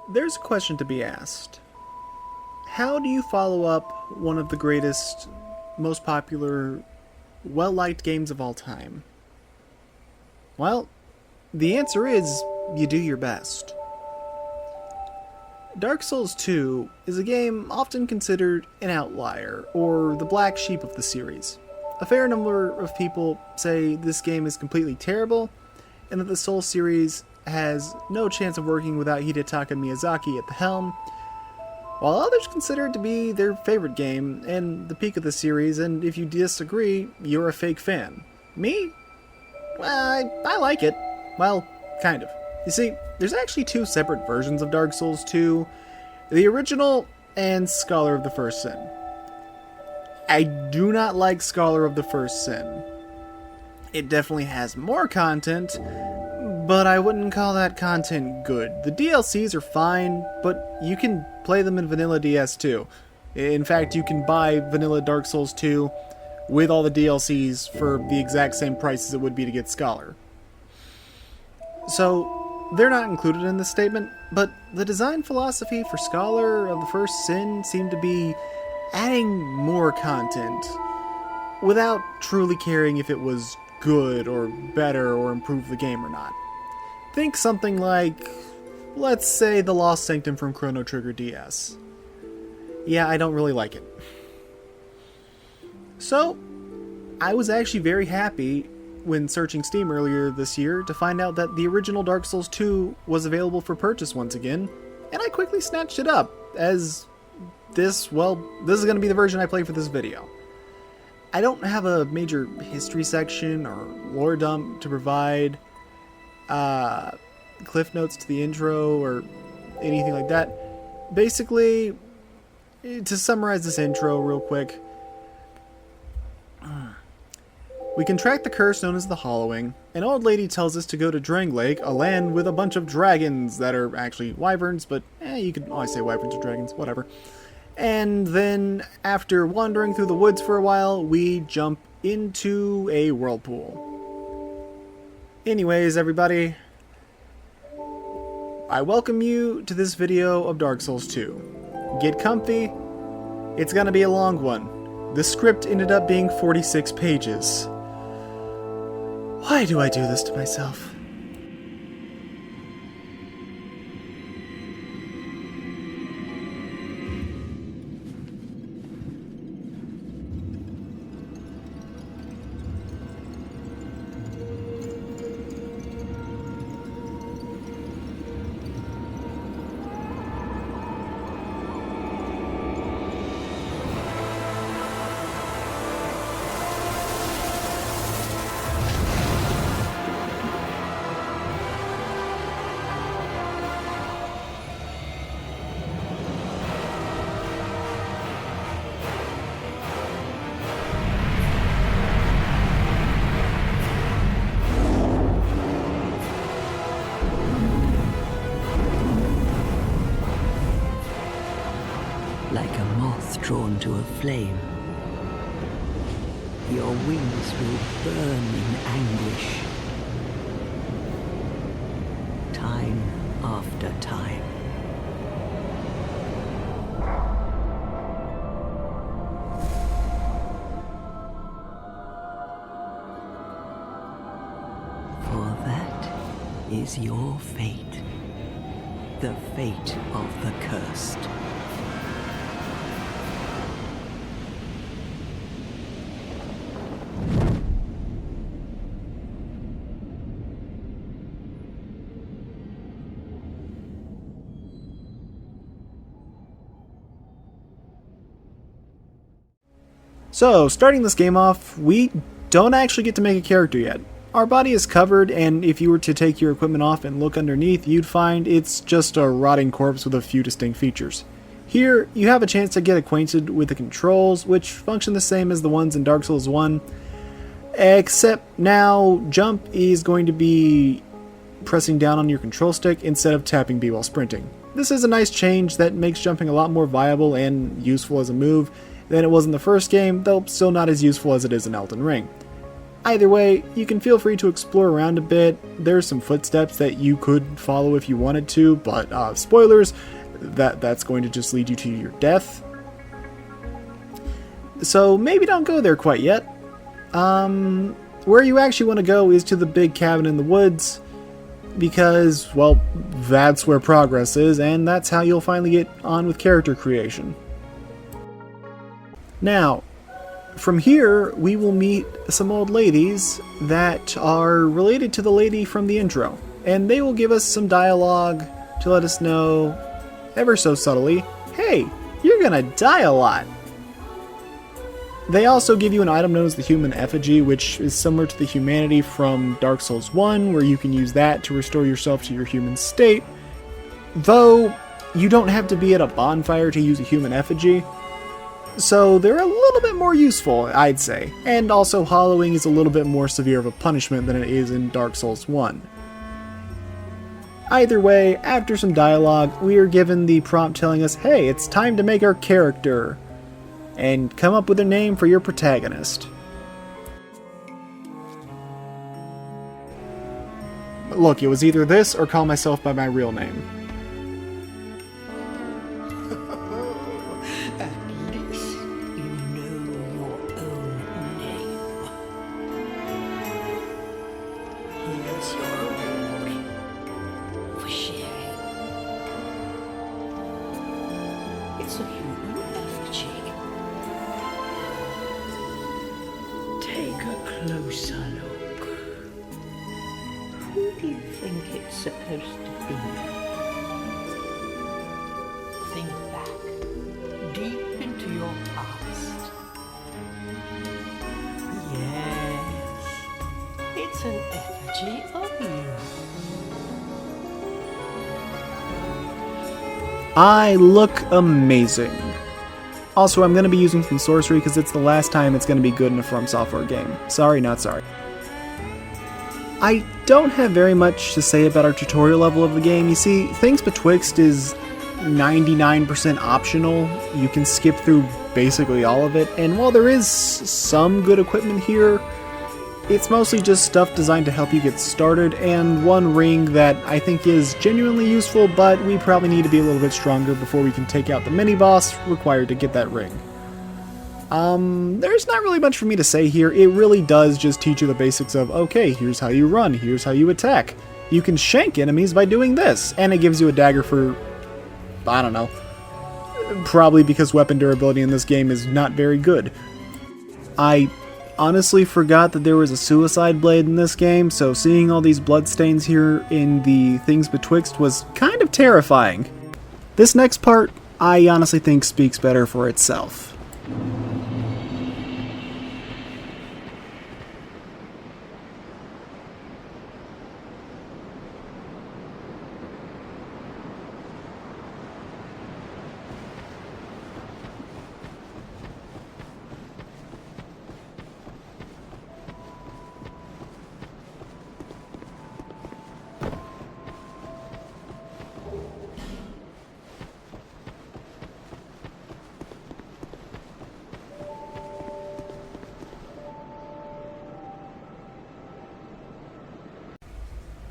There's a question to be asked. How do you follow up one of the greatest, most popular, well-liked games of all time? Well, the answer is you do your best. Dark Souls 2 is a game often considered an outlier, or the black sheep of the series. A fair number of people say this game is completely terrible, and that the Souls series has no chance of working without Hidetaka Miyazaki at the helm, while others consider it to be their favorite game and the peak of the series, and if you disagree, you're a fake fan. Me? Well, I like it. Well, kind of. You see, there's actually two separate versions of Dark Souls 2, the original and Scholar of the First Sin. I do not like Scholar of the First Sin. It definitely has more content, but I wouldn't call that content good. The DLCs are fine, but you can play them in Vanilla DS too. In fact, you can buy Vanilla Dark Souls 2 with all the DLCs for the exact same price as it would be to get Scholar. So, they're not included in this statement, but the design philosophy for Scholar of the First Sin seemed to be adding more content without truly caring if it was good or better or improved the game or not. Think something like, let's say, The Lost Sanctum from Chrono Trigger DS. Yeah, I don't really like it. So, I was actually very happy when searching Steam earlier this year to find out that the original Dark Souls 2 was available for purchase once again, and I quickly snatched it up, as this is going to be the version I play for this video. I don't have a major history section or lore dump to provide, cliff notes to the intro or anything like that. Basically, to summarize this intro real quick, we contract the curse known as the Hollowing. An old lady tells us to go to Drangleic, a land with a bunch of dragons that are actually wyverns, but you could always say wyverns or dragons, whatever. And then, after wandering through the woods for a while, we jump into a whirlpool. Anyways, everybody, I welcome you to this video of Dark Souls 2. Get comfy, it's gonna be a long one. The script ended up being 46 pages. Why do I do this to myself? Like a moth drawn to a flame. Your wings will burn in anguish. Time after time. For that is your fate. The fate of the cursed. So, starting this game off, we don't actually get to make a character yet. Our body is covered, and if you were to take your equipment off and look underneath, you'd find it's just a rotting corpse with a few distinct features. Here, you have a chance to get acquainted with the controls, which function the same as the ones in Dark Souls 1, except now jump is going to be pressing down on your control stick instead of tapping B while sprinting. This is a nice change that makes jumping a lot more viable and useful as a move than it was in the first game, though still not as useful as it is in Elden Ring. Either way, you can feel free to explore around a bit. There's some footsteps that you could follow if you wanted to, but spoilers, that's going to just lead you to your death. So maybe don't go there quite yet. Where you actually want to go is to the big cabin in the woods, because, well, that's where progress is, and that's how you'll finally get on with character creation. Now, from here, we will meet some old ladies that are related to the lady from the intro, and they will give us some dialogue to let us know, ever so subtly, hey, you're gonna die a lot. They also give you an item known as the Human Effigy, which is similar to the Humanity from Dark Souls 1, where you can use that to restore yourself to your human state, though you don't have to be at a bonfire to use a Human Effigy. So they're a little bit more useful, I'd say. And also, hollowing is a little bit more severe of a punishment than it is in Dark Souls 1. Either way, after some dialogue, we are given the prompt telling us, hey, it's time to make our character, and come up with a name for your protagonist. Look, it was either this or call myself by my real name. It's a human effigy. Take a closer look. Who do you think it's supposed to be? Think back, deep into your past. Yes, it's an effigy of you. I look amazing. Also, I'm going to be using some sorcery because it's the last time it's going to be good in a From Software game. Sorry, not sorry. I don't have very much to say about our tutorial level of the game. You see, Things Betwixt is 99% optional. You can skip through basically all of it, and while there is some good equipment here, it's mostly just stuff designed to help you get started, and one ring that I think is genuinely useful, but we probably need to be a little bit stronger before we can take out the mini-boss required to get that ring. There's not really much for me to say here. It really does just teach you the basics of, okay, here's how you run, here's how you attack. You can shank enemies by doing this, and it gives you a dagger for, I don't know, probably because weapon durability in this game is not very good. I honestly forgot that there was a suicide blade in this game, so seeing all these bloodstains here in the Things Betwixt was kind of terrifying. This next part, I honestly think speaks better for itself.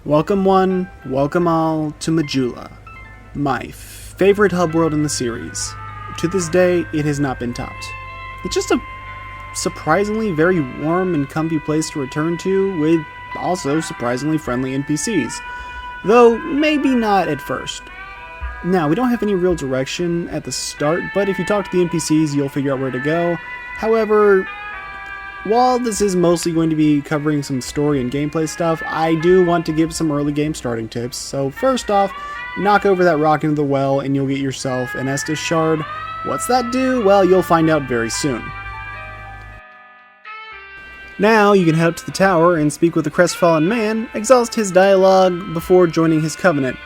Welcome one, welcome all to Majula, my favorite hub world in the series. To this day, it has not been topped. It's just a surprisingly very warm and comfy place to return to, with also surprisingly friendly NPCs, though maybe not at first. Now, we don't have any real direction at the start, but if you talk to the NPCs, you'll figure out where to go. However, while this is mostly going to be covering some story and gameplay stuff, I do want to give some early game starting tips. So first off, knock over that rock into the well and you'll get yourself an Estus shard. What's that do? Well, you'll find out very soon. Now you can head up to the tower and speak with the crestfallen man, exhaust his dialogue before joining his covenant.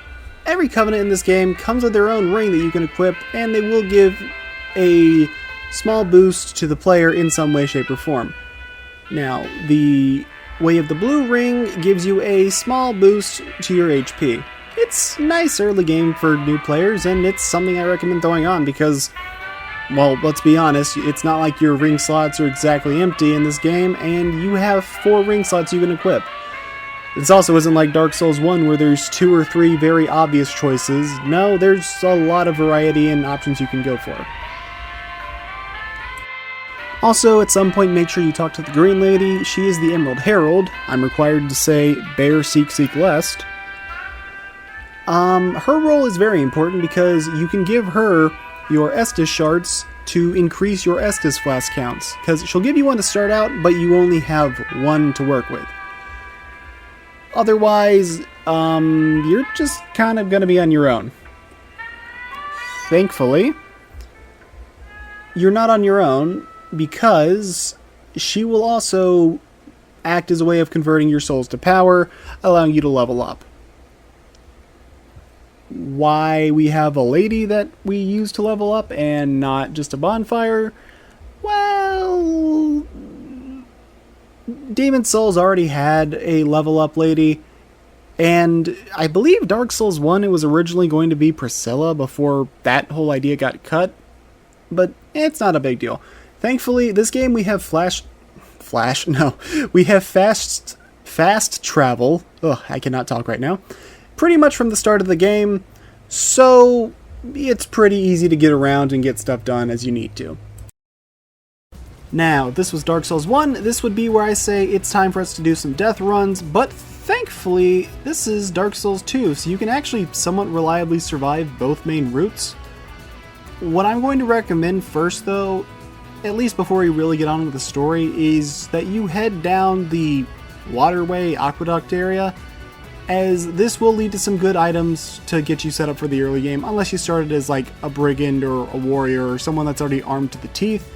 Every covenant in this game comes with their own ring that you can equip, and they will give a small boost to the player in some way, shape, or form. Now, the Way of the Blue ring gives you a small boost to your HP. It's nice early game for new players, and it's something I recommend throwing on because Well, let's be honest, it's not like your ring slots are exactly empty in this game, and you have 4 ring slots you can equip. This also isn't like Dark Souls 1 where there's 2 or 3 very obvious choices. No, there's a lot of variety and options you can go for. Also, at some point, make sure you talk to the Green Lady. She is the Emerald Herald. I'm required to say, bear, seek, seek, lest. Her role is very important because you can give her your Estus shards to increase your Estus flask counts. Because she'll give you one to start out, but you only have 1 to work with. Otherwise, you're just kind of going to be on your own. Thankfully, you're not on your own because she will also act as a way of converting your souls to power, allowing you to level up. Why we have a lady that we use to level up and not just a bonfire? Well, Demon Souls already had a level up lady, and I believe Dark Souls 1 it was originally going to be Priscilla before that whole idea got cut, but it's not a big deal. Thankfully, this game we have we have fast travel. Ugh, I cannot talk right now. Pretty much from the start of the game, so it's pretty easy to get around and get stuff done as you need to. Now, this was Dark Souls 1, this would be where I say it's time for us to do some death runs, but thankfully, this is Dark Souls 2, so you can actually somewhat reliably survive both main routes. What I'm going to recommend first, though, at least before you really get on with the story, is that you head down the waterway aqueduct area, as this will lead to some good items to get you set up for the early game, unless you started as like a brigand or a warrior or someone that's already armed to the teeth,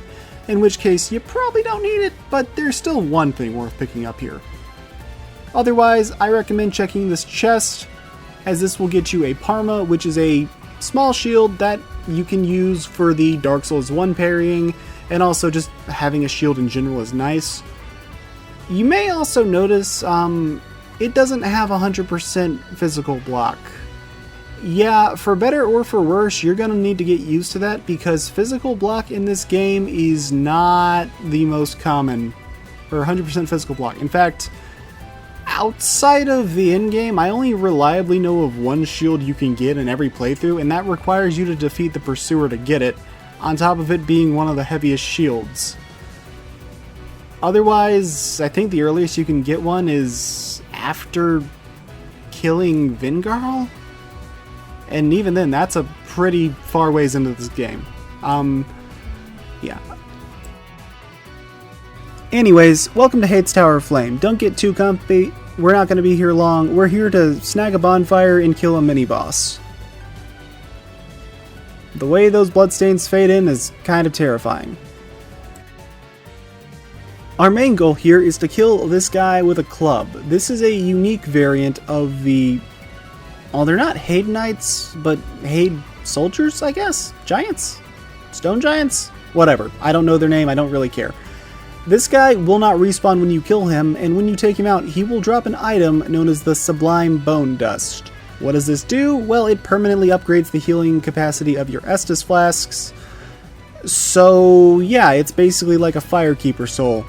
in which case you probably don't need it, but there's still one thing worth picking up here. Otherwise, I recommend checking this chest, as this will get you a Parma, which is a small shield that you can use for the Dark Souls 1 parrying, and also just having a shield in general is nice. You may also notice it doesn't have 100% physical block. Yeah, for better or for worse, you're going to need to get used to that because physical block in this game is not the most common, or 100% physical block. In fact, outside of the endgame, I only reliably know of 1 shield you can get in every playthrough, and that requires you to defeat the Pursuer to get it, on top of it being one of the heaviest shields. Otherwise, I think the earliest you can get one is after killing Vingarl? And even then, that's a pretty far ways into this game. Yeah. Anyways, welcome to Hade's Tower of Flame. Don't get too comfy. We're not going to be here long. We're here to snag a bonfire and kill a mini-boss. The way those bloodstains fade in is kind of terrifying. Our main goal here is to kill this guy with a club. This is a unique variant of the... well, they're not Hade Knights, but Hade Soldiers, I guess? Giants? Stone Giants? Whatever. I don't know their name, I don't really care. This guy will not respawn when you kill him, and when you take him out, he will drop an item known as the Sublime Bone Dust. What does this do? Well, it permanently upgrades the healing capacity of your Estus flasks. So, yeah, it's basically like a Firekeeper soul.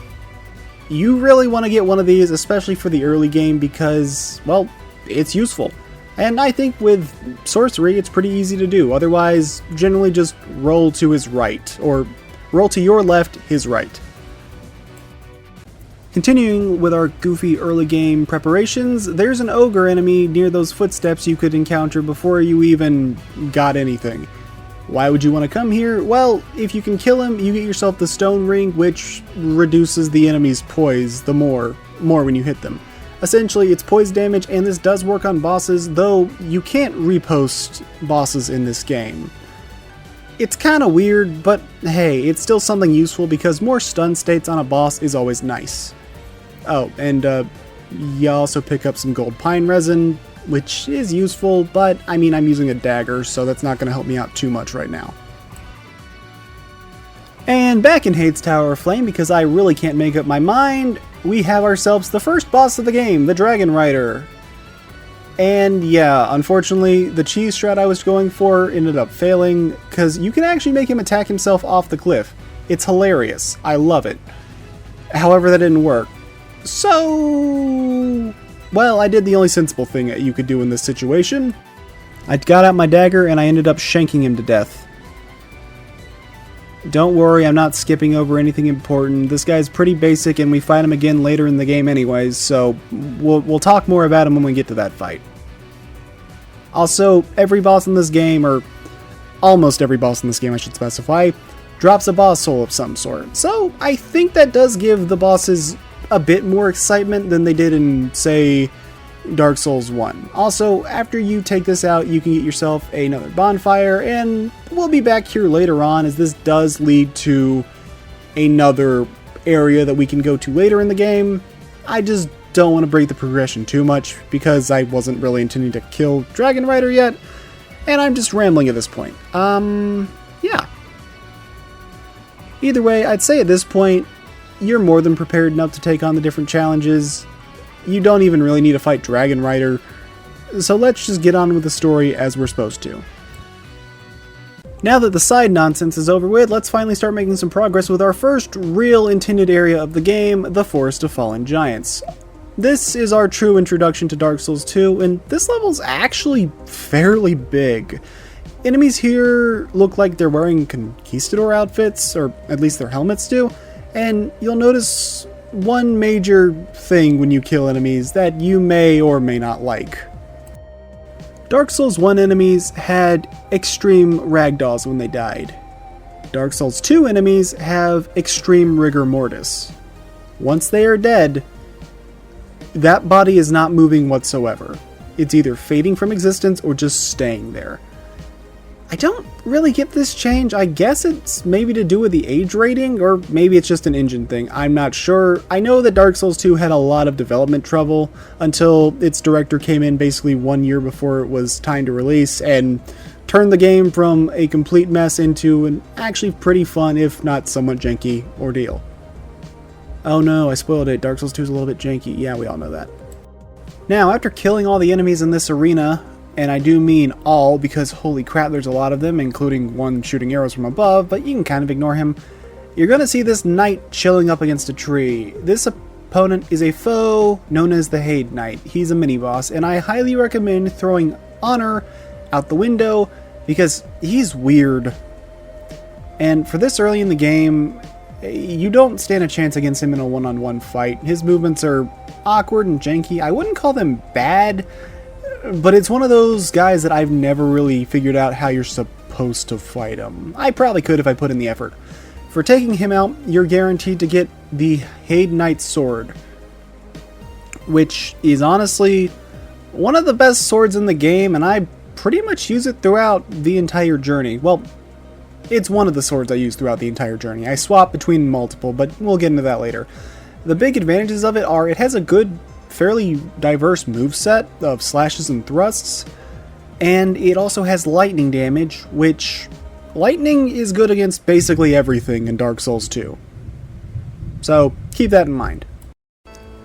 You really want to get one of these, especially for the early game, because, well, it's useful. And I think with sorcery, it's pretty easy to do. Otherwise, generally just roll to his right, or roll to your left, his right. Continuing with our goofy early game preparations, there's an ogre enemy near those footsteps you could encounter before you even got anything. Why would you want to come here? Well, if you can kill him, you get yourself the stone ring, which reduces the enemy's poise the more when you hit them. Essentially, it's poise damage, and this does work on bosses, though you can't repost bosses in this game. It's kind of weird, but hey, it's still something useful because more stun states on a boss is always nice. Oh, and you also pick up some gold pine resin, which is useful, but I mean, I'm using a dagger, so that's not going to help me out too much right now. And back in Hade's Tower of Flame, because I really can't make up my mind, we have ourselves the first boss of the game, the Dragon Rider. And yeah, unfortunately, the cheese strat I was going for ended up failing, because you can actually make him attack himself off the cliff. It's hilarious. I love it. However, that didn't work. So, well, I did the only sensible thing that you could do in this situation. I got out my dagger and I ended up shanking him to death. Don't worry, I'm not skipping over anything important. This guy's pretty basic and we fight him again later in the game anyways, so we'll talk more about him when we get to that fight. Also, every boss in this game, or almost every boss in this game I should specify, drops a boss soul of some sort. So I think that does give the bosses a bit more excitement than they did in, say, Dark Souls 1. Also, after you take this out, you can get yourself another bonfire, and we'll be back here later on, as this does lead to another area that we can go to later in the game. I just don't want to break the progression too much, because I wasn't really intending to kill Dragon Rider yet, and I'm just rambling at this point. Yeah. Either way, I'd say at this point, you're more than prepared enough to take on the different challenges. You don't even really need to fight Dragon Rider, so let's just get on with the story as we're supposed to. Now that the side nonsense is over with, let's finally start making some progress with our first real intended area of the game, the Forest of Fallen Giants. This is our true introduction to Dark Souls 2, and this level's actually fairly big. Enemies here look like they're wearing conquistador outfits, or at least their helmets do, and you'll notice one major thing when you kill enemies that you may or may not like. Dark Souls 1 enemies had extreme ragdolls when they died. Dark Souls 2 enemies have extreme rigor mortis. Once they are dead, that body is not moving whatsoever. It's either fading from existence or just staying there. I don't really get this change. I guess it's maybe to do with the age rating, or maybe it's just an engine thing. I'm not sure. I know that Dark Souls 2 had a lot of development trouble until its director came in basically 1 year before it was time to release and turned the game from a complete mess into an actually pretty fun, if not somewhat janky, ordeal. Oh no, I spoiled it. Dark Souls 2 is a little bit janky. Yeah, we all know that. Now, after killing all the enemies in this arena, and I do mean all, because holy crap, there's a lot of them, including one shooting arrows from above, but you can kind of ignore him. You're going to see this knight chilling up against a tree. This opponent is a foe known as the Haid Knight. He's a mini-boss, and I highly recommend throwing Honor out the window, because he's weird. And for this early in the game, you don't stand a chance against him in a one-on-one fight. His movements are awkward and janky. I wouldn't call them bad, but it's one of those guys that I've never really figured out how you're supposed to fight him. I probably could if I put in the effort. For taking him out, you're guaranteed to get the Haid Knight's sword, which is honestly one of the best swords in the game, and I pretty much use it throughout the entire journey. Well, it's one of the swords I use throughout the entire journey. I swap between multiple, but we'll get into that later. The big advantages of it are it has a good, fairly diverse moveset of slashes and thrusts, and it also has lightning damage, which lightning is good against basically everything in Dark Souls 2. So keep that in mind.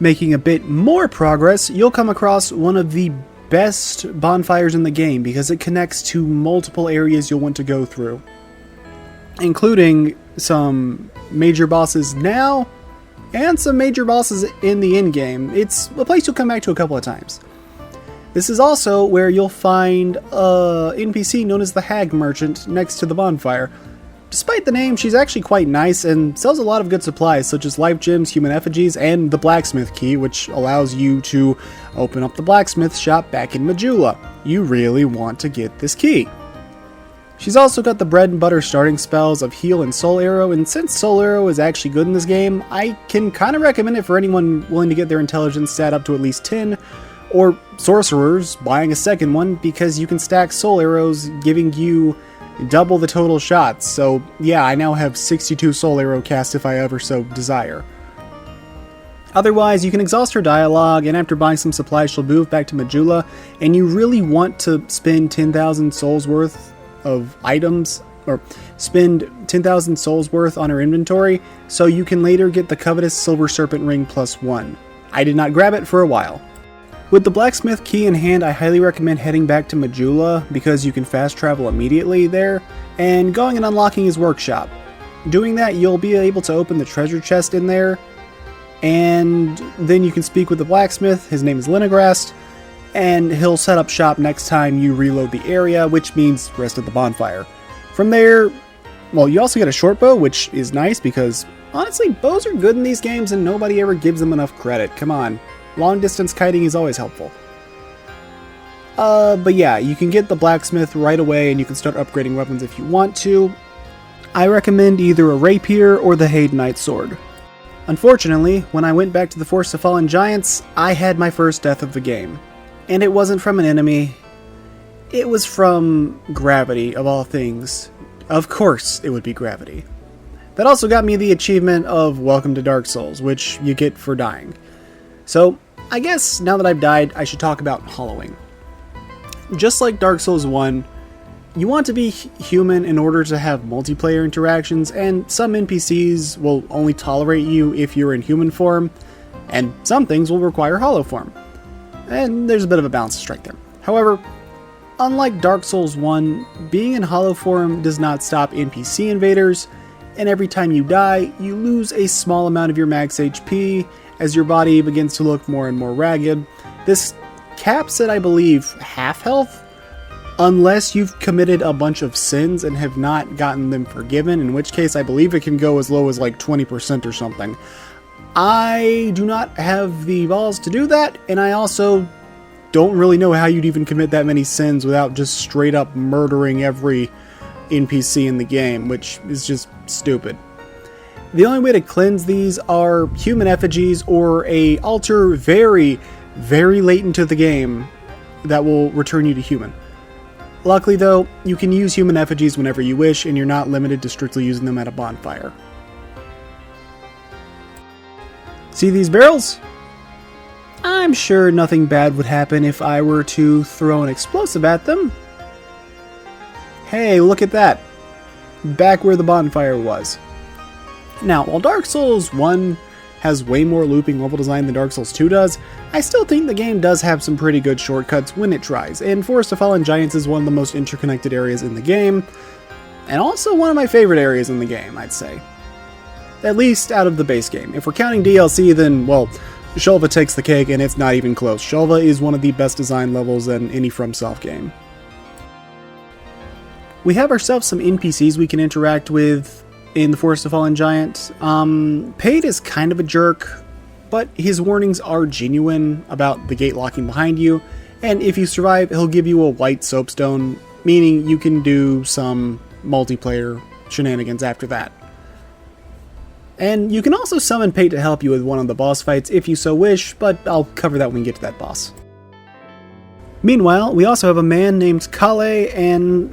Making a bit more progress, you'll come across one of the best bonfires in the game because it connects to multiple areas you'll want to go through, including some major bosses now and some major bosses in the endgame. It's a place you'll come back to a couple of times. This is also where you'll find a NPC known as the Hag Merchant next to the bonfire. Despite the name, she's actually quite nice and sells a lot of good supplies such as life gems, human effigies, and the blacksmith key, which allows you to open up the blacksmith shop back in Majula. You really want to get this key. She's also got the bread and butter starting spells of Heal and Soul Arrow, and since Soul Arrow is actually good in this game, I can kind of recommend it for anyone willing to get their intelligence stat up to at least 10, or sorcerers buying a second one, because you can stack Soul Arrows, giving you double the total shots. So yeah, I now have 62 Soul Arrow cast if I ever so desire. Otherwise, you can exhaust her dialogue, and after buying some supplies, she'll move back to Majula, and you really want to spend 10,000 souls worth of items, or spend 10,000 souls worth on her inventory, so you can later get the covetous Silver Serpent Ring +1. I did not grab it for a while. With the blacksmith key in hand, I highly recommend heading back to Majula because you can fast travel immediately there, and going and unlocking his workshop. Doing that, you'll be able to open the treasure chest in there, and then you can speak with the blacksmith. His name is Linagrast, and he'll set up shop next time you reload the area, which means rest at the bonfire. From there, well, you also get a short bow, which is nice because, honestly, bows are good in these games and nobody ever gives them enough credit. Come on. Long distance kiting is always helpful. But yeah, you can get the blacksmith right away and you can start upgrading weapons if you want to. I recommend either a rapier or the Haydnite sword. Unfortunately, when I went back to the Forest of Fallen Giants, I had my first death of the game. And it wasn't from an enemy. It was from gravity, of all things. Of course it would be gravity. That also got me the achievement of Welcome to Dark Souls, which you get for dying. So, I guess now that I've died, I should talk about hollowing. Just like Dark Souls 1, you want to be human in order to have multiplayer interactions, and some NPCs will only tolerate you if you're in human form, and some things will require hollow form. And there's a bit of a balance to strike there. However, unlike Dark Souls 1, being in hollow form does not stop NPC invaders, and every time you die, you lose a small amount of your max HP as your body begins to look more and more ragged. This caps at, I believe, half health, unless you've committed a bunch of sins and have not gotten them forgiven, in which case I believe it can go as low as like 20% or something. I do not have the balls to do that, and I also don't really know how you'd even commit that many sins without just straight up murdering every NPC in the game, which is just stupid. The only way to cleanse these are human effigies or a altar very, very late into the game that will return you to human. Luckily though, you can use human effigies whenever you wish and you're not limited to strictly using them at a bonfire. See these barrels? I'm sure nothing bad would happen if I were to throw an explosive at them. Hey, look at that. Back where the bonfire was. Now, while Dark Souls 1 has way more looping level design than Dark Souls 2 does, I still think the game does have some pretty good shortcuts when it tries, and Forest of Fallen Giants is one of the most interconnected areas in the game, and also one of my favorite areas in the game, I'd say. At least out of the base game. If we're counting DLC, then, well, Shulva takes the cake, and it's not even close. Shulva is one of the best designed levels in any FromSoft game. We have ourselves some NPCs we can interact with in the Forest of Fallen Giant. Paid is kind of a jerk, but his warnings are genuine about the gate locking behind you, and if you survive, he'll give you a white soapstone, meaning you can do some multiplayer shenanigans after that. And you can also summon Paid to help you with one of the boss fights if you so wish, but I'll cover that when we get to that boss. Meanwhile, we also have a man named Kale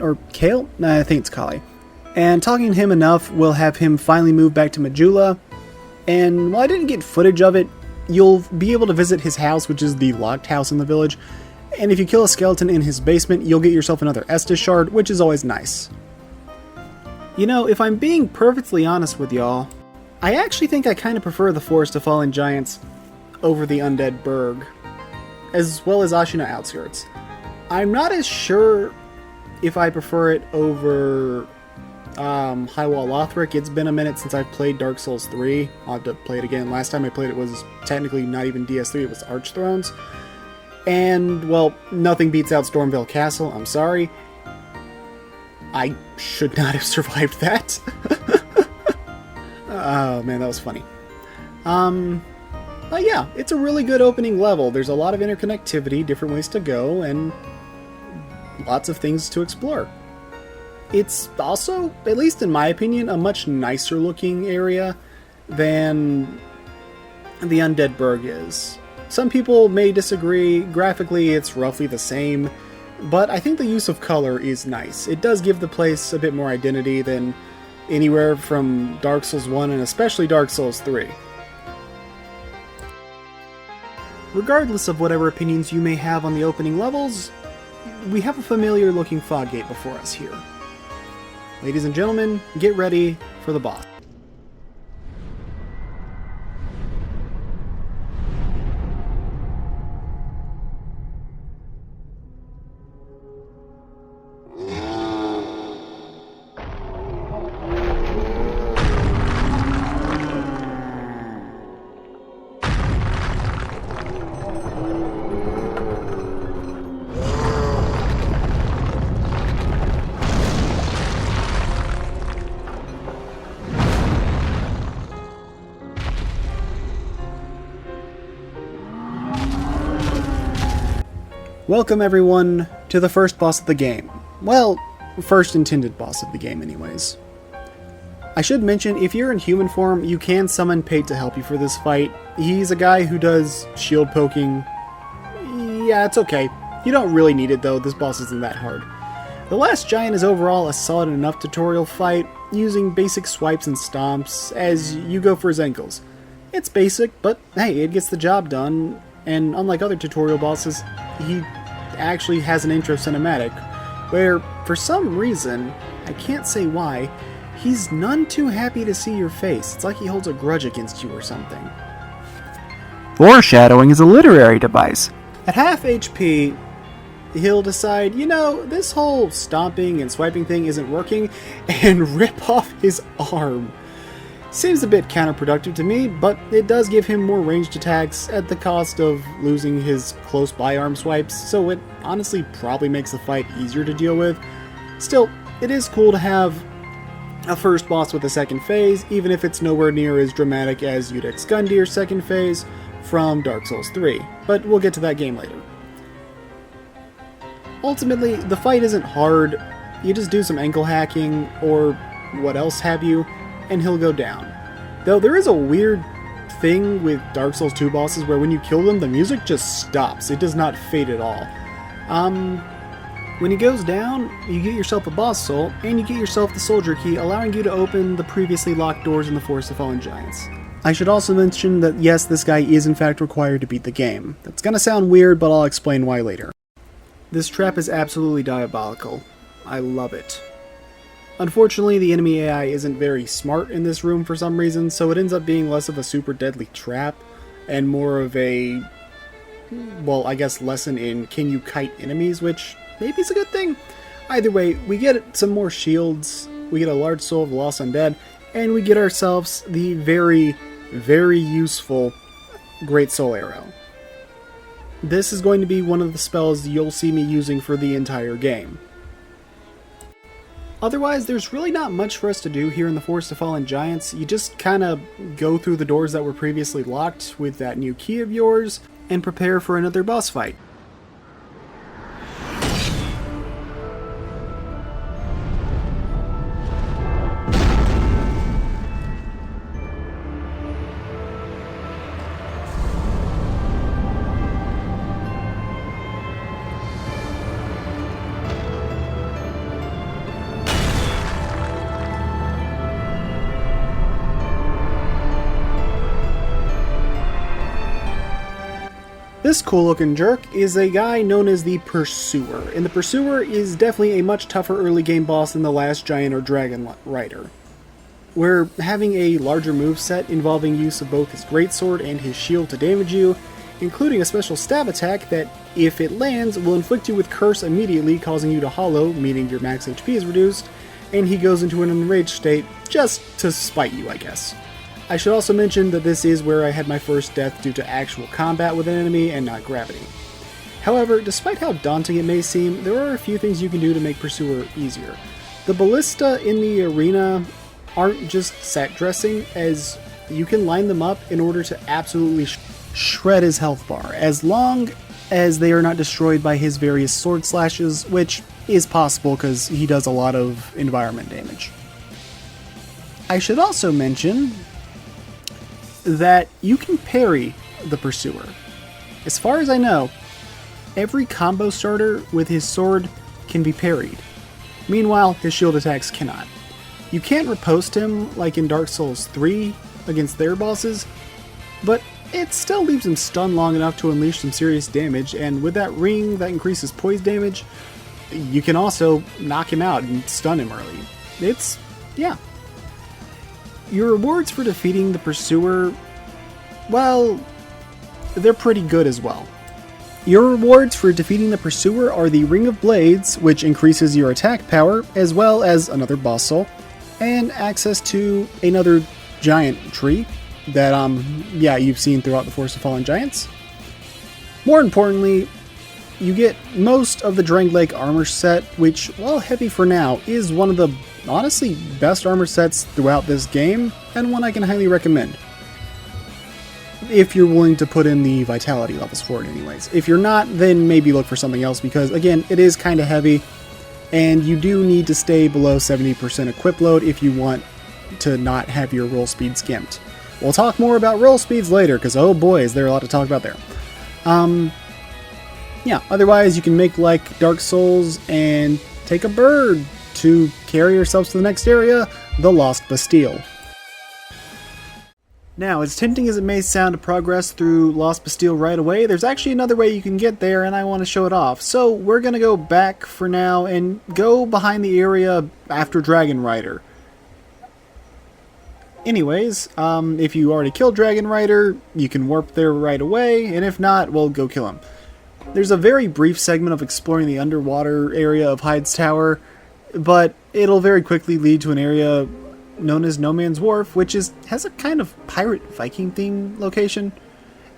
or Kale? Nah, I think it's Kale. And talking to him enough will have him finally move back to Majula. And while I didn't get footage of it, you'll be able to visit his house, which is the locked house in the village. And if you kill a skeleton in his basement, you'll get yourself another Estus shard, which is always nice. You know, if I'm being perfectly honest with y'all, I actually think I kind of prefer the Forest of Fallen Giants over the Undead Burg, as well as Ashina Outskirts. I'm not as sure if I prefer it over Highwall Lothric. It's been a minute since I've played Dark Souls 3. I'll have to play it again. Last time I played it was technically not even DS3, it was Archthrones. And, well, nothing beats out Stormvale Castle, I'm sorry. I should not have survived that. Oh man, that was funny. But yeah, it's a really good opening level. There's a lot of interconnectivity, different ways to go, and lots of things to explore. It's also, at least in my opinion, a much nicer looking area than the Undead Burg is. Some people may disagree. Graphically, it's roughly the same, but I think the use of color is nice. It does give the place a bit more identity than anywhere from Dark Souls 1 and especially Dark Souls 3. Regardless of whatever opinions you may have on the opening levels, we have a familiar looking fog gate before us here. Ladies and gentlemen, get ready for the boss. Welcome everyone to the first boss of the game. Well, first intended boss of the game anyways. I should mention, if you're in human form, you can summon Pate to help you for this fight. He's a guy who does shield poking. Yeah, it's okay. You don't really need it though, this boss isn't that hard. The last giant is overall a solid enough tutorial fight, using basic swipes and stomps as you go for his ankles. It's basic, but hey, it gets the job done, and unlike other tutorial bosses, he actually has an intro cinematic, where, for some reason, I can't say why, he's none too happy to see your face. It's like he holds a grudge against you or something. Foreshadowing is a literary device. At half HP, he'll decide, you know, this whole stomping and swiping thing isn't working, and rip off his arm. Seems a bit counterproductive to me, but it does give him more ranged attacks at the cost of losing his close-by arm swipes, so it honestly probably makes the fight easier to deal with. Still, it is cool to have a first boss with a second phase, even if it's nowhere near as dramatic as Udex Gundir's second phase from Dark Souls 3, but we'll get to that game later. Ultimately, the fight isn't hard. You just do some ankle hacking, or what else have you, and he'll go down. Though there is a weird thing with Dark Souls 2 bosses where when you kill them, the music just stops. It does not fade at all. When he goes down, you get yourself a boss soul, and you get yourself the soldier key, allowing you to open the previously locked doors in the Forest of Fallen Giants. I should also mention that yes, this guy is in fact required to beat the game. That's gonna sound weird, but I'll explain why later. This trap is absolutely diabolical. I love it. Unfortunately, the enemy AI isn't very smart in this room for some reason, so it ends up being less of a super deadly trap, and more of a, well, I guess lesson in can you kite enemies, which maybe is a good thing. Either way, we get some more shields, we get a large soul of the Lost Undead, and we get ourselves the very, very useful Great Soul Arrow. This is going to be one of the spells you'll see me using for the entire game. Otherwise, there's really not much for us to do here in the Forest of Fallen Giants. You just kind of go through the doors that were previously locked with that new key of yours, and prepare for another boss fight. This cool looking jerk is a guy known as the Pursuer, and the Pursuer is definitely a much tougher early game boss than the last giant or dragon rider. We're having a larger moveset involving use of both his greatsword and his shield to damage you, including a special stab attack that, if it lands, will inflict you with curse immediately, causing you to hollow, meaning your max HP is reduced, and he goes into an enraged state just to spite you, I guess. I should also mention that this is where I had my first death due to actual combat with an enemy and not gravity. However, despite how daunting it may seem, there are a few things you can do to make Pursuer easier. The ballista in the arena aren't just set dressing, as you can line them up in order to absolutely shred his health bar, as long as they are not destroyed by his various sword slashes, which is possible because he does a lot of environment damage. I should also mention that you can parry the Pursuer. As far as I know, every combo starter with his sword can be parried. Meanwhile, his shield attacks cannot. You can't riposte him like in Dark Souls 3 against their bosses, but it still leaves him stunned long enough to unleash some serious damage, and with that ring that increases poise damage, you can also knock him out and stun him early. Yeah. Your rewards for defeating the Pursuer, well, they're pretty good as well. Your rewards for defeating the Pursuer are the Ring of Blades, which increases your attack power, as well as another boss soul, and access to another giant tree that, you've seen throughout the Forest of Fallen Giants. More importantly, you get most of the Drangleic armor set, which, while heavy for now, is one of the honestly best armor sets throughout this game, and one I can highly recommend. if you're willing to put in the vitality levels for it anyways. If you're not, then maybe look for something else, because again, it is kind of heavy, and you do need to stay below 70% equip load if you want to not have your roll speed skimped. We'll talk more about roll speeds later, because oh boy, is there a lot to talk about there. Yeah, otherwise you can make like Dark Souls and take a bird to carry yourselves to the next area, the Lost Bastille. Now, as tempting as it may sound to progress through Lost Bastille right away, there's actually another way you can get there, and I want to show it off. So we're going to go back for now and go behind the area after Dragon Rider. Anyways, if you already killed Dragon Rider, you can warp there right away, and if not, well, go kill him. There's a very brief segment of exploring the underwater area of Hyde's Tower, but it'll very quickly lead to an area known as No Man's Wharf, which has a kind of pirate Viking theme location.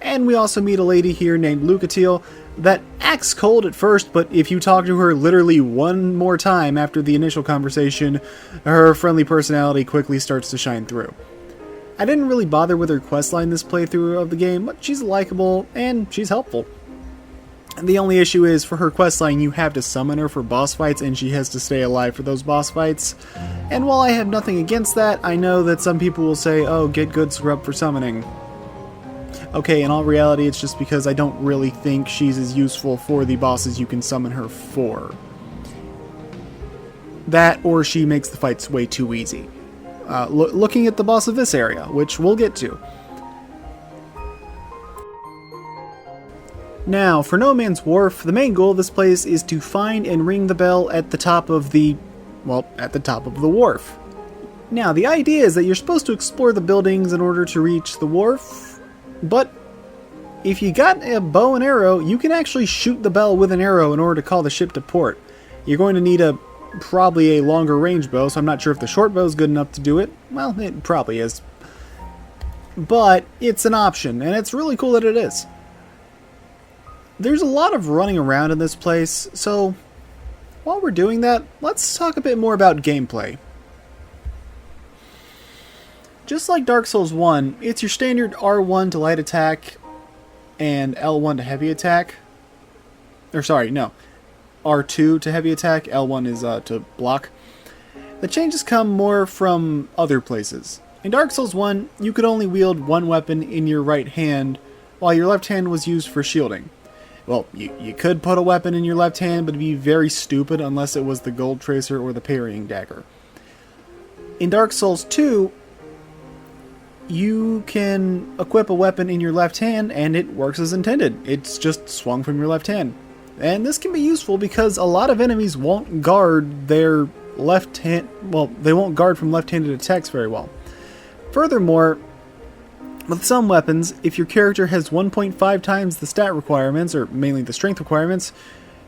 And we also meet a lady here named Lucatiel that acts cold at first, but if you talk to her literally one more time after the initial conversation, her friendly personality quickly starts to shine through. I didn't really bother with her questline this playthrough of the game, but she's likable and she's helpful. The only issue is, for her questline, you have to summon her for boss fights, and she has to stay alive for those boss fights. And while I have nothing against that, I know that some people will say, oh, get good scrub for summoning. Okay, in all reality, it's just because I don't really think she's as useful for the bosses you can summon her for. That, or she makes the fights way too easy. Looking at the boss of this area, which we'll get to. Now, for No Man's Wharf, the main goal of this place is to find and ring the bell at the top of the wharf. Now, the idea is that you're supposed to explore the buildings in order to reach the wharf, but if you got a bow and arrow, you can actually shoot the bell with an arrow in order to call the ship to port. You're going to need probably a longer range bow, so I'm not sure if the short bow is good enough to do it. Well, it probably is. But it's an option, and it's really cool that it is. There's a lot of running around in this place, so while we're doing that, let's talk a bit more about gameplay. Just like Dark Souls 1, it's your standard R1 to light attack and L1 to heavy attack. Or sorry, no. R2 to heavy attack, L1 is to block. The changes come more from other places. In Dark Souls 1, you could only wield one weapon in your right hand, while your left hand was used for shielding. Well, you could put a weapon in your left hand, but it'd be very stupid unless it was the Gold Tracer or the Parrying Dagger. In Dark Souls 2, you can equip a weapon in your left hand and it works as intended. It's just swung from your left hand. And this can be useful because a lot of enemies won't guard their left hand, well, they won't guard from left-handed attacks very well. Furthermore, with some weapons, if your character has 1.5 times the stat requirements, or mainly the strength requirements,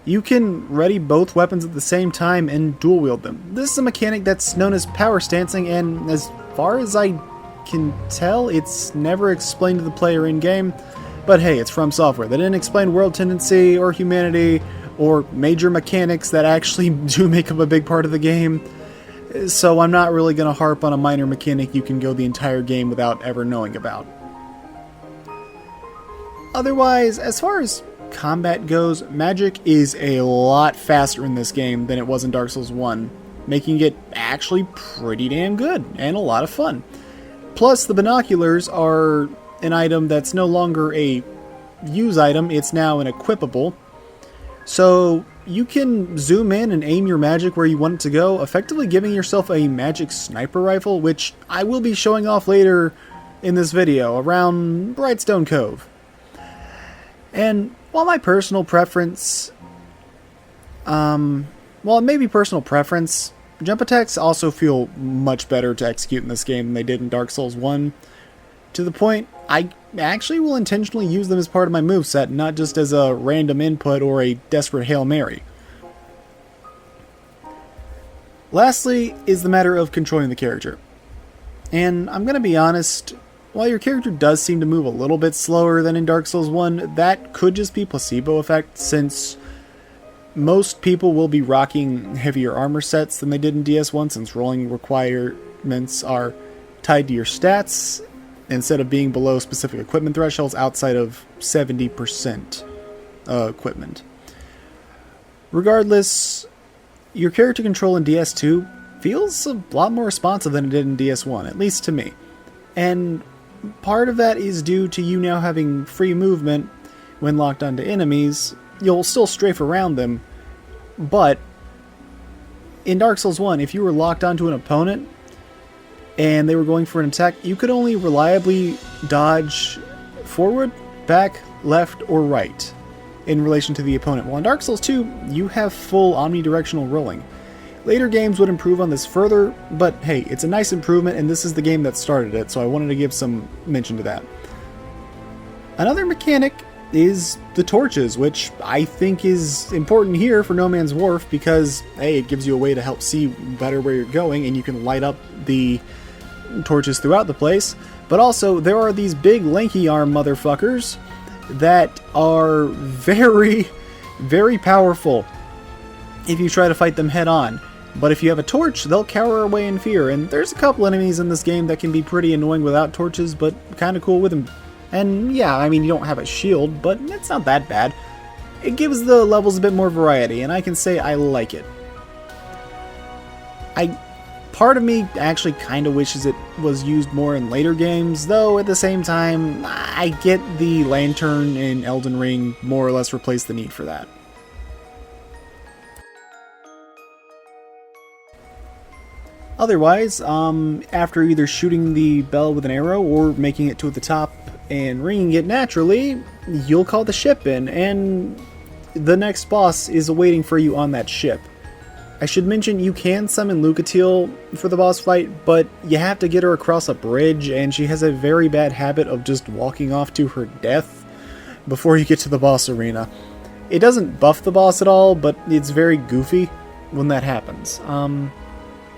you can ready both weapons at the same time and dual wield them. This is a mechanic that's known as power stancing, and as far as I can tell, it's never explained to the player in-game. But hey, it's From Software. They didn't explain world tendency, or humanity, or major mechanics that actually do make up a big part of the game. So I'm not really going to harp on a minor mechanic you can go the entire game without ever knowing about. Otherwise, as far as combat goes, magic is a lot faster in this game than it was in Dark Souls 1, making it actually pretty damn good and a lot of fun. Plus, the binoculars are an item that's no longer a use item, it's now an equipable. So you can zoom in and aim your magic where you want it to go, effectively giving yourself a magic sniper rifle, which I will be showing off later in this video around Brightstone Cove. And while my personal preference, while it may be personal preference, jump attacks also feel much better to execute in this game than they did in Dark Souls 1, to the point I actually will intentionally use them as part of my moveset, not just as a random input or a desperate Hail Mary. Lastly is the matter of controlling the character. And I'm going to be honest, while your character does seem to move a little bit slower than in Dark Souls 1, that could just be placebo effect, since most people will be rocking heavier armor sets than they did in DS1, since rolling requirements are tied to your stats. instead of being below specific equipment thresholds outside of 70% equipment. Regardless, your character control in DS2 feels a lot more responsive than it did in DS1, at least to me. And part of that is due to you now having free movement when locked onto enemies. You'll still strafe around them, but in Dark Souls 1, if you were locked onto an opponent and they were going for an attack, you could only reliably dodge forward, back, left, or right in relation to the opponent. While in Dark Souls 2, you have full omnidirectional rolling. Later games would improve on this further, but hey, it's a nice improvement, and this is the game that started it, so I wanted to give some mention to that. Another mechanic is the torches, which I think is important here for No Man's Wharf because, A, it gives you a way to help see better where you're going, and you can light up the torches throughout the place, but also there are these big lanky arm motherfuckers that are very, very powerful if you try to fight them head on. But if you have a torch, they'll cower away in fear, and there's a couple enemies in this game that can be pretty annoying without torches, but kind of cool with them. And yeah, I mean, you don't have a shield, but it's not that bad. It gives the levels a bit more variety, and I can say I like it. Part of me actually kind of wishes it was used more in later games, though at the same time, I get the lantern in Elden Ring more or less replaced the need for that. Otherwise, after either shooting the bell with an arrow or making it to the top and ringing it naturally, you'll call the ship in, and the next boss is awaiting for you on that ship. I should mention you can summon Lucatiel for the boss fight, but you have to get her across a bridge, and she has a very bad habit of just walking off to her death before you get to the boss arena. It doesn't buff the boss at all, but it's very goofy when that happens.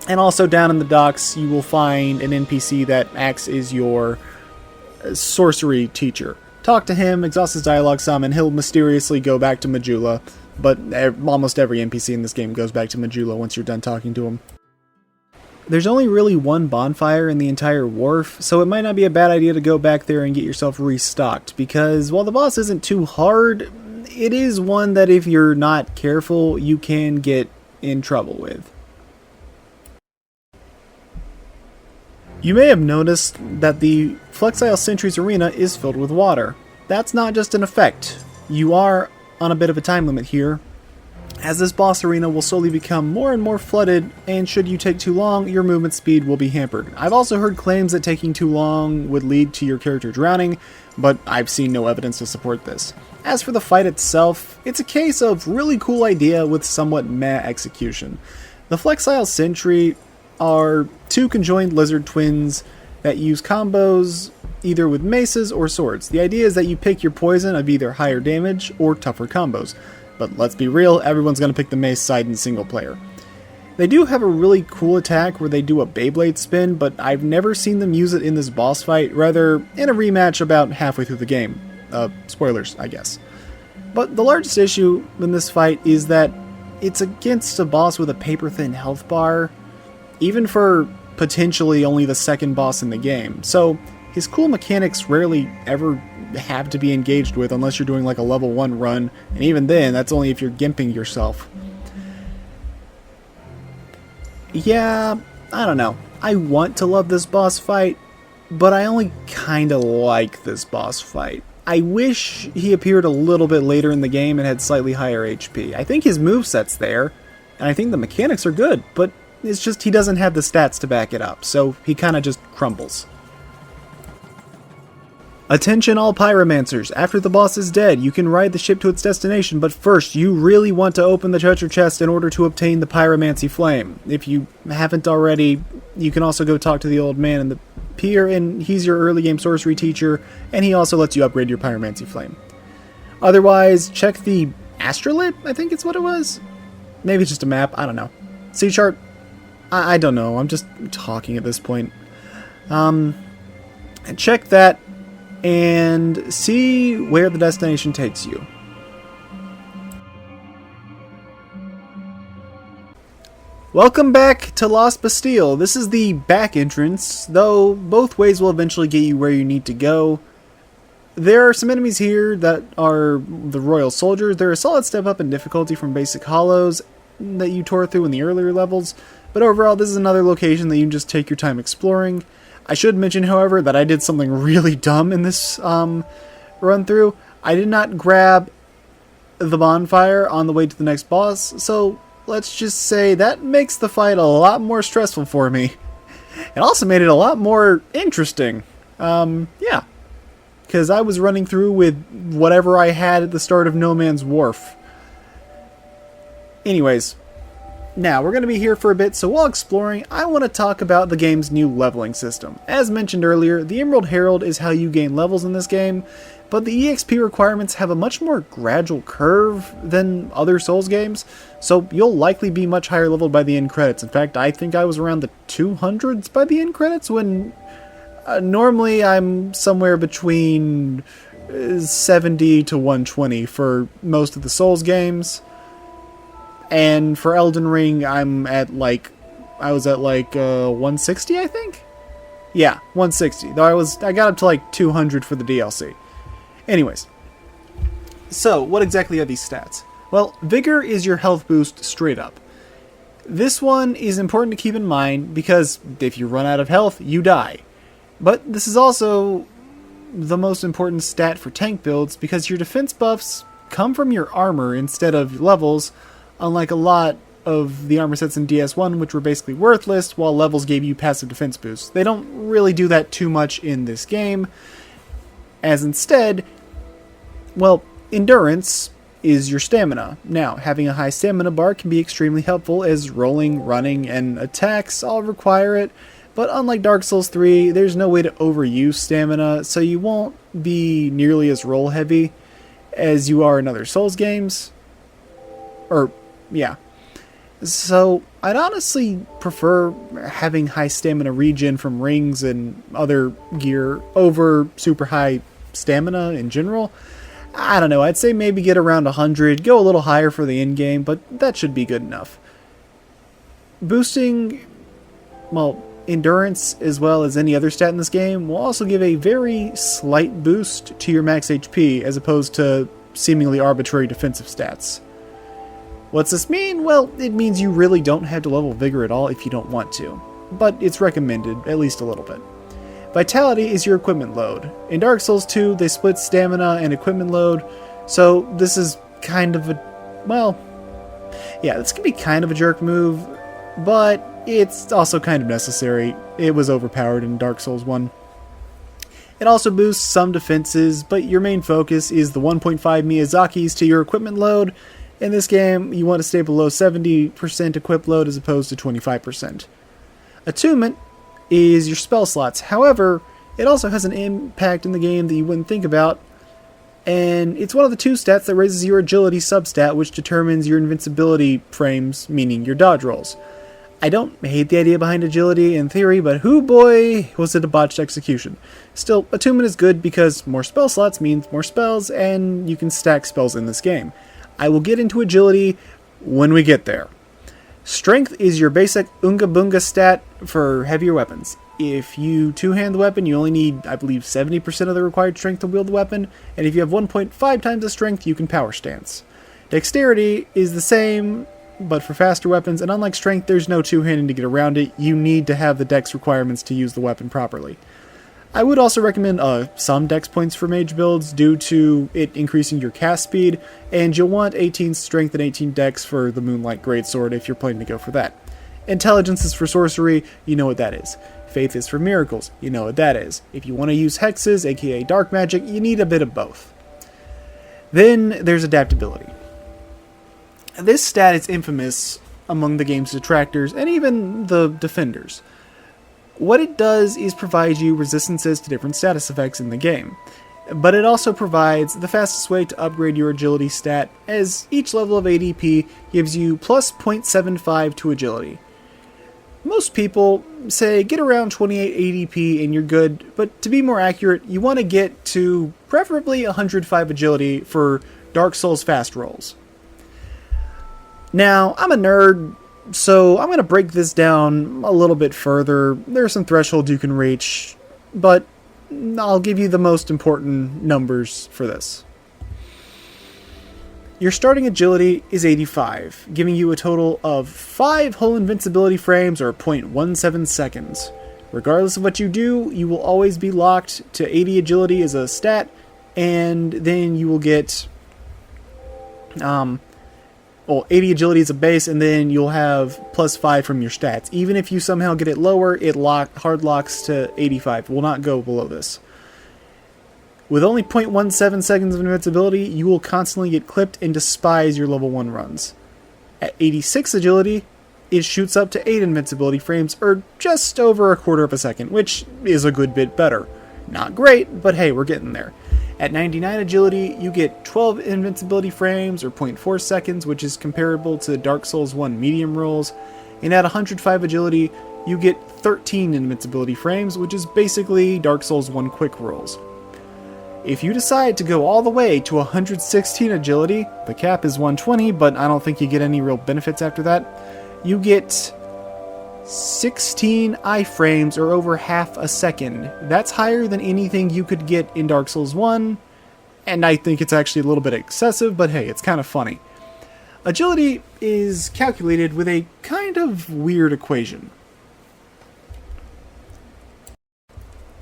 And also down in the docks, you will find an NPC that acts as your sorcery teacher. Talk to him, exhaust his dialogue some, and he'll mysteriously go back to Majula. But almost every NPC in this game goes back to Majula once you're done talking to him. There's only really one bonfire in the entire wharf, so it might not be a bad idea to go back there and get yourself restocked, because while the boss isn't too hard, it is one that if you're not careful, you can get in trouble with. You may have noticed that the Flexile Sentry's arena is filled with water. That's not just an effect. You are on a bit of a time limit here, as this boss arena will slowly become more and more flooded, and should you take too long, your movement speed will be hampered. I've also heard claims that taking too long would lead to your character drowning, but I've seen no evidence to support this. As for the fight itself, it's a case of really cool idea with somewhat meh execution. The Flexile Sentry are two conjoined lizard twins that use combos either with maces or swords. The idea is that you pick your poison of either higher damage or tougher combos. But let's be real, everyone's going to pick the mace side in single player. They do have a really cool attack where they do a Beyblade spin, but I've never seen them use it in this boss fight, rather in a rematch about halfway through the game. Spoilers, I guess. But the largest issue in this fight is that it's against a boss with a paper-thin health bar, even for potentially only the second boss in the game. So his cool mechanics rarely ever have to be engaged with unless you're doing like a level 1 run, and even then, that's only if you're gimping yourself. Yeah, I don't know. I want to love this boss fight, but I only kinda like this boss fight. I wish he appeared a little bit later in the game and had slightly higher HP. I think his moveset's there, and I think the mechanics are good, but it's just he doesn't have the stats to back it up, so he kinda just crumbles. Attention all pyromancers, after the boss is dead, you can ride the ship to its destination, but first, you really want to open the treasure chest in order to obtain the pyromancy flame. If you haven't already, you can also go talk to the old man in the pier, and he's your early game sorcery teacher, and he also lets you upgrade your pyromancy flame. Otherwise, check the astrolabe, I think it's what it was? Maybe it's just a map, I don't know. Sea chart? I don't know, I'm just talking at this point. Check that, and see where the destination takes you. Welcome back to Lost Bastille. This is the back entrance, though both ways will eventually get you where you need to go. There are some enemies here that are the Royal Soldiers. They're a solid step up in difficulty from basic hollows that you tore through in the earlier levels, but overall this is another location that you can just take your time exploring. I should mention, however, that I did something really dumb in this run through. I did not grab the bonfire on the way to the next boss, so let's just say that makes the fight a lot more stressful for me. It also made it a lot more interesting. Yeah. Because I was running through with whatever I had at the start of No Man's Wharf. Anyways, now we're going to be here for a bit, so while exploring, I want to talk about the game's new leveling system. As mentioned earlier, the Emerald Herald is how you gain levels in this game, but the EXP requirements have a much more gradual curve than other Souls games, so you'll likely be much higher leveled by the end credits. In fact, I think I was around the 200s by the end credits, when normally I'm somewhere between 70 to 120 for most of the Souls games. And for Elden Ring, I was at 160, I think? Yeah, 160. Though I got up to like 200 for the DLC. Anyways. So, what exactly are these stats? Well, Vigor is your health boost straight up. This one is important to keep in mind because if you run out of health, you die. But this is also the most important stat for tank builds because your defense buffs come from your armor instead of levels, unlike a lot of the armor sets in DS1, which were basically worthless, while levels gave you passive defense boosts. They don't really do that too much in this game, as instead, well, endurance is your stamina. Now, having a high stamina bar can be extremely helpful, as rolling, running, and attacks all require it, but unlike Dark Souls 3, there's no way to overuse stamina, so you won't be nearly as roll heavy as you are in other Souls games. Yeah. So, I'd honestly prefer having high stamina regen from rings and other gear over super high stamina in general. I don't know, I'd say maybe get around 100, go a little higher for the end game, but that should be good enough. Boosting, well, endurance as well as any other stat in this game will also give a very slight boost to your max HP as opposed to seemingly arbitrary defensive stats. What's this mean? Well, it means you really don't have to level Vigor at all if you don't want to, but it's recommended, at least a little bit. Vitality is your equipment load. In Dark Souls 2, they split stamina and equipment load, so this is kind of a, well, yeah, this can be kind of a jerk move, but it's also kind of necessary. It was overpowered in Dark Souls 1. It also boosts some defenses, but your main focus is the 1.5 Miyazakis to your equipment load. In this game, you want to stay below 70% equip load as opposed to 25%. Attunement is your spell slots. However, it also has an impact in the game that you wouldn't think about, and it's one of the two stats that raises your agility substat, which determines your invincibility frames, meaning your dodge rolls. I don't hate the idea behind agility in theory, but hoo boy, was it a botched execution. Still, attunement is good because more spell slots means more spells, and you can stack spells in this game. I will get into agility when we get there. Strength is your basic Unga Bunga stat for heavier weapons. If you two-hand the weapon, you only need, I believe, 70% of the required strength to wield the weapon, and if you have 1.5 times the strength, you can power stance. Dexterity is the same, but for faster weapons, and unlike strength, there's no two-handing to get around it. You need to have the dex requirements to use the weapon properly. I would also recommend some dex points for mage builds due to it increasing your cast speed, and you'll want 18 strength and 18 dex for the Moonlight Greatsword if you're planning to go for that. Intelligence is for sorcery, you know what that is. Faith is for miracles, you know what that is. If you want to use hexes, aka dark magic, you need a bit of both. Then there's adaptability. This stat is infamous among the game's detractors and even the defenders. What it does is provide you resistances to different status effects in the game, but it also provides the fastest way to upgrade your agility stat, as each level of ADP gives you plus 0.75 to agility. Most people say get around 28 ADP and you're good, but to be more accurate, you want to get to preferably 105 agility for Dark Souls fast rolls. Now, I'm a nerd, So I'm going to break this down a little bit further. There are some thresholds you can reach, but I'll give you the most important numbers for this. Your starting agility is 85, giving you a total of 5 whole invincibility frames or 0.17 seconds. Regardless of what you do, you will always be locked to 80 agility as a stat, and then you will get 80 agility as a base, and then you'll have plus 5 from your stats. Even if you somehow get it lower, it hard locks to 85. It will not go below this. With only 0.17 seconds of invincibility, you will constantly get clipped and despise your level 1 runs. At 86 agility, it shoots up to 8 invincibility frames, or just over a quarter of a second, which is a good bit better. Not great, but hey, we're getting there. At 99 agility, you get 12 invincibility frames, or 0.4 seconds, which is comparable to Dark Souls 1 medium rolls. And at 105 agility, you get 13 invincibility frames, which is basically Dark Souls 1 quick rolls. If you decide to go all the way to 116 agility, the cap is 120, but I don't think you get any real benefits after that, you get 16 iframes, or over half a second. That's higher than anything you could get in Dark Souls 1, and I think it's actually a little bit excessive, but hey, it's kind of funny. Agility is calculated with a kind of weird equation.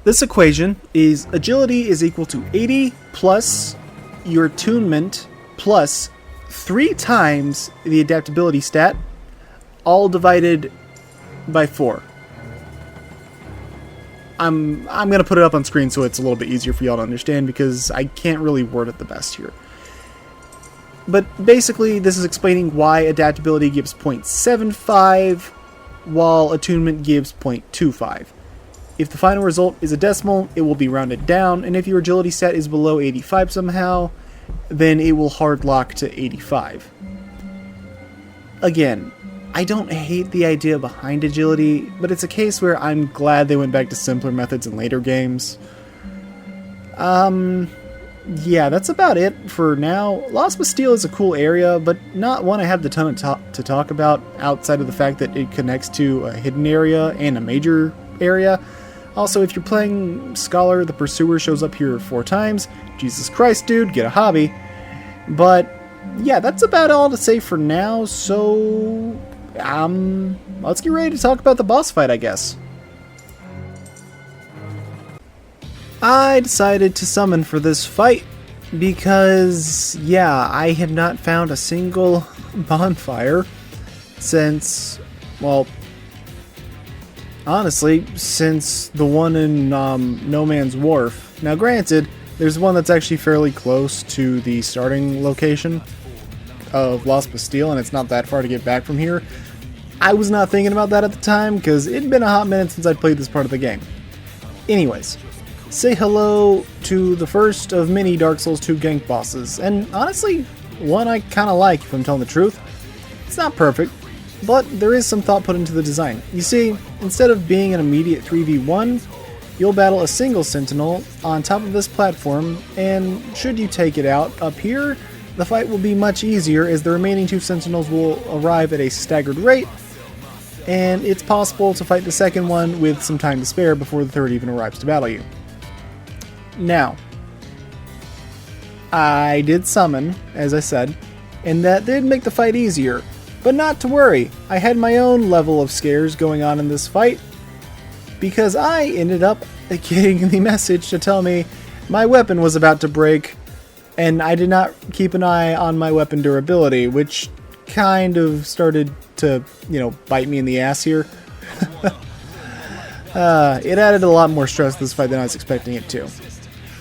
This equation is agility is equal to 80 plus your attunement plus 3 times the adaptability stat, all divided by 4. I'm going to put it up on screen so it's a little bit easier for y'all to understand, because I can't really word it the best here. But basically, this is explaining why adaptability gives 0.75, while attunement gives 0.25. If the final result is a decimal, it will be rounded down, and if your agility stat is below 85 somehow, then it will hard lock to 85. Again, I don't hate the idea behind agility, but it's a case where I'm glad they went back to simpler methods in later games. Yeah, that's about it for now. Lost Bastille is a cool area, but not one I have the ton to talk about outside of the fact that it connects to a hidden area and a major area. Also, if you're playing Scholar, the Pursuer shows up here 4 times. Jesus Christ, dude, get a hobby. But yeah, that's about all to say for now, so let's get ready to talk about the boss fight, I guess. I decided to summon for this fight because, yeah, I have not found a single bonfire since, well, honestly, since the one in No Man's Wharf. Now granted, there's one that's actually fairly close to the starting location of Lost Bastille, and it's not that far to get back from here. I was not thinking about that at the time, because it'd been a hot minute since I'd played this part of the game. Anyways, say hello to the first of many Dark Souls 2 gank bosses, and honestly, one I kinda like, if I'm telling the truth. It's not perfect, but there is some thought put into the design. You see, instead of being an immediate 3v1, you'll battle a single sentinel on top of this platform, and should you take it out up here, the fight will be much easier as the remaining 2 sentinels will arrive at a staggered rate, and it's possible to fight the second one with some time to spare before the third even arrives to battle you. Now, I did summon, as I said, and that did make the fight easier. But not to worry, I had my own level of scares going on in this fight, because I ended up getting the message to tell me my weapon was about to break, and I did not keep an eye on my weapon durability, which kind of started to, bite me in the ass here. It added a lot more stress to this fight than I was expecting it to.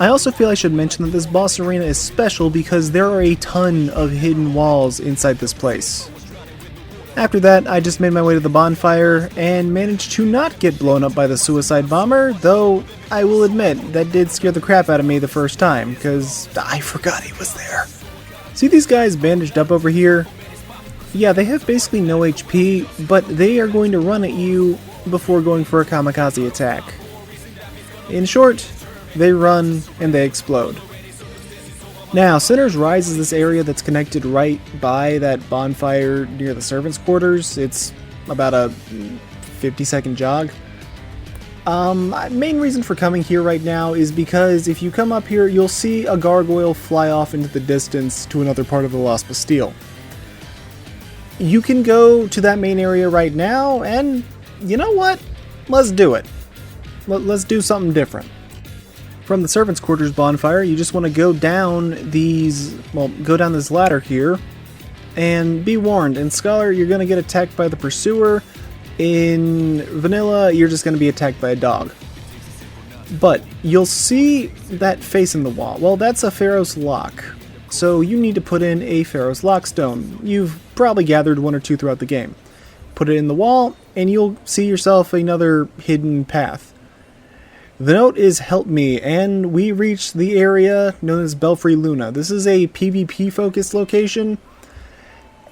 I also feel I should mention that this boss arena is special because there are a ton of hidden walls inside this place. After that, I just made my way to the bonfire and managed to not get blown up by the suicide bomber, though I will admit that did scare the crap out of me the first time, because I forgot he was there. See these guys bandaged up over here? Yeah, they have basically no HP, but they are going to run at you before going for a kamikaze attack. In short, they run and they explode. Now, Sinner's Rise is this area that's connected right by that bonfire near the servants' quarters. It's about a 50-second jog. Main reason for coming here right now is because if you come up here, you'll see a gargoyle fly off into the distance to another part of the Lost Bastille. You can go to that main area right now, and you know what? Let's do it. Let's do something different. From the servants' quarters bonfire, you just want to go down go down this ladder here, and be warned, in Scholar, you're going to get attacked by the pursuer. In Vanilla, you're just going to be attacked by a dog. But you'll see that face in the wall. Well, that's a Pharaoh's Lock. So you need to put in a Pharaoh's Lock stone. You've probably gathered one or two throughout the game. Put it in the wall, and you'll see yourself another hidden path. The note is "Help me," and we reach the area known as Belfry Luna. This is a PvP-focused location,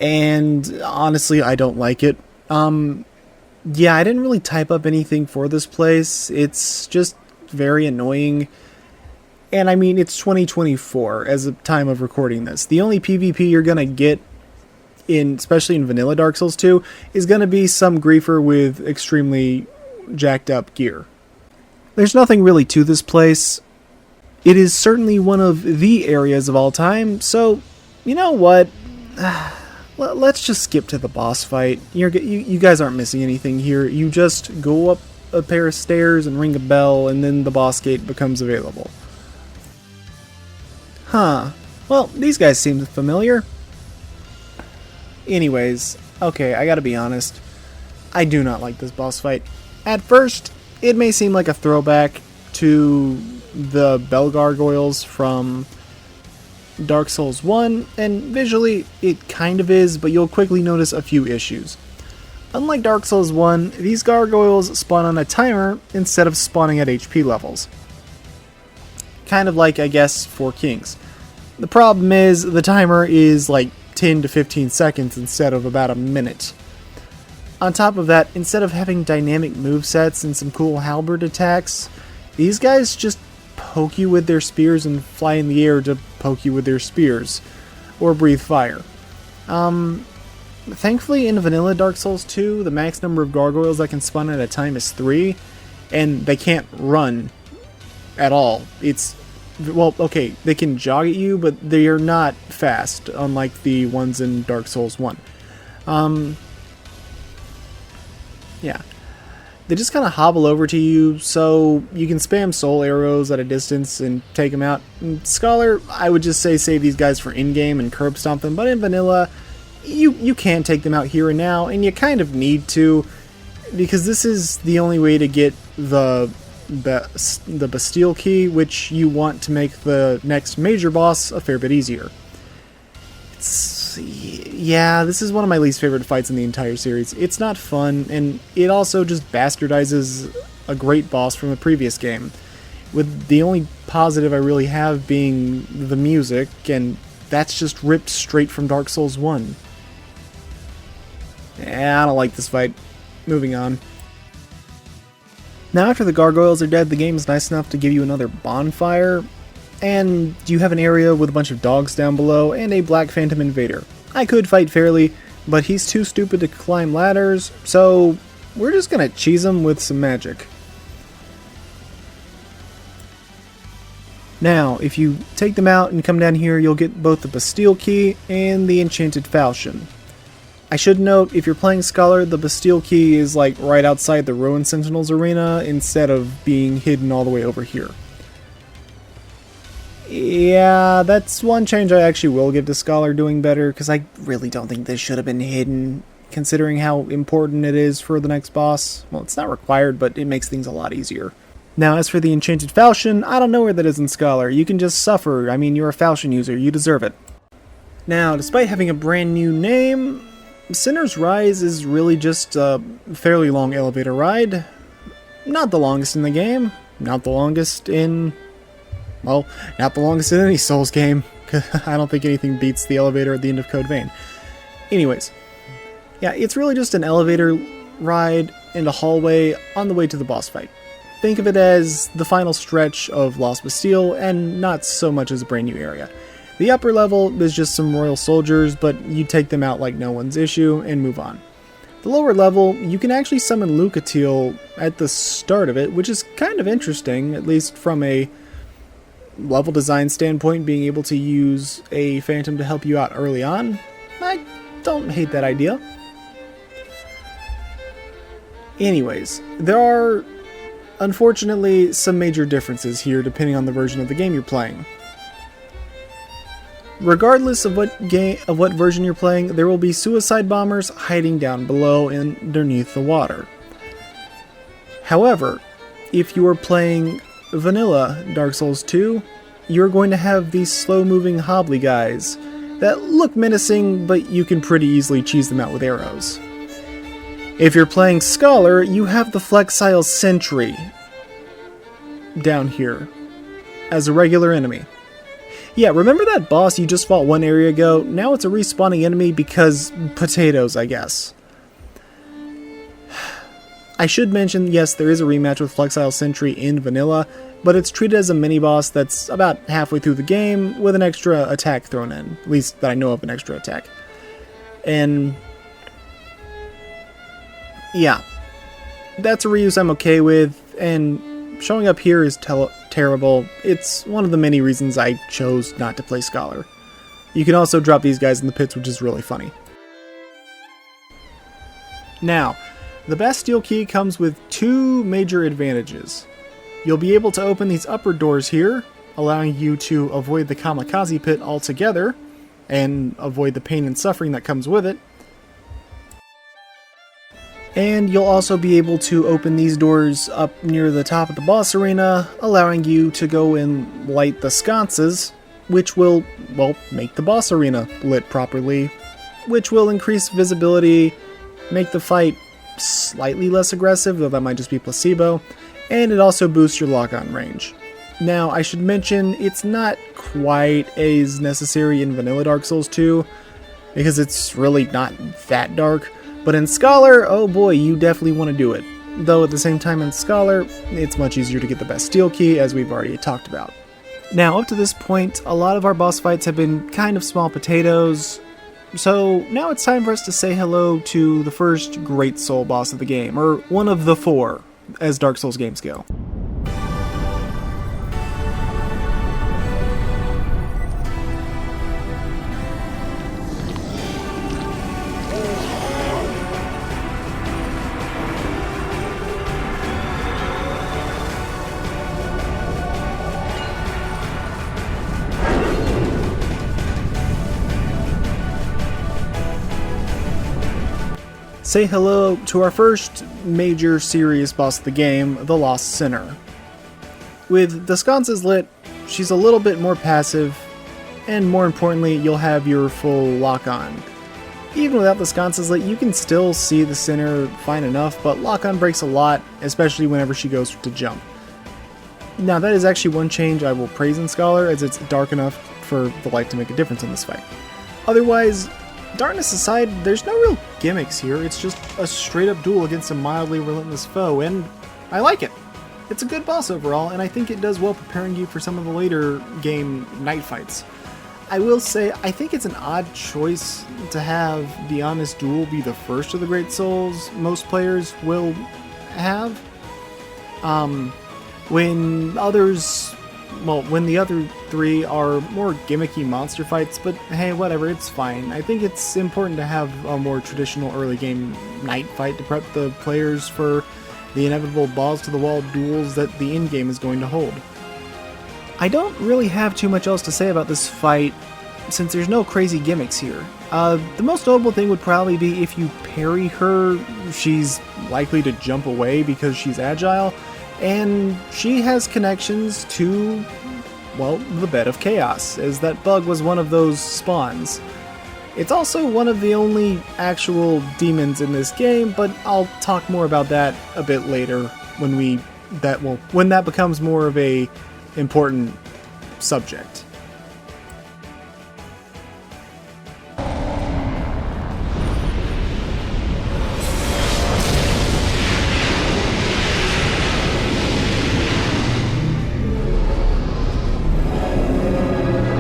and honestly, I don't like it. Yeah, I didn't really type up anything for this place. It's just very annoying. And I mean, it's 2024 as a time of recording this. The only PvP you're going to get, especially in Vanilla Dark Souls 2, is going to be some griefer with extremely jacked up gear. There's nothing really to this place. It is certainly one of the areas of all time, so you know what? Let's just skip to the boss fight. You guys aren't missing anything here. You just go up a pair of stairs and ring a bell, and then the boss gate becomes available. Huh. Well, these guys seem familiar. Anyways, okay, I gotta be honest. I do not like this boss fight. At first, it may seem like a throwback to the Bell Gargoyles from Dark Souls 1, and visually it kind of is, but you'll quickly notice a few issues. Unlike Dark Souls 1, these gargoyles spawn on a timer instead of spawning at HP levels. Kind of like, I guess, Four Kings. The problem is, the timer is like 10 to 15 seconds instead of about a minute. On top of that, instead of having dynamic movesets and some cool halberd attacks, these guys just poke you with their spears and fly in the air to poke you with their spears, or breathe fire. Thankfully in Vanilla Dark Souls 2, the max number of gargoyles that can spawn at a time is 3, and they can't run at all. Well, okay, they can jog at you, but they are not fast, unlike the ones in Dark Souls 1. Yeah. They just kind of hobble over to you, so you can spam soul arrows at a distance and take them out. In Scholar, I would just say save these guys for in-game and curb stomp them, but in Vanilla, you can take them out here and now, and you kind of need to, because this is the only way to get the Bastille key, which you want to make the next major boss a fair bit easier. Yeah, this is one of my least favorite fights in the entire series. It's not fun, and it also just bastardizes a great boss from the previous game, with the only positive I really have being the music, and that's just ripped straight from Dark Souls 1. I don't like this fight. Moving on. Now after the gargoyles are dead, the game is nice enough to give you another bonfire, and you have an area with a bunch of dogs down below and a Black Phantom Invader. I could fight fairly, but he's too stupid to climb ladders, so we're just gonna cheese him with some magic. Now, if you take them out and come down here, you'll get both the Bastille Key and the Enchanted Falchion. I should note, if you're playing Scholar, the Bastille Key is like right outside the Ruined Sentinels arena instead of being hidden all the way over here. Yeah, that's one change I actually will give to Scholar doing better, because I really don't think this should have been hidden, considering how important it is for the next boss. Well, it's not required, but it makes things a lot easier. Now, as for the Enchanted Falchion, I don't know where that is in Scholar. You can just suffer. I mean, you're a Falchion user. You deserve it. Now, despite having a brand new name, Sinner's Rise is really just a fairly long elevator ride. Not the longest in the game. Not the longest in... well, not the longest in any Souls game. I don't think anything beats the elevator at the end of Code Vein. Anyways, yeah, it's really just an elevator ride and a hallway on the way to the boss fight. Think of it as the final stretch of Lost Bastille, and not so much as a brand new area. The upper level is just some royal soldiers, but you take them out like no one's issue and move on. The lower level, you can actually summon Lucatiel at the start of it, which is kind of interesting, at least from a level design standpoint, being able to use a phantom to help you out early on. I don't hate that idea. Anyways, there are unfortunately some major differences here depending on the version of the game you're playing. Regardless of what version you're playing, there will be suicide bombers hiding down below and underneath the water. However, if you are playing vanilla Dark Souls 2, you're going to have these slow-moving hobbly guys that look menacing, but you can pretty easily cheese them out with arrows. If you're playing Scholar, you have the Flexile Sentry down here as a regular enemy. Yeah, remember that boss you just fought one area ago? Now it's a respawning enemy because potatoes, I guess. I should mention, yes, there is a rematch with Flexile Sentry in vanilla, but it's treated as a mini-boss that's about halfway through the game with an extra attack thrown in. At least that I know of an extra attack. And yeah, that's a reuse I'm okay with, and showing up here is terrible. It's one of the many reasons I chose not to play Scholar. You can also drop these guys in the pits, which is really funny. Now, the Bastille Key comes with two major advantages. You'll be able to open these upper doors here, allowing you to avoid the Kamikaze Pit altogether, and avoid the pain and suffering that comes with it. And you'll also be able to open these doors up near the top of the boss arena, allowing you to go and light the sconces, which will, well, make the boss arena lit properly, which will increase visibility, make the fight slightly less aggressive, though that might just be placebo, and it also boosts your lock-on range. Now, I should mention, it's not quite as necessary in vanilla Dark Souls 2, because it's really not that dark. But in Scholar, oh boy, you definitely want to do it. Though at the same time in Scholar, it's much easier to get the Bastille Key, as we've already talked about. Now, up to this point, a lot of our boss fights have been kind of small potatoes, so now it's time for us to say hello to the first Great Soul boss of the game, or one of the four, as Dark Souls games go. Say hello to our first major serious boss of the game, the Lost Sinner. With the sconces lit, she's a little bit more passive, and more importantly, you'll have your full lock-on. Even without the sconces lit, you can still see the Sinner fine enough, but lock-on breaks a lot, especially whenever she goes to jump. Now that is actually one change I will praise in Scholar, as it's dark enough for the light to make a difference in this fight. Otherwise, darkness aside, there's no real gimmicks here. It's just a straight-up duel against a mildly relentless foe, and I like it. It's a good boss overall, and I think it does well preparing you for some of the later game night fights. I will say, I think it's an odd choice to have the Honest Duel be the first of the Great Souls most players will have. When the other three are more gimmicky monster fights, but hey, whatever, it's fine. I think it's important to have a more traditional early game night fight to prep the players for the inevitable balls-to-the-wall duels that the endgame is going to hold. I don't really have too much else to say about this fight, since there's no crazy gimmicks here. The most notable thing would probably be if you parry her, she's likely to jump away because she's agile, and she has connections to, well, the Bed of Chaos, as that bug was one of those spawns. It's also one of the only actual demons in this game, but I'll talk more about that a bit later when that becomes more of a important subject.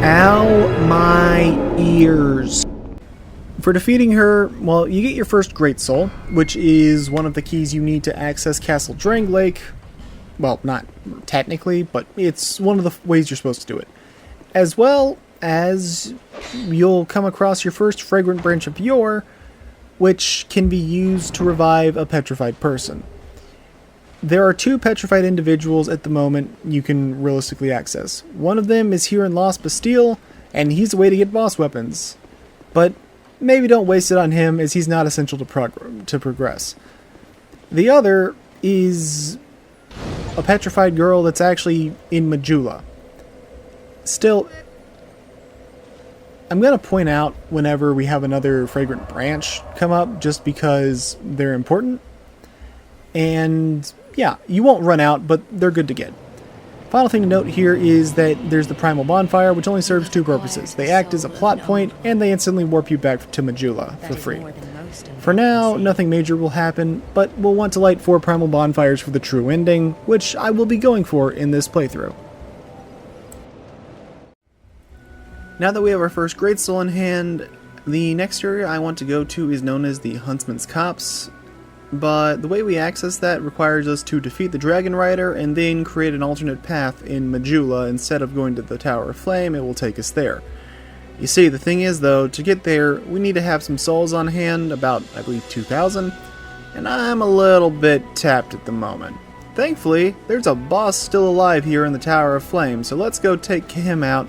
Ow, my ears. For defeating her, well, you get your first Great Soul, which is one of the keys you need to access Castle Drangleic. Well, not technically, but it's one of the ways you're supposed to do it. As well as you'll come across your first Fragrant Branch of Yore, which can be used to revive a petrified person. There are 2 petrified individuals at the moment you can realistically access. One of them is here in Lost Bastille, and he's a way to get boss weapons. But maybe don't waste it on him, as he's not essential to progress. The other is a petrified girl that's actually in Majula. Still, I'm going to point out whenever we have another Fragrant Branch come up, just because they're important. And yeah, you won't run out, but they're good to get. Final thing to note here is that there's the Primal Bonfire, which only serves 2 purposes. They act as a plot point, and they instantly warp you back to Majula for free. For now, nothing major will happen, but we'll want to light 4 Primal Bonfires for the true ending, which I will be going for in this playthrough. Now that we have our first Great Soul in hand, the next area I want to go to is known as the Huntsman's Copse, but the way we access that requires us to defeat the Dragon Rider and then create an alternate path in Majula. Instead of going to the Tower of Flame, it will take us there. You see, the thing is though, to get there, we need to have some souls on hand, about, I believe, 2,000, and I'm a little bit tapped at the moment. Thankfully, there's a boss still alive here in the Tower of Flame, so let's go take him out.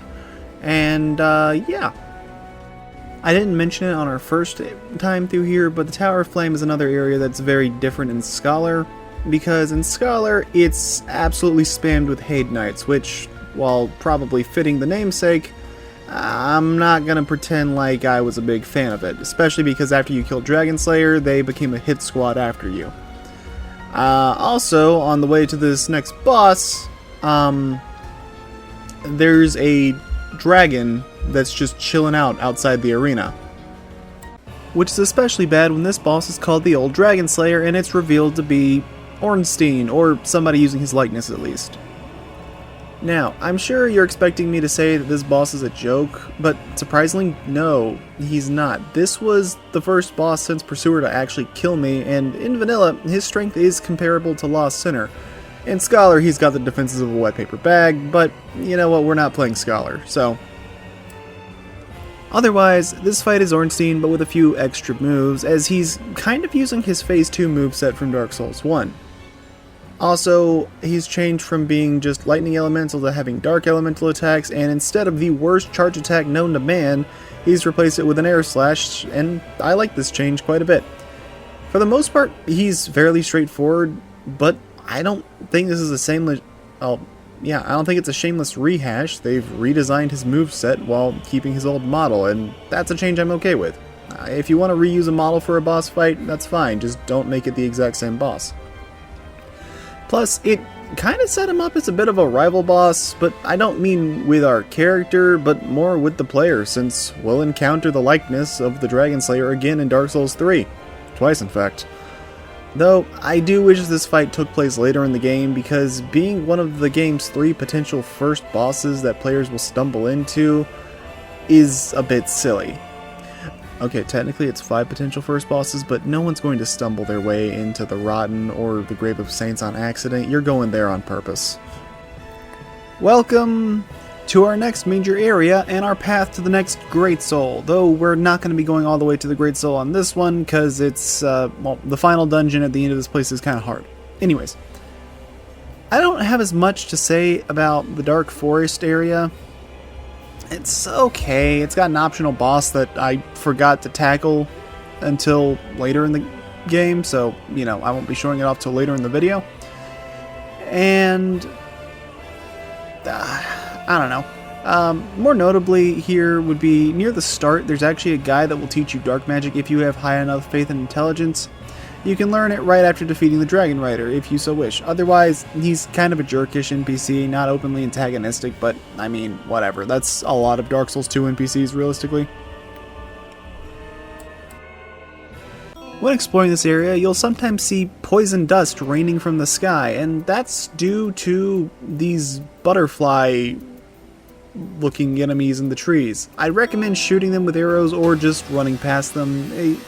And, yeah. I didn't mention it on our first time through here, but the Tower of Flame is another area that's very different in Scholar, because in Scholar, it's absolutely spammed with Haid Knights, which, while probably fitting the namesake, I'm not gonna pretend like I was a big fan of it, especially because after you killed Dragon Slayer, they became a hit squad after you. Also, on the way to this next boss, there's a dragon that's just chilling out outside the arena. Which is especially bad when this boss is called the Old Dragon Slayer and it's revealed to be Ornstein, or somebody using his likeness at least. Now, I'm sure you're expecting me to say that this boss is a joke, but surprisingly, no, he's not. This was the first boss since Pursuer to actually kill me, and in vanilla, his strength is comparable to Lost Sinner. In Scholar, he's got the defenses of a wet paper bag, but you know what, we're not playing Scholar, so... Otherwise, this fight is Ornstein, but with a few extra moves, as he's kind of using his Phase 2 moveset from Dark Souls 1. Also, he's changed from being just Lightning Elemental to having Dark Elemental attacks, and instead of the worst charge attack known to man, he's replaced it with an Air Slash, and I like this change quite a bit. For the most part, he's fairly straightforward, but I don't think this is a shameless... I don't think it's a shameless rehash. They've redesigned his moveset while keeping his old model, and that's a change I'm okay with. If you want to reuse a model for a boss fight, that's fine, just don't make it the exact same boss. Plus, it kind of set him up as a bit of a rival boss, but I don't mean with our character, but more with the player, since we'll encounter the likeness of the Dragon Slayer again in Dark Souls 3. Twice, in fact. Though, I do wish this fight took place later in the game, because being one of the game's 3 potential first bosses that players will stumble into is a bit silly. Okay, technically it's 5 potential first bosses, but no one's going to stumble their way into the Rotten or the Grave of Saints on accident. You're going there on purpose. Welcome to our next major area and our path to the next Great Soul, though we're not going to be going all the way to the Great Soul on this one, because it's, well, the final dungeon at the end of this place is kind of hard. Anyways, I don't have as much to say about the Dark Forest area. It's okay, it's got an optional boss that I forgot to tackle until later in the game, so, you know, I won't be showing it off till later in the video. And... I don't know. More notably here would be near the start, there's actually a guy that will teach you dark magic if you have high enough faith and intelligence. You can learn it right after defeating the Dragon Rider, if you so wish. Otherwise, he's kind of a jerkish NPC, not openly antagonistic, but, I mean, whatever. That's a lot of Dark Souls 2 NPCs, realistically. When exploring this area, you'll sometimes see poison dust raining from the sky, and that's due to these butterfly looking enemies in the trees. I'd recommend shooting them with arrows or just running past them.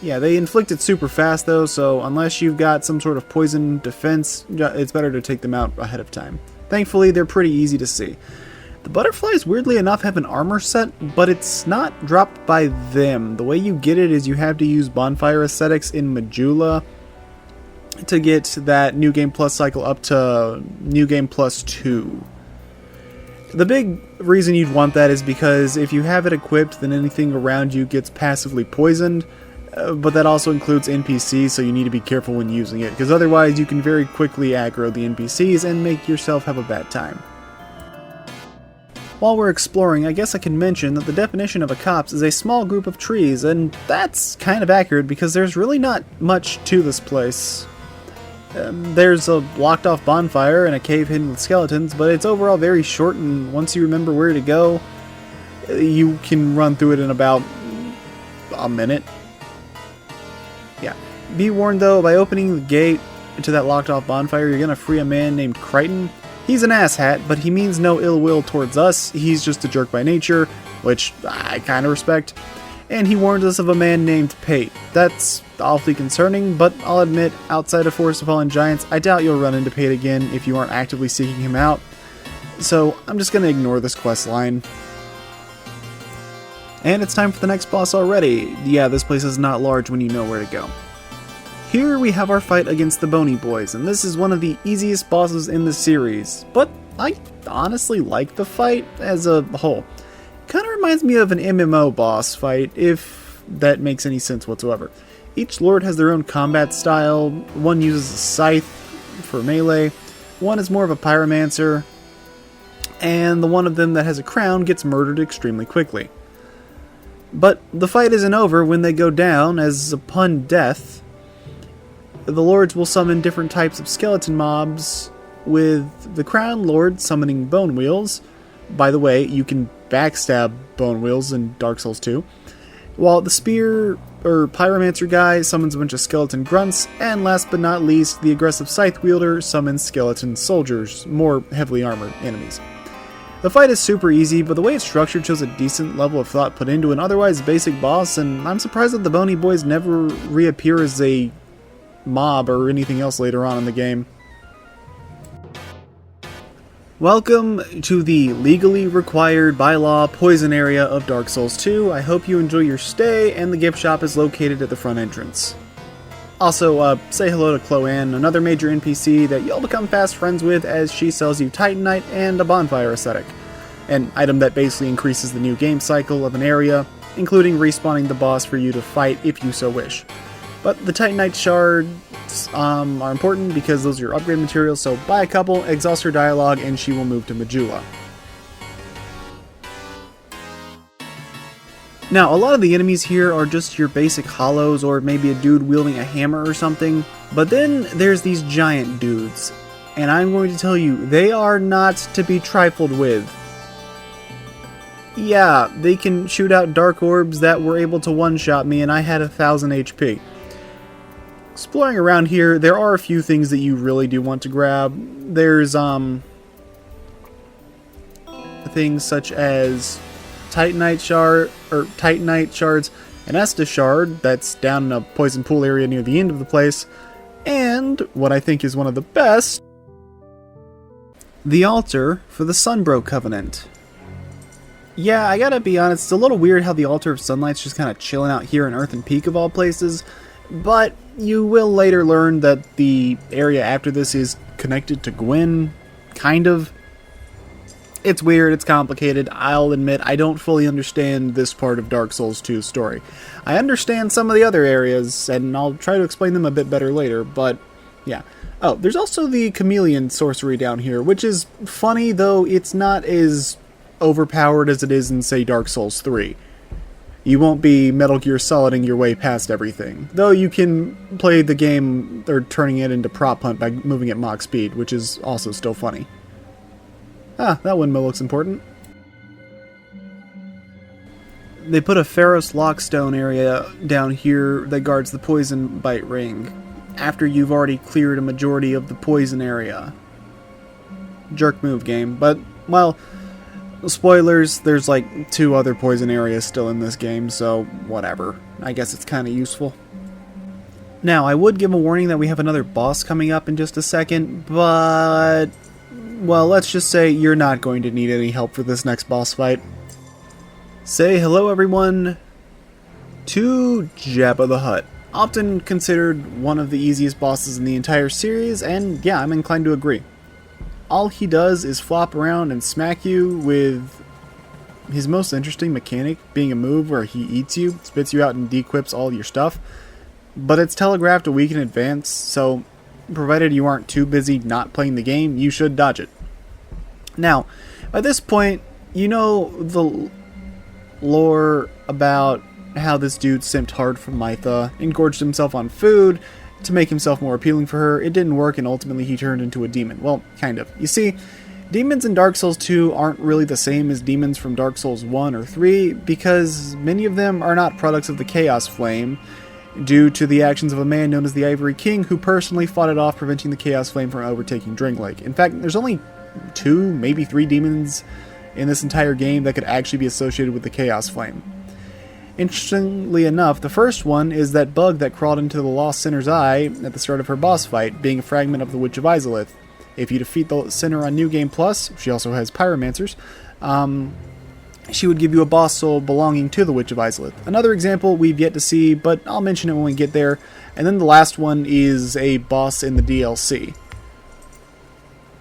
Yeah, they inflict it super fast though, so unless you've got some sort of poison defense, it's better to take them out ahead of time. Thankfully, they're pretty easy to see. The butterflies, weirdly enough, have an armor set, but it's not dropped by them. The way you get it is you have to use bonfire aesthetics in Majula to get that New Game Plus cycle up to New Game Plus 2. The big reason you'd want that is because if you have it equipped, then anything around you gets passively poisoned, but that also includes NPCs, so you need to be careful when using it, because otherwise you can very quickly aggro the NPCs and make yourself have a bad time. While we're exploring, I guess I can mention that the definition of a copse is a small group of trees, and that's kind of accurate because there's really not much to this place. There's a blocked off bonfire and a cave hidden with skeletons, but it's overall very short, and once you remember where to go, you can run through it in about a minute. Yeah. Be warned though, by opening the gate to that locked off bonfire, you're gonna free a man named Crichton. He's an asshat, but he means no ill will towards us. He's just a jerk by nature, which I kinda respect. And he warns us of a man named Pate. That's awfully concerning, but I'll admit, outside of Forest of Fallen Giants, I doubt you'll run into Pate again if you aren't actively seeking him out. So I'm just gonna ignore this quest line. And it's time for the next boss already. Yeah, this place is not large when you know where to go. Here we have our fight against the Bony Boys, and this is one of the easiest bosses in the series, but I honestly like the fight as a whole. Kinda reminds me of an MMO boss fight, if that makes any sense whatsoever. Each lord has their own combat style. One uses a scythe for melee, one is more of a pyromancer, and the one of them that has a crown gets murdered extremely quickly. But the fight isn't over when they go down, as upon death, the lords will summon different types of skeleton mobs, with the crown lord summoning bone wheels. By the way, you can backstab bone wheels in Dark Souls 2. While the spear or pyromancer guy summons a bunch of skeleton grunts, and last but not least, the aggressive scythe wielder summons skeleton soldiers, more heavily armored enemies. The fight is super easy, but the way it's structured shows a decent level of thought put into an otherwise basic boss, and I'm surprised that the Bony Boys never reappear as a mob or anything else later on in the game. Welcome to the legally required by law poison area of Dark Souls 2. I hope you enjoy your stay, and the gift shop is located at the front entrance. Also, say hello to Chloanne, another major NPC that you'll become fast friends with as she sells you Titanite and a bonfire aesthetic, an item that basically increases the new game cycle of an area, including respawning the boss for you to fight if you so wish. But the Titanite shards are important because those are your upgrade materials, so buy a couple, exhaust her dialogue, and she will move to Majula. Now, a lot of the enemies here are just your basic hollows, or maybe a dude wielding a hammer or something, but then there's these giant dudes, and I'm going to tell you, they are not to be trifled with. Yeah, they can shoot out dark orbs that were able to one-shot me, and I had 1,000 HP. Exploring around here, there are a few things that you really do want to grab. There's, things such as Titanite shards, an Estus shard that's down in a poison pool area near the end of the place, and what I think is one of the best, the altar for the Sunbro Covenant. Yeah, I gotta be honest, it's a little weird how the Altar of Sunlight's just kind of chilling out here in Earthen Peak of all places, but you will later learn that the area after this is connected to Gwyn, kind of. It's weird, it's complicated, I'll admit I don't fully understand this part of Dark Souls 2's story. I understand some of the other areas, and I'll try to explain them a bit better later, but yeah. Oh, there's also the Chameleon sorcery down here, which is funny, though it's not as overpowered as it is in, say, Dark Souls 3. You won't be Metal Gear Soliding your way past everything, though you can play the game, or turning it into prop hunt by moving at Mach speed, which is also still funny. Ah, that windmill looks important. They put a Pharos Lockstone area down here that guards the Poison Bite Ring, after you've already cleared a majority of the poison area. Jerk move, game, but Well, spoilers, there's like 2 other poison areas still in this game, so whatever. I guess it's kind of useful. Now, I would give a warning that we have another boss coming up in just a second, but... well, let's just say you're not going to need any help for this next boss fight. Say hello everyone to Jabba the Hutt. Often considered one of the easiest bosses in the entire series, and yeah, I'm inclined to agree. All he does is flop around and smack you with his most interesting mechanic being a move where he eats you, spits you out and de-equips all your stuff. But it's telegraphed a week in advance, so provided you aren't too busy not playing the game, you should dodge it. Now, by this point, you know the lore about how this dude simped hard for Mytha, engorged himself on food to make himself more appealing for her. It didn't work, and ultimately he turned into a demon. Well, kind of. You see, demons in Dark Souls 2 aren't really the same as demons from Dark Souls 1 or 3, because many of them are not products of the Chaos Flame, due to the actions of a man known as the Ivory King, who personally fought it off, preventing the Chaos Flame from overtaking Drangleic. In fact, there's only 2, maybe 3 demons in this entire game that could actually be associated with the Chaos Flame. Interestingly enough, the first one is that bug that crawled into the Lost Sinner's eye at the start of her boss fight, being a fragment of the Witch of Izalith. If you defeat the Sinner on New Game Plus, she also has Pyromancers, she would give you a boss soul belonging to the Witch of Izalith. Another example we've yet to see, but I'll mention it when we get there. And then the last one is a boss in the DLC.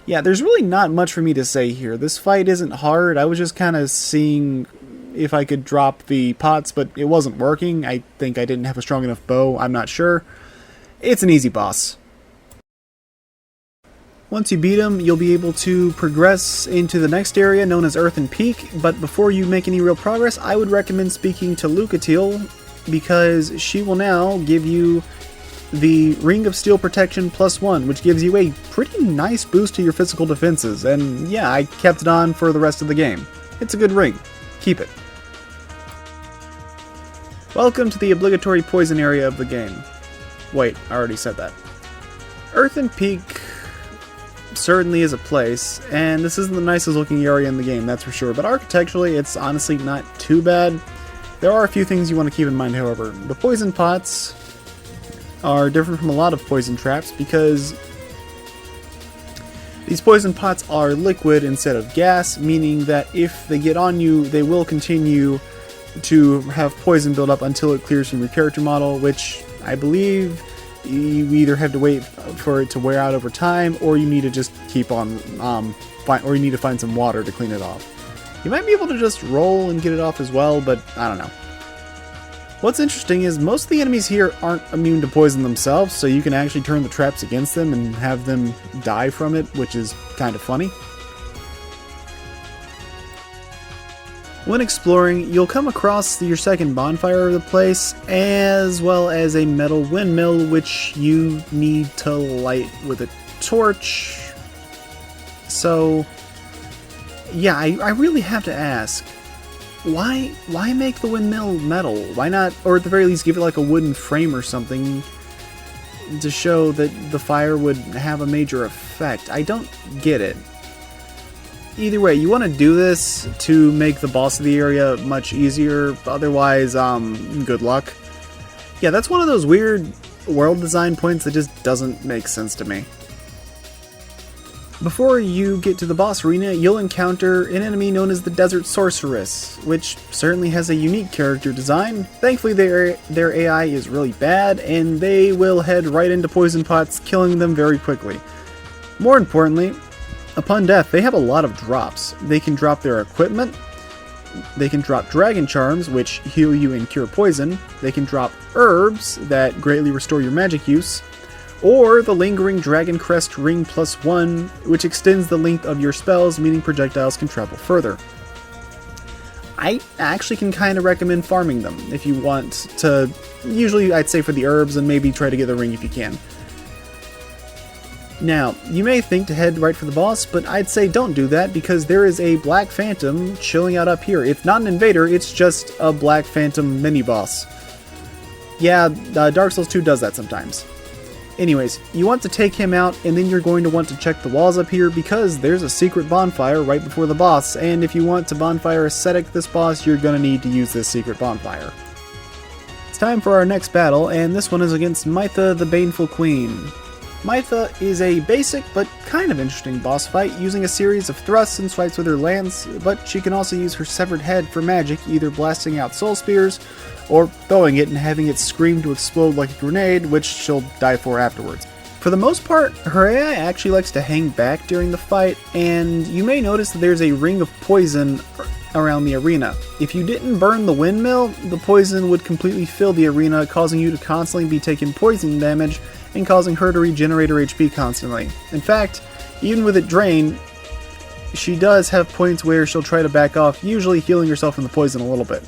Yeah, there's really not much for me to say here. This fight isn't hard. I was just kind of seeing if I could drop the pots, but it wasn't working. I think I didn't have a strong enough bow. I'm not sure. It's an easy boss. Once you beat him, you'll be able to progress into the next area known as Earthen Peak, but before you make any real progress, I would recommend speaking to Lucatiel, because she will now give you the Ring of Steel Protection +1, which gives you a pretty nice boost to your physical defenses, and yeah, I kept it on for the rest of the game. It's a good ring. Keep it. Welcome to the obligatory poison area of the game. Wait, I already said that. Earthen Peak certainly is a place, and this isn't the nicest looking area in the game, that's for sure, but architecturally it's honestly not too bad. There are a few things you want to keep in mind, however. The poison pots are different from a lot of poison traps because these poison pots are liquid instead of gas, meaning that if they get on you, they will continue to have poison build up until it clears from your character model, which I believe you either have to wait for it to wear out over time, or you need to just keep on, or you need to find some water to clean it off. You might be able to just roll and get it off as well, but I don't know. What's interesting is most of the enemies here aren't immune to poison themselves, so you can actually turn the traps against them and have them die from it, which is kind of funny. When exploring, you'll come across your second bonfire of the place, as well as a metal windmill, which you need to light with a torch. So, yeah, I really have to ask, why make the windmill metal? Why not, or at the very least give it like a wooden frame or something to show that the fire would have a major effect? I don't get it. Either way, you want to do this to make the boss of the area much easier, otherwise, good luck. Yeah, that's one of those weird world design points that just doesn't make sense to me. Before you get to the boss arena, you'll encounter an enemy known as the Desert Sorceress, which certainly has a unique character design. Thankfully, their AI is really bad, and they will head right into poison pots, killing them very quickly. More importantly, upon death, they have a lot of drops. They can drop their equipment, they can drop dragon charms, which heal you and cure poison, they can drop herbs that greatly restore your magic use, or the lingering Dragon Crest Ring +1, which extends the length of your spells, meaning projectiles can travel further. I actually can kind of recommend farming them if you want to. Usually I'd say for the herbs, and maybe try to get the ring if you can. Now, you may think to head right for the boss, but I'd say don't do that, because there is a Black Phantom chilling out up here. It's not an invader, it's just a Black Phantom mini-boss. Yeah, Dark Souls 2 does that sometimes. Anyways, you want to take him out, and then you're going to want to check the walls up here because there's a secret bonfire right before the boss, and if you want to bonfire ascetic this boss, you're going to need to use this secret bonfire. It's time for our next battle, and this one is against Mytha the Baneful Queen. Mytha is a basic but kind of interesting boss fight, using a series of thrusts and swipes with her lance, but she can also use her severed head for magic, either blasting out soul spears, or throwing it and having it scream to explode like a grenade, which she'll die for afterwards. For the most part, her AI actually likes to hang back during the fight, and you may notice that there's a ring of poison around the arena. If you didn't burn the windmill, the poison would completely fill the arena, causing you to constantly be taking poison damage and causing her to regenerate her HP constantly. In fact, even with it drained, she does have points where she'll try to back off, usually healing herself from the poison a little bit.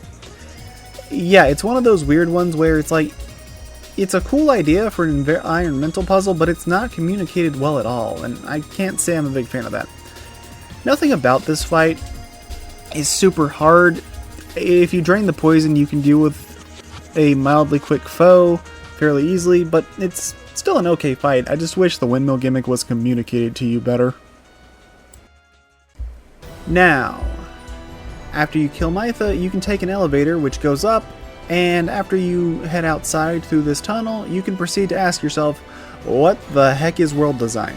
Yeah, it's one of those weird ones where it's like, it's a cool idea for an environmental puzzle, but it's not communicated well at all, and I can't say I'm a big fan of that. Nothing about this fight is super hard. If you drain the poison, you can deal with a mildly quick foe fairly easily, but it's still an okay fight. I just wish the windmill gimmick was communicated to you better. Now, after you kill Mytha, you can take an elevator which goes up, and after you head outside through this tunnel, you can proceed to ask yourself, what the heck is world design?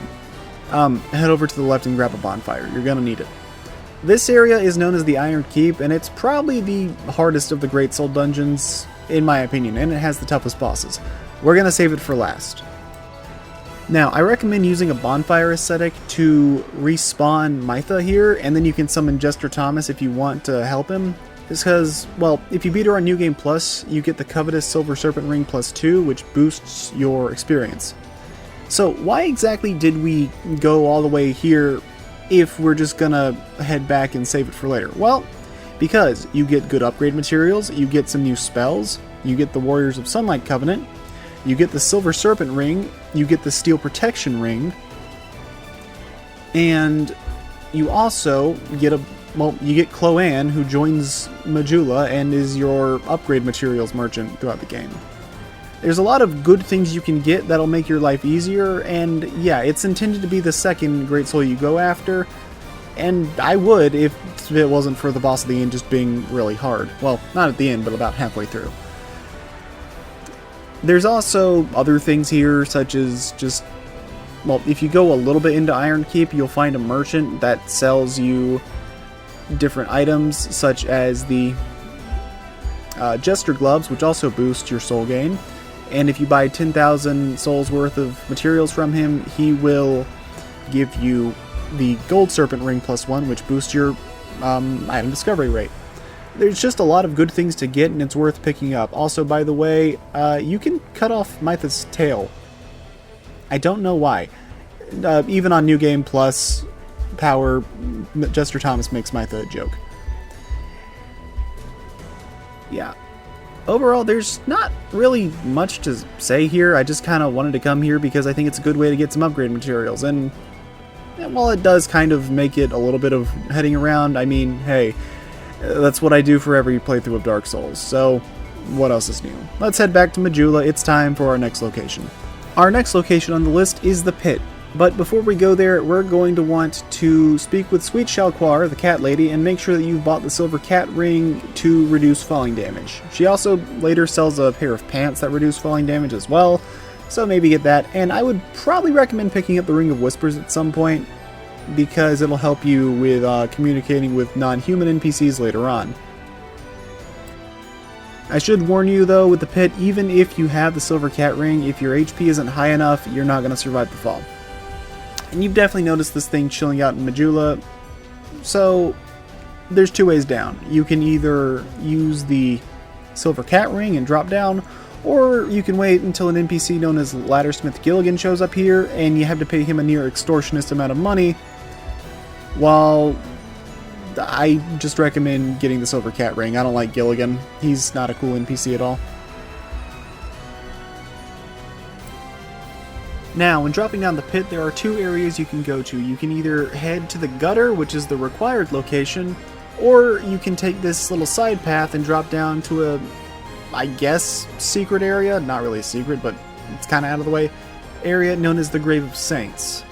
Head over to the left and grab a bonfire. You're gonna need it. This area is known as the Iron Keep, and it's probably the hardest of the Great Soul dungeons, in my opinion, and it has the toughest bosses. We're gonna save it for last. Now, I recommend using a bonfire ascetic to respawn Mytha here, and then you can summon Jester Thomas if you want to help him. Because, well, if you beat her on New Game Plus, you get the covetous Silver Serpent Ring +2, which boosts your experience. So, why exactly did we go all the way here if we're just gonna head back and save it for later? Well, because you get good upgrade materials, you get some new spells, you get the Warriors of Sunlight Covenant, you get the Silver Serpent Ring, you get the Steel Protection Ring, and you also get you get Cloanne, who joins Majula and is your upgrade materials merchant throughout the game. There's a lot of good things you can get that'll make your life easier, and yeah, it's intended to be the second Great Soul you go after, and I would if it wasn't for the boss at the end just being really hard. Well, not at the end, but about halfway through. There's also other things here, such as just, well, if you go a little bit into Iron Keep, you'll find a merchant that sells you different items, such as the Jester Gloves, which also boost your soul gain. And if you buy 10,000 souls worth of materials from him, he will give you the Gold Serpent Ring +1, which boosts your item discovery rate. There's just a lot of good things to get, and it's worth picking up. Also, by the way, you can cut off Mytha's tail. I don't know why. Even on New Game Plus Power, Jester Thomas makes Mytha a joke. Yeah. Overall, there's not really much to say here. I just kind of wanted to come here because I think it's a good way to get some upgrade materials. And while it does kind of make it a little bit of heading around, I mean, hey, that's what I do for every playthrough of Dark Souls. So, what else is new? Let's head back to Majula. It's time for our next location. Our next location on the list is the Pit. But before we go there, we're going to want to speak with Sweet Shalquar, the cat lady, and make sure that you've bought the silver cat ring to reduce falling damage. She also later sells a pair of pants that reduce falling damage as well, so maybe get that. And I would probably recommend picking up the Ring of Whispers at some point, because it'll help you with communicating with non-human NPCs later on. I should warn you though, with the Pit, even if you have the silver cat ring, if your HP isn't high enough, you're not going to survive the fall. And you've definitely noticed this thing chilling out in Majula, so there's two ways down. You can either use the silver cat ring and drop down, or you can wait until an NPC known as Laddersmith Gilligan shows up here, and you have to pay him a near extortionist amount of money, while I just recommend getting the silver cat ring. I don't like Gilligan. He's not a cool NPC at all. Now, when dropping down the pit, there are two areas you can go to. You can either head to the gutter, which is the required location, or you can take this little side path and drop down to a, I guess, secret area. Not really a secret, but it's kind of out of the way. area known as the Grave of Saints.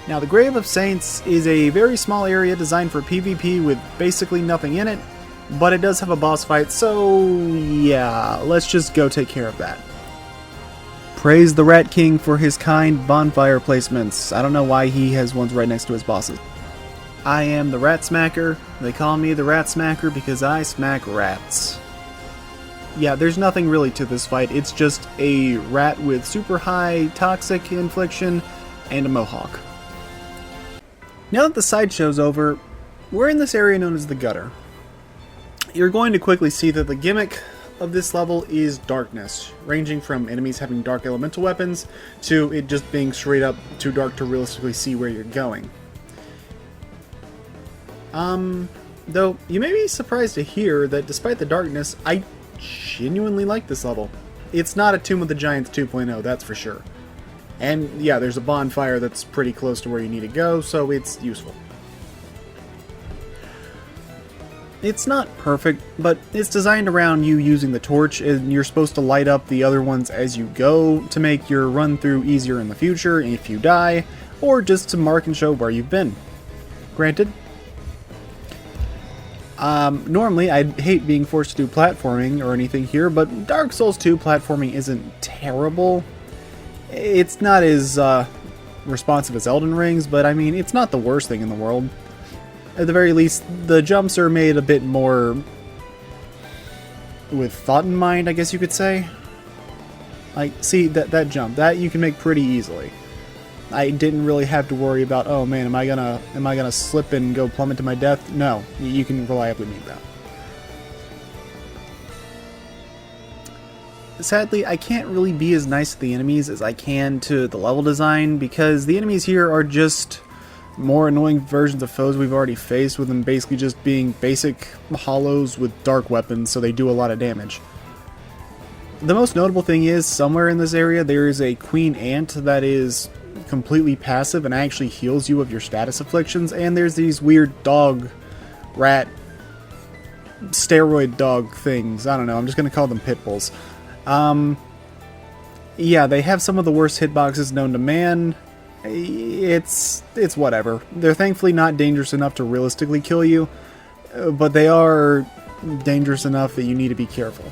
Now, the Grave of Saints is a very small area designed for PvP with basically nothing in it, but it does have a boss fight, so yeah, let's just go take care of that. Praise the Rat King for his kind bonfire placements. I don't know why he has ones right next to his bosses. I am the Rat Smacker. They call me the Rat Smacker because I smack rats. Yeah, there's nothing really to this fight. It's just a rat with super high toxic infliction and a mohawk. Now that the sideshow's over, we're in this area known as the Gutter. You're going to quickly see that the gimmick of this level is darkness, ranging from enemies having dark elemental weapons to it just being straight up too dark to realistically see where you're going. Though you may be surprised to hear that despite the darkness, I genuinely like this level. It's not a Tomb of the Giants 2.0, that's for sure. And yeah, there's a bonfire that's pretty close to where you need to go, so it's useful. It's not perfect, but it's designed around you using the torch, and you're supposed to light up the other ones as you go to make your run through easier in the future if you die, or just to mark and show where you've been. Granted, normally I'd hate being forced to do platforming or anything here, but Dark Souls 2 platforming isn't terrible. It's not as responsive as Elden Ring's, but I mean, it's not the worst thing in the world. At the very least, the jumps are made a bit more with thought in mind, I guess you could say. Like, see, that jump, that you can make pretty easily. I didn't really have to worry about, oh man, am I gonna slip and go plummet to my death? No, you can reliably make that. Sadly, I can't really be as nice to the enemies as I can to the level design, because the enemies here are just more annoying versions of foes we've already faced, with them basically just being basic hollows with dark weapons, so they do a lot of damage. The most notable thing is, somewhere in this area there is a queen ant that is completely passive and actually heals you of your status afflictions, and there's these weird dog, rat, steroid dog things. I don't know, I'm just gonna call them pit bulls. Yeah, they have some of the worst hitboxes known to man. It's whatever. They're thankfully not dangerous enough to realistically kill you, but they are dangerous enough that you need to be careful.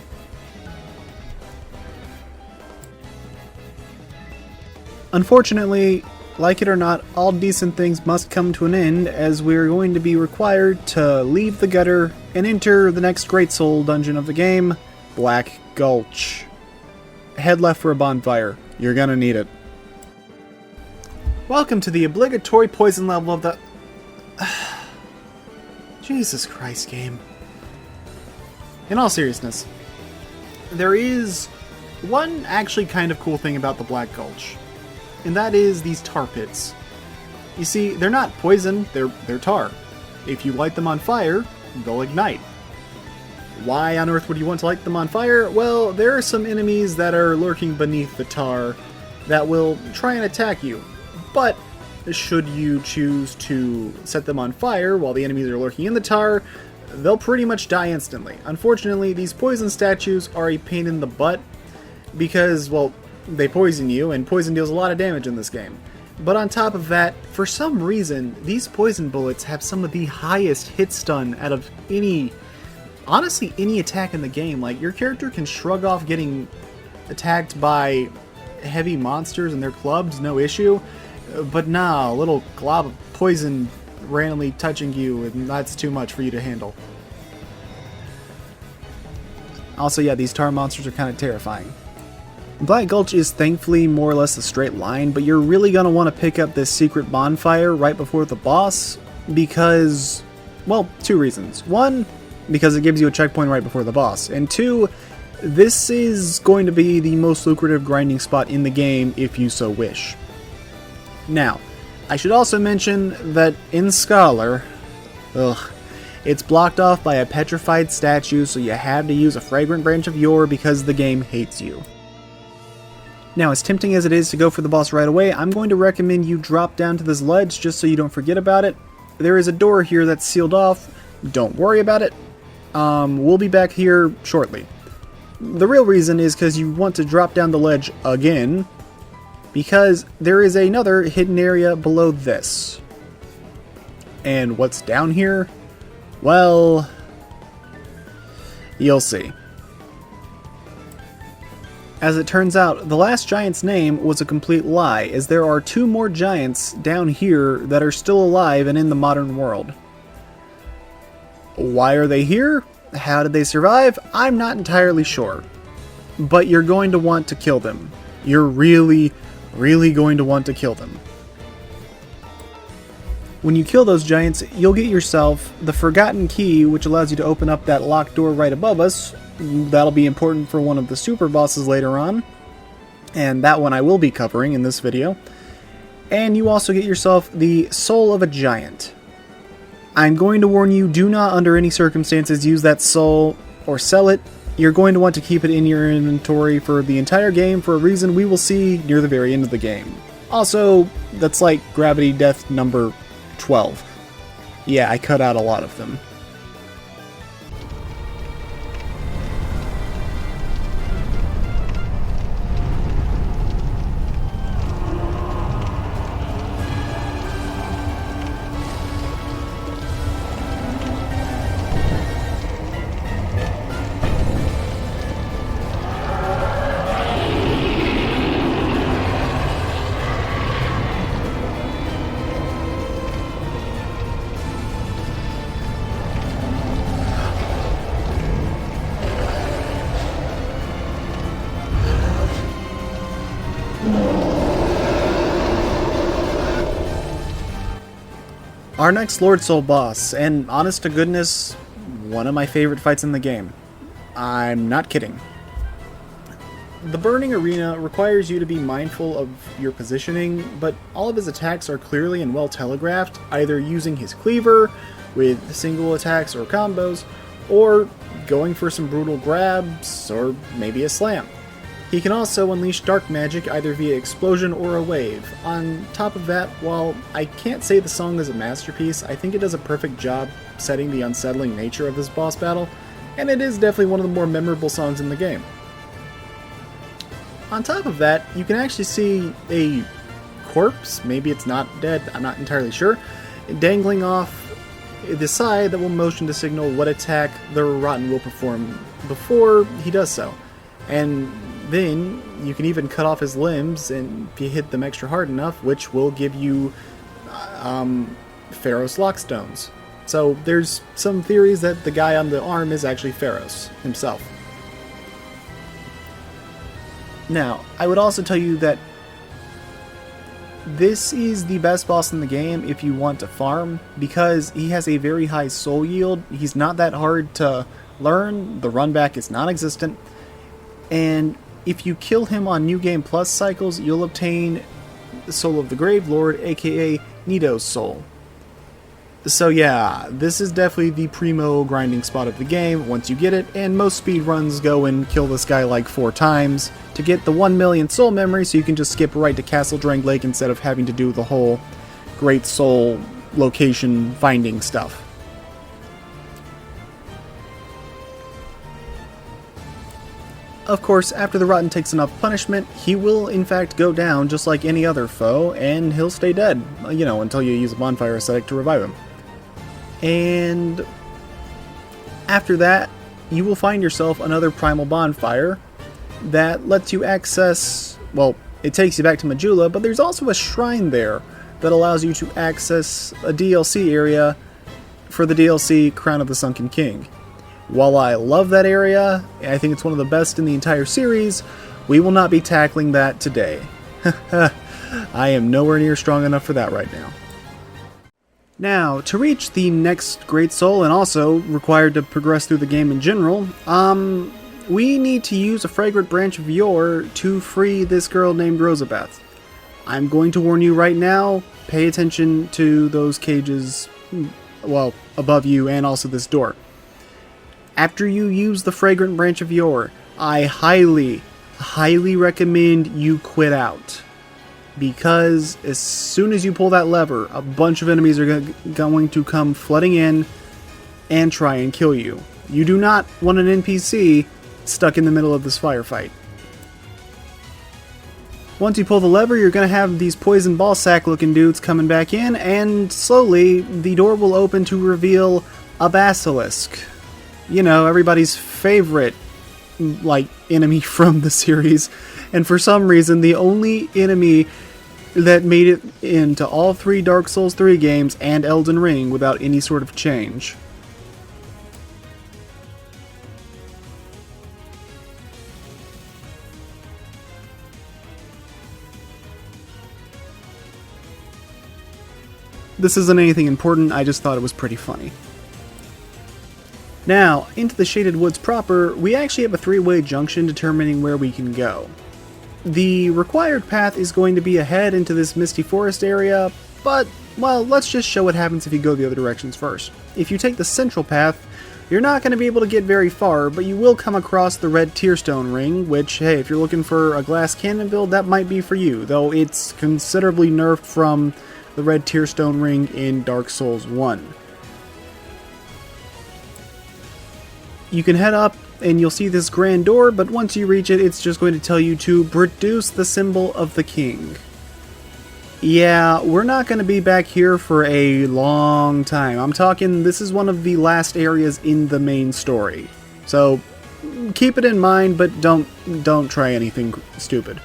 Unfortunately, like it or not, all decent things must come to an end, as we're going to be required to leave the Gutter and enter the next Great Soul dungeon of the game, Black Gulch. Head left for a bonfire. You're gonna need it. Welcome to the obligatory poison level of the... Jesus Christ, game. In all seriousness, there is one actually kind of cool thing about the Black Gulch, and that is these tar pits. You see, they're not poison, they're tar. If you light them on fire, they'll ignite. Why on earth would you want to light them on fire? Well, there are some enemies that are lurking beneath the tar that will try and attack you. But should you choose to set them on fire while the enemies are lurking in the tar, they'll pretty much die instantly. Unfortunately, these poison statues are a pain in the butt because, well, they poison you, and poison deals a lot of damage in this game. But on top of that, for some reason, these poison bullets have some of the highest hit stun out of honestly, any attack in the game. Like, your character can shrug off getting attacked by heavy monsters and their clubs, no issue. But nah, a little glob of poison randomly touching you, and that's too much for you to handle. Also, yeah, these tar monsters are kind of terrifying. Black Gulch is thankfully more or less a straight line, but you're really going to want to pick up this secret bonfire right before the boss because, well, two reasons. One, because it gives you a checkpoint right before the boss, and two, this is going to be the most lucrative grinding spot in the game if you so wish. Now, I should also mention that in Scholar, it's blocked off by a petrified statue, so you have to use a fragrant branch of yore because the game hates you. Now, as tempting as it is to go for the boss right away, I'm going to recommend you drop down to this ledge just so you don't forget about it. There is a door here that's sealed off. Don't worry about it. We'll be back here shortly. The real reason is because you want to drop down the ledge again, because there is another hidden area below this. And what's down here? Well, you'll see. As it turns out, the last giant's name was a complete lie, as there are 2 more giants down here that are still alive and in the modern world. Why are they here? How did they survive? I'm not entirely sure. But you're going to want to kill them. You're really going to want to kill them. When you kill those giants, you'll get yourself the Forgotten Key, which allows you to open up that locked door right above us. That'll be important for one of the super bosses later on, and that one I will be covering in this video. And you also get yourself the Soul of a Giant. I'm going to warn you, do not under any circumstances use that soul or sell it. You're going to want to keep it in your inventory for the entire game for a reason we will see near the very end of the game. Also, that's like gravity death number 12. Yeah, I cut out a lot of them. Our next Lord Soul boss, and honest to goodness, one of my favorite fights in the game. I'm not kidding. The Burning Arena requires you to be mindful of your positioning, but all of his attacks are clearly and well telegraphed, either using his cleaver with single attacks or combos, or going for some brutal grabs, or maybe a slam. He can also unleash dark magic either via explosion or a wave. On top of that, while I can't say the song is a masterpiece, I think it does a perfect job setting the unsettling nature of this boss battle, and it is definitely one of the more memorable songs in the game. On top of that, you can actually see a corpse, maybe it's not dead, I'm not entirely sure, dangling off the side that will motion to signal what attack the Rotten will perform before he does so. And then you can even cut off his limbs and if you hit them extra hard enough, which will give you Pharos Lockstones. So there's some theories that the guy on the arm is actually Pharos himself. Now, I would also tell you that this is the best boss in the game if you want to farm, because he has a very high soul yield. He's not that hard to learn, the run back is non-existent, and if you kill him on New Game Plus cycles, you'll obtain the Soul of the Grave Lord, aka Nito's Soul. So yeah, this is definitely the primo grinding spot of the game once you get it, and most speedruns go and kill this guy like 4 times to get the 1 million soul memory, so you can just skip right to Castle Drangleic instead of having to do the whole Great Soul location finding stuff. Of course, after the Rotten takes enough punishment, he will in fact go down just like any other foe, and he'll stay dead, you know, until you use a bonfire aesthetic to revive him. And after that, you will find yourself another primal bonfire that lets you access, well, it takes you back to Majula, but there's also a shrine there that allows you to access a DLC area for the DLC Crown of the Sunken King. While I love that area, I think it's one of the best in the entire series, we will not be tackling that today. I am nowhere near strong enough for that right now. Now, to reach the next Great Soul, and also required to progress through the game in general, we need to use a Fragrant Branch of Yore to free this girl named Rosabeth. I'm going to warn you right now, pay attention to those cages, well, above you and also this door. After you use the Fragrant Branch of Yore, I highly recommend you quit out. Because as soon as you pull that lever, a bunch of enemies are going to come flooding in and try and kill you. You do not want an NPC stuck in the middle of this firefight. Once you pull the lever, you're going to have these poison ball sack looking dudes coming back in, and slowly the door will open to reveal a basilisk. You know, everybody's favorite, like, enemy from the series. And for some reason, the only enemy that made it into all 3 Dark Souls 3 games and Elden Ring without any sort of change. This isn't anything important, I just thought it was pretty funny. Now, into the Shaded Woods proper, we actually have a 3-way junction determining where we can go. The required path is going to be ahead into this misty forest area, but, well, let's just show what happens if you go the other directions first. If you take the central path, you're not going to be able to get very far, but you will come across the red tearstone ring, which, hey, if you're looking for a glass cannon build, that might be for you, though it's considerably nerfed from the red tearstone ring in Dark Souls 1. You can head up and you'll see this grand door, but once you reach it, it's just going to tell you to produce the symbol of the king. Yeah, we're not going to be back here for a long time. I'm talking, this is one of the last areas in the main story. So, keep it in mind, but don't try anything stupid.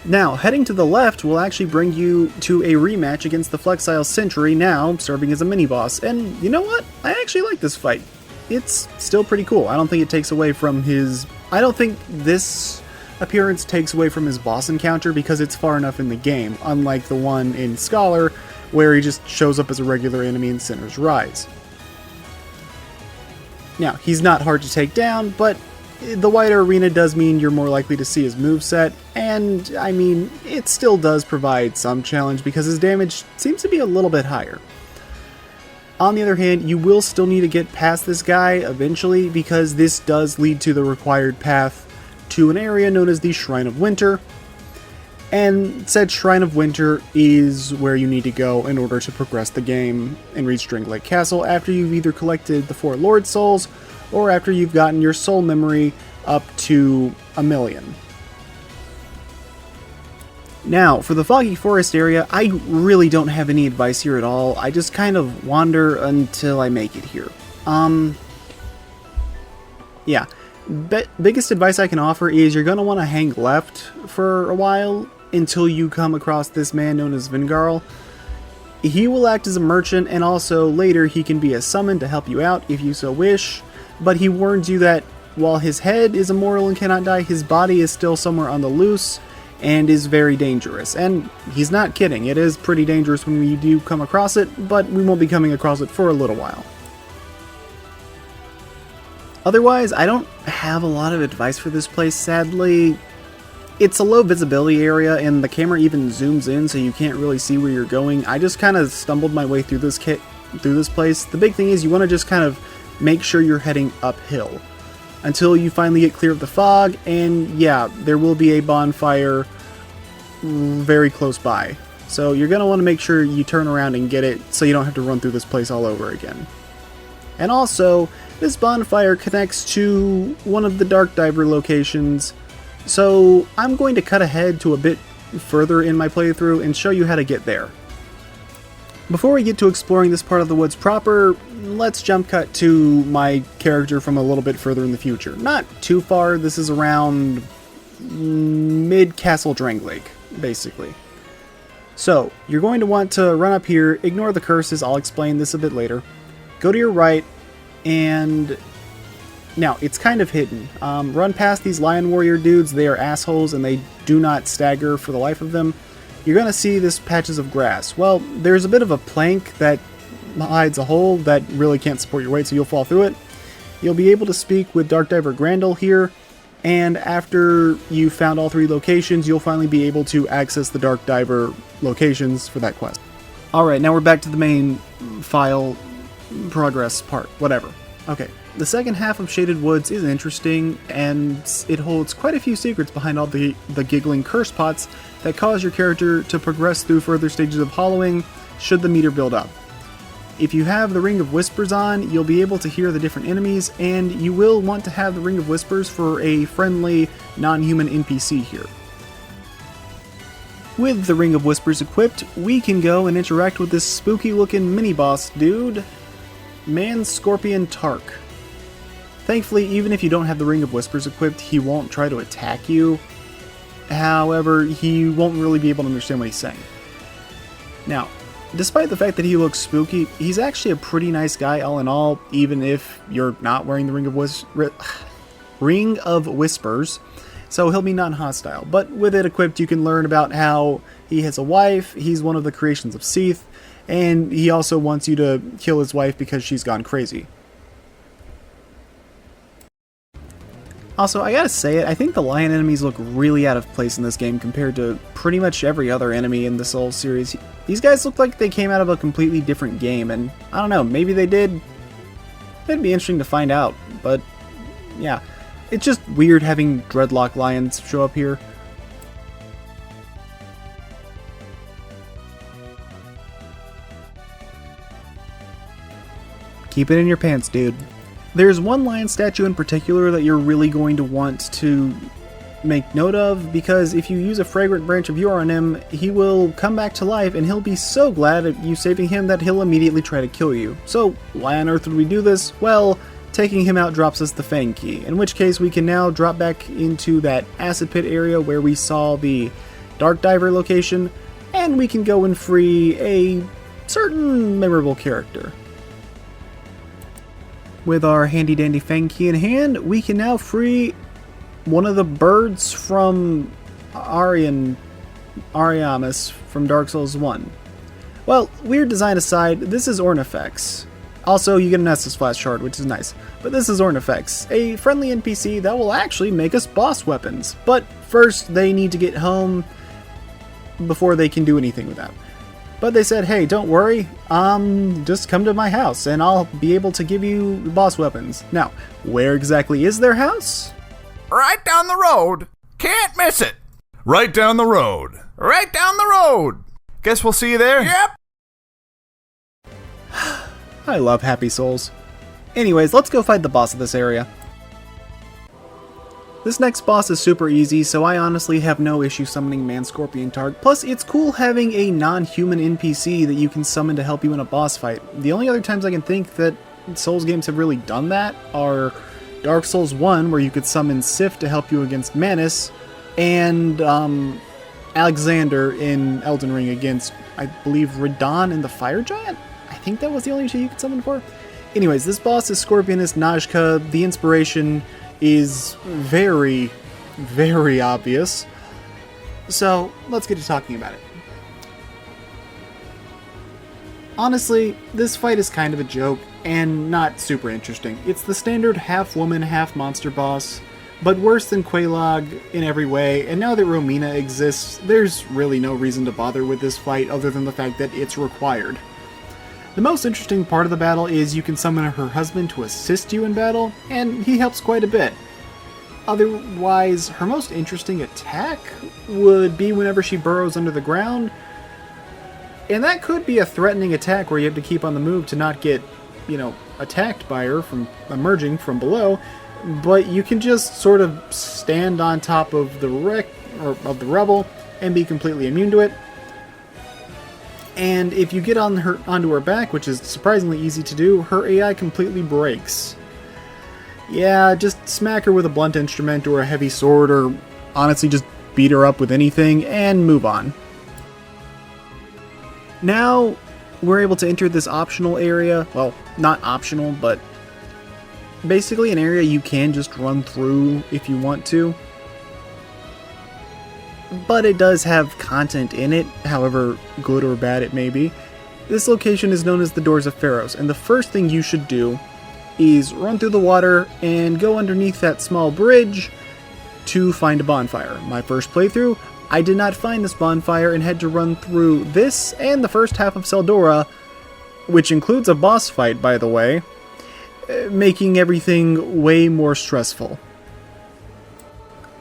Now, heading to the left will actually bring you to a rematch against the Flexile Sentry, now serving as a mini-boss. And you know what? I actually like this fight. It's still pretty cool. I don't think it takes away from his... I don't think this appearance takes away from his boss encounter because it's far enough in the game, unlike the one in Scholar, where he just shows up as a regular enemy in Sinner's Rise. Now, he's not hard to take down, but the wider arena does mean you're more likely to see his moveset, and, I mean, it still does provide some challenge because his damage seems to be a little bit higher. On the other hand, you will still need to get past this guy eventually because this does lead to the required path to an area known as the Shrine of Winter, and said Shrine of Winter is where you need to go in order to progress the game and reach Drangleic Castle after you've either collected the 4 Lord Souls or after you've gotten your soul memory up to 1,000,000. Now, for the Foggy Forest area, I really don't have any advice here at all. I just kind of wander until I make it here. Yeah. Biggest advice I can offer is you're going to want to hang left for a while until you come across this man known as Vingarl. He will act as a merchant, and also later he can be a summon to help you out if you so wish, but he warns you that while his head is immortal and cannot die, his body is still somewhere on the loose and is very dangerous. And he's not kidding, it is pretty dangerous when we do come across it, but we won't be coming across it for a little while. Otherwise, I don't have a lot of advice for this place, sadly. It's a low visibility area, and the camera even zooms in so you can't really see where you're going. I just kind of stumbled my way through this place. The big thing is you want to just kind of make sure you're heading uphill until you finally get clear of the fog, and yeah, there will be a bonfire very close by. So you're going to want to make sure you turn around and get it so you don't have to run through this place all over again. And also, this bonfire connects to one of the Dark Diver locations, so I'm going to cut ahead to a bit further in my playthrough and show you how to get there. Before we get to exploring this part of the woods proper, let's jump cut to my character from a little bit further in the future. Not too far, this is around mid-Castle Drangleic, basically. So, you're going to want to run up here, ignore the curses, I'll explain this a bit later. Go to your right, and now, it's kind of hidden. Run past these Lion Warrior dudes, they are assholes and they do not stagger for the life of them. You're going to see this patches of grass. Well, there's a bit of a plank that hides a hole that really can't support your weight, so you'll fall through it. You'll be able to speak with Dark Diver Grandel here, and after you've found all 3 locations, you'll finally be able to access the Dark Diver locations for that quest. Alright, now we're back to the main file progress part, whatever. Okay, the second half of Shaded Woods is interesting, and it holds quite a few secrets behind all the giggling curse pots that cause your character to progress through further stages of hollowing should the meter build up. If you have the Ring of Whispers on, you'll be able to hear the different enemies, and you will want to have the Ring of Whispers for a friendly, non-human NPC here. With the Ring of Whispers equipped, we can go and interact with this spooky looking mini-boss dude, Man Scorpion Tharrr. Thankfully, even if you don't have the Ring of Whispers equipped, he won't try to attack you. However, he won't really be able to understand what he's saying. Now, despite the fact that he looks spooky, he's actually a pretty nice guy all in all, even if you're not wearing the Ring of Whispers. So he'll be non-hostile, but with it equipped you can learn about how he has a wife, he's one of the creations of Seath, and he also wants you to kill his wife because she's gone crazy. Also, I gotta say it, I think the lion enemies look really out of place in this game compared to pretty much every other enemy in the Souls series. These guys look like they came out of a completely different game, and I don't know, maybe they did. It'd be interesting to find out, but yeah. It's just weird having dreadlock lions show up here. Keep it in your pants, dude. There's one lion statue in particular that you're really going to want to make note of, because if you use a fragrant branch of yore on him, he will come back to life and he'll be so glad at you saving him that he'll immediately try to kill you. So, why on earth would we do this? Well, taking him out drops us the Fang Key, in which case we can now drop back into that acid pit area where we saw the Dark Diver location, and we can go and free a certain memorable character. With our handy dandy Fang Key in hand, we can now free one of the birds from Ariamis from Dark Souls 1. Well, weird design aside, this is Ornifex. Also, you get an Estus Flash shard, which is nice. But this is Ornifex, a friendly NPC that will actually make us boss weapons. But first, they need to get home before they can do anything with that. But they said, hey, don't worry, just come to my house and I'll be able to give you boss weapons. Now, where exactly is their house? Right down the road. Can't miss it. Right down the road. Right down the road. Guess we'll see you there? Yep. I love Happy Souls. Anyways, let's go fight the boss of this area. This next boss is super easy, so I honestly have no issue summoning Man Scorpion Tharrr. Plus, it's cool having a non-human NPC that you can summon to help you in a boss fight. The only other times I can think that Souls games have really done that are Dark Souls 1, where you could summon Sif to help you against Manus, and Alexander in Elden Ring against, I believe, Radon and the Fire Giant? I think that was the only two you could summon for. Anyways, this boss is Scorpionist Najka. The inspiration is very, very obvious. So, let's get to talking about it. Honestly, this fight is kind of a joke, and not super interesting. It's the standard half-woman, half-monster boss, but worse than Quelaag in every way, and now that Romina exists, there's really no reason to bother with this fight other than the fact that it's required. The most interesting part of the battle is you can summon her husband to assist you in battle, and he helps quite a bit. Otherwise, her most interesting attack would be whenever she burrows under the ground, and that could be a threatening attack where you have to keep on the move to not get, attacked by her from emerging from below, but you can just sort of stand on top of the wreck, or of the rubble, and be completely immune to it. And if you get onto her back, which is surprisingly easy to do, her AI completely breaks. Yeah, just smack her with a blunt instrument or a heavy sword, or honestly just beat her up with anything, and move on. Now, we're able to enter this optional area. Well, not optional, but basically an area you can just run through if you want to. But it does have content in it, however good or bad it may be. This location is known as the Doors of Pharaohs, and the first thing you should do is run through the water and go underneath that small bridge to find a bonfire. My first playthrough, I did not find this bonfire and had to run through this and the first half of Seldora, which includes a boss fight, by the way, making everything way more stressful.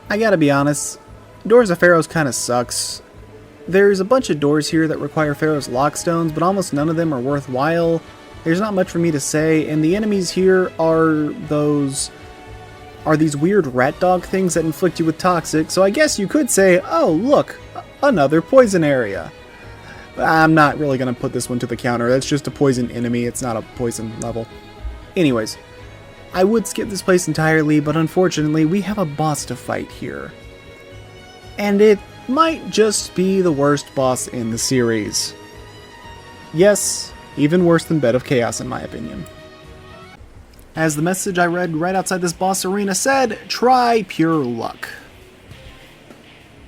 I gotta be honest, Doors of Pharaohs kinda sucks. There's a bunch of doors here that require Pharaoh's Lockstones, but almost none of them are worthwhile. There's not much for me to say, and the enemies here are these weird rat dog things that inflict you with toxic, so I guess you could say, oh look, another poison area. I'm not really going to put this one to the counter. That's just a poison enemy. It's not a poison level. Anyways, I would skip this place entirely, but unfortunately we have a boss to fight here. And it might just be the worst boss in the series. Yes, even worse than Bed of Chaos in my opinion. As the message I read right outside this boss arena said, try pure luck.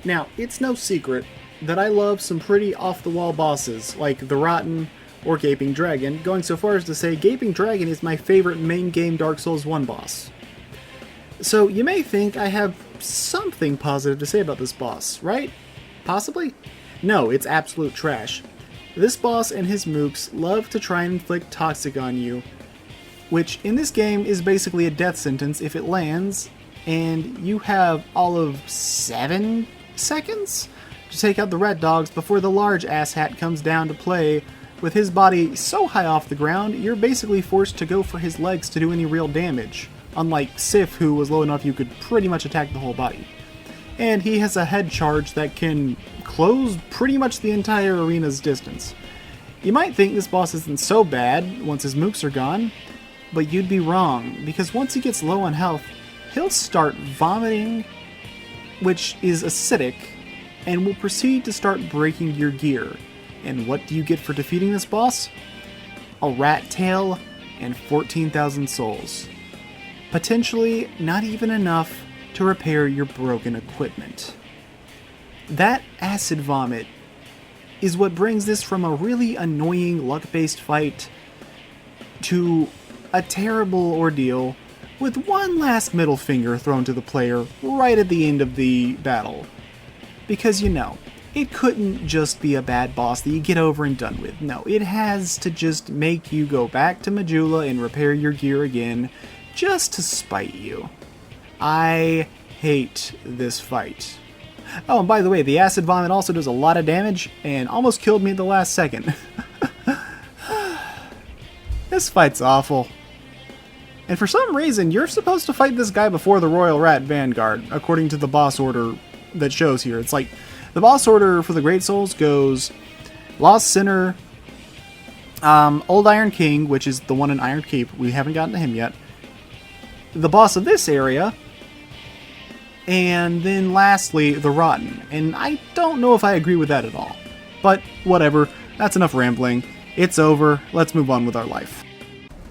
Now, it's no secret that I love some pretty off-the-wall bosses, like the Rotten or Gaping Dragon, going so far as to say Gaping Dragon is my favorite main game Dark Souls 1 boss. So you may think I have something positive to say about this boss, right? Possibly? No, it's absolute trash. This boss and his mooks love to try and inflict toxic on you, which in this game is basically a death sentence if it lands, and you have all of 7 seconds to take out the rat dogs before the large asshat comes down to play. With his body so high off the ground, you're basically forced to go for his legs to do any real damage, unlike Sif, who was low enough you could pretty much attack the whole body. And he has a head charge that can close pretty much the entire arena's distance. You might think this boss isn't so bad once his mooks are gone, but you'd be wrong, because once he gets low on health, he'll start vomiting, which is acidic, and will proceed to start breaking your gear. And what do you get for defeating this boss? A rat tail and 14,000 souls. Potentially not even enough to repair your broken equipment. That acid vomit is what brings this from a really annoying luck-based fight to a terrible ordeal with one last middle finger thrown to the player right at the end of the battle. Because you know, it couldn't just be a bad boss that you get over and done with. No, it has to just make you go back to Majula and repair your gear again, just to spite you. I hate this fight. Oh, and by the way, the acid vomit also does a lot of damage, and almost killed me at the last second. This fight's awful. And for some reason, you're supposed to fight this guy before the Royal Rat Vanguard, according to the boss order that shows here. It's like, the boss order for the Great Souls goes Lost Sinner, Old Iron King, which is the one in Iron Keep. We haven't gotten to him yet. The boss of this area, and then lastly, the Rotten. And I don't know if I agree with that at all. But whatever, that's enough rambling. It's over, let's move on with our life.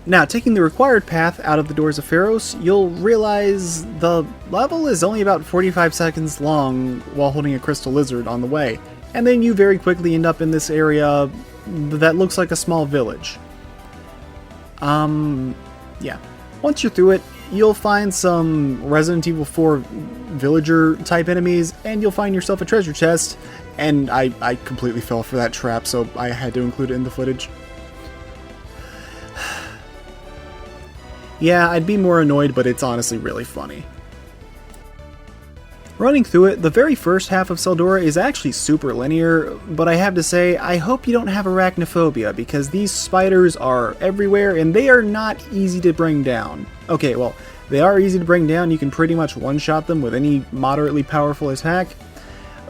Now, taking the required path out of the Doors of Pharos, you'll realize the level is only about 45 seconds long while holding a crystal lizard on the way. And then you very quickly end up in this area that looks like a small village. Yeah. Once you're through it, you'll find some Resident Evil 4 villager-type enemies, and you'll find yourself a treasure chest, and I completely fell for that trap, so I had to include it in the footage. Yeah, I'd be more annoyed, but it's honestly really funny. Running through it, the very first half of Seldora is actually super linear, but I have to say, I hope you don't have arachnophobia, because these spiders are everywhere, and they are not easy to bring down. Okay, well, they are easy to bring down, you can pretty much one-shot them with any moderately powerful attack,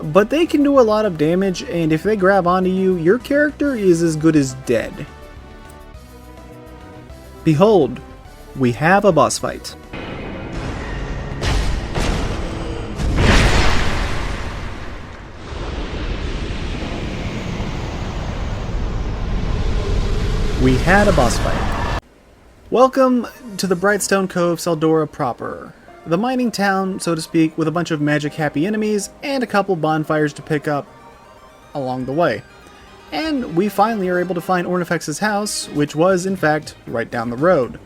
but they can do a lot of damage, and if they grab onto you, your character is as good as dead. Behold, we have a boss fight. We had a boss fight. Welcome to the Brightstone Cove Seldora proper. The mining town, so to speak, with a bunch of magic-happy enemies and a couple bonfires to pick up along the way. And we finally are able to find Ornifex's house, which was, in fact, right down the road.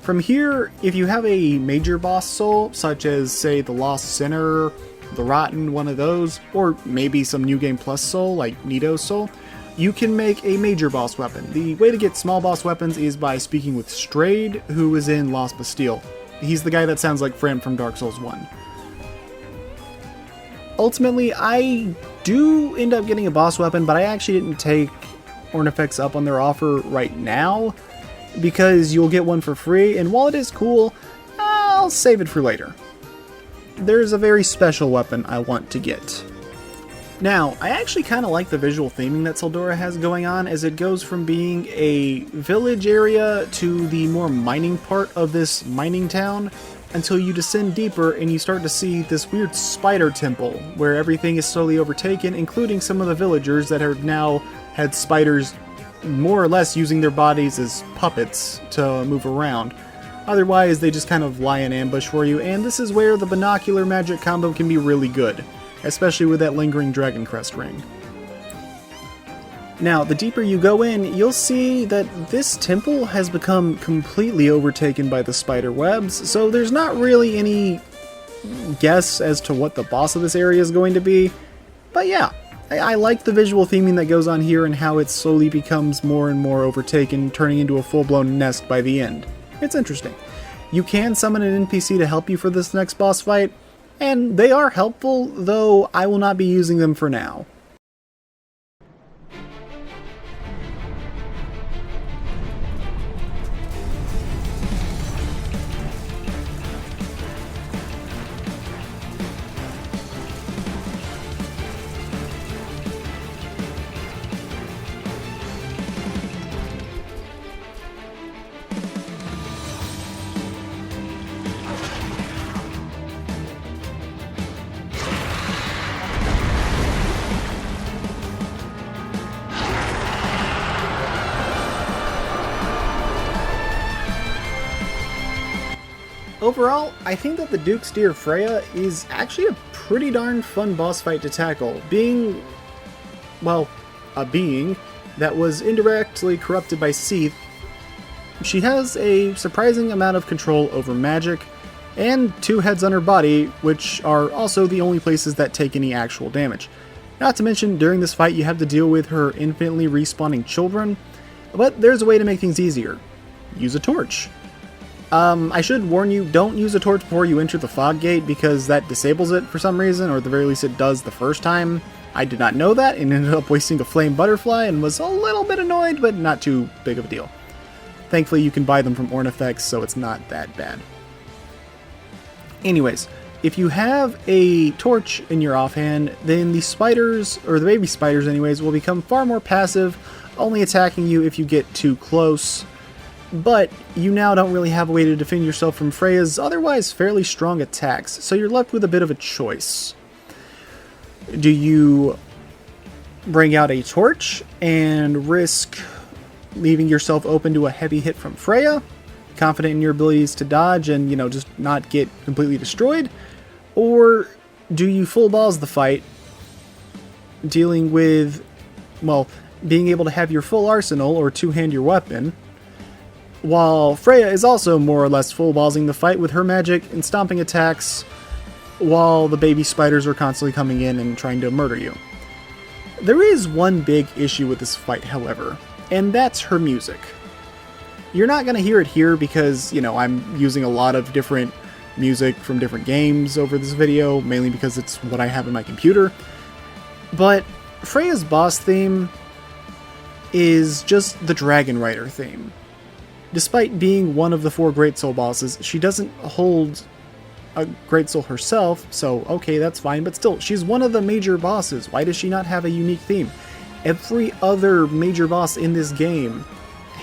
From here, if you have a major boss soul, such as, say, the Lost Sinner, the Rotten, one of those, or maybe some New Game Plus soul, like Nito's soul, you can make a major boss weapon. The way to get small boss weapons is by speaking with Strayed, who is in Lost Bastille. He's the guy that sounds like Fran from Dark Souls 1. Ultimately, I do end up getting a boss weapon, but I actually didn't take Ornifex up on their offer right now, because you'll get one for free, and while it is cool, I'll save it for later. There's a very special weapon I want to get. Now, I actually kind of like the visual theming that Tharrr has going on, as it goes from being a village area to the more mining part of this mining town, until you descend deeper and you start to see this weird spider temple, where everything is slowly overtaken, including some of the villagers that have now had spiders more or less using their bodies as puppets to move around. Otherwise, they just kind of lie in ambush for you, and this is where the binocular magic combo can be really good, especially with that lingering dragon crest ring. Now, the deeper you go in, you'll see that this temple has become completely overtaken by the spider webs, so there's not really any guess as to what the boss of this area is going to be. But yeah, I like the visual theming that goes on here and how it slowly becomes more and more overtaken, turning into a full-blown nest by the end. It's interesting. You can summon an NPC to help you for this next boss fight, and they are helpful, though I will not be using them for now. Overall, I think that the Duke's Deer Freya is actually a pretty darn fun boss fight to tackle, being, well, a being that was indirectly corrupted by Seath. She has a surprising amount of control over magic, and 2 heads on her body, which are also the only places that take any actual damage. Not to mention, during this fight you have to deal with her infinitely respawning children, but there's a way to make things easier. Use a torch. I should warn you, don't use a torch before you enter the fog gate, because that disables it for some reason, or at the very least it does the first time. I did not know that and ended up wasting a flame butterfly and was a little bit annoyed, but not too big of a deal. Thankfully you can buy them from Ornifex, so it's not that bad. Anyways, if you have a torch in your offhand, then the spiders, or the baby spiders anyways, will become far more passive, only attacking you if you get too close. But you now don't really have a way to defend yourself from Freya's otherwise fairly strong attacks, so you're left with a bit of a choice. Do you bring out a torch and risk leaving yourself open to a heavy hit from Freya, confident in your abilities to dodge and, just not get completely destroyed? Or do you full balls the fight, dealing with, well, being able to have your full arsenal or two-hand your weapon, while Freya is also more or less full ballsing the fight with her magic and stomping attacks, while the baby spiders are constantly coming in and trying to murder you? There is one big issue with this fight, however, and that's her music. You're not going to hear it here because, I'm using a lot of different music from different games over this video, mainly because it's what I have in my computer. But Freya's boss theme is just the Dragon Rider theme. Despite being one of the 4 Great Soul bosses, she doesn't hold a Great Soul herself, so okay, that's fine, but still, she's one of the major bosses. Why does she not have a unique theme? Every other major boss in this game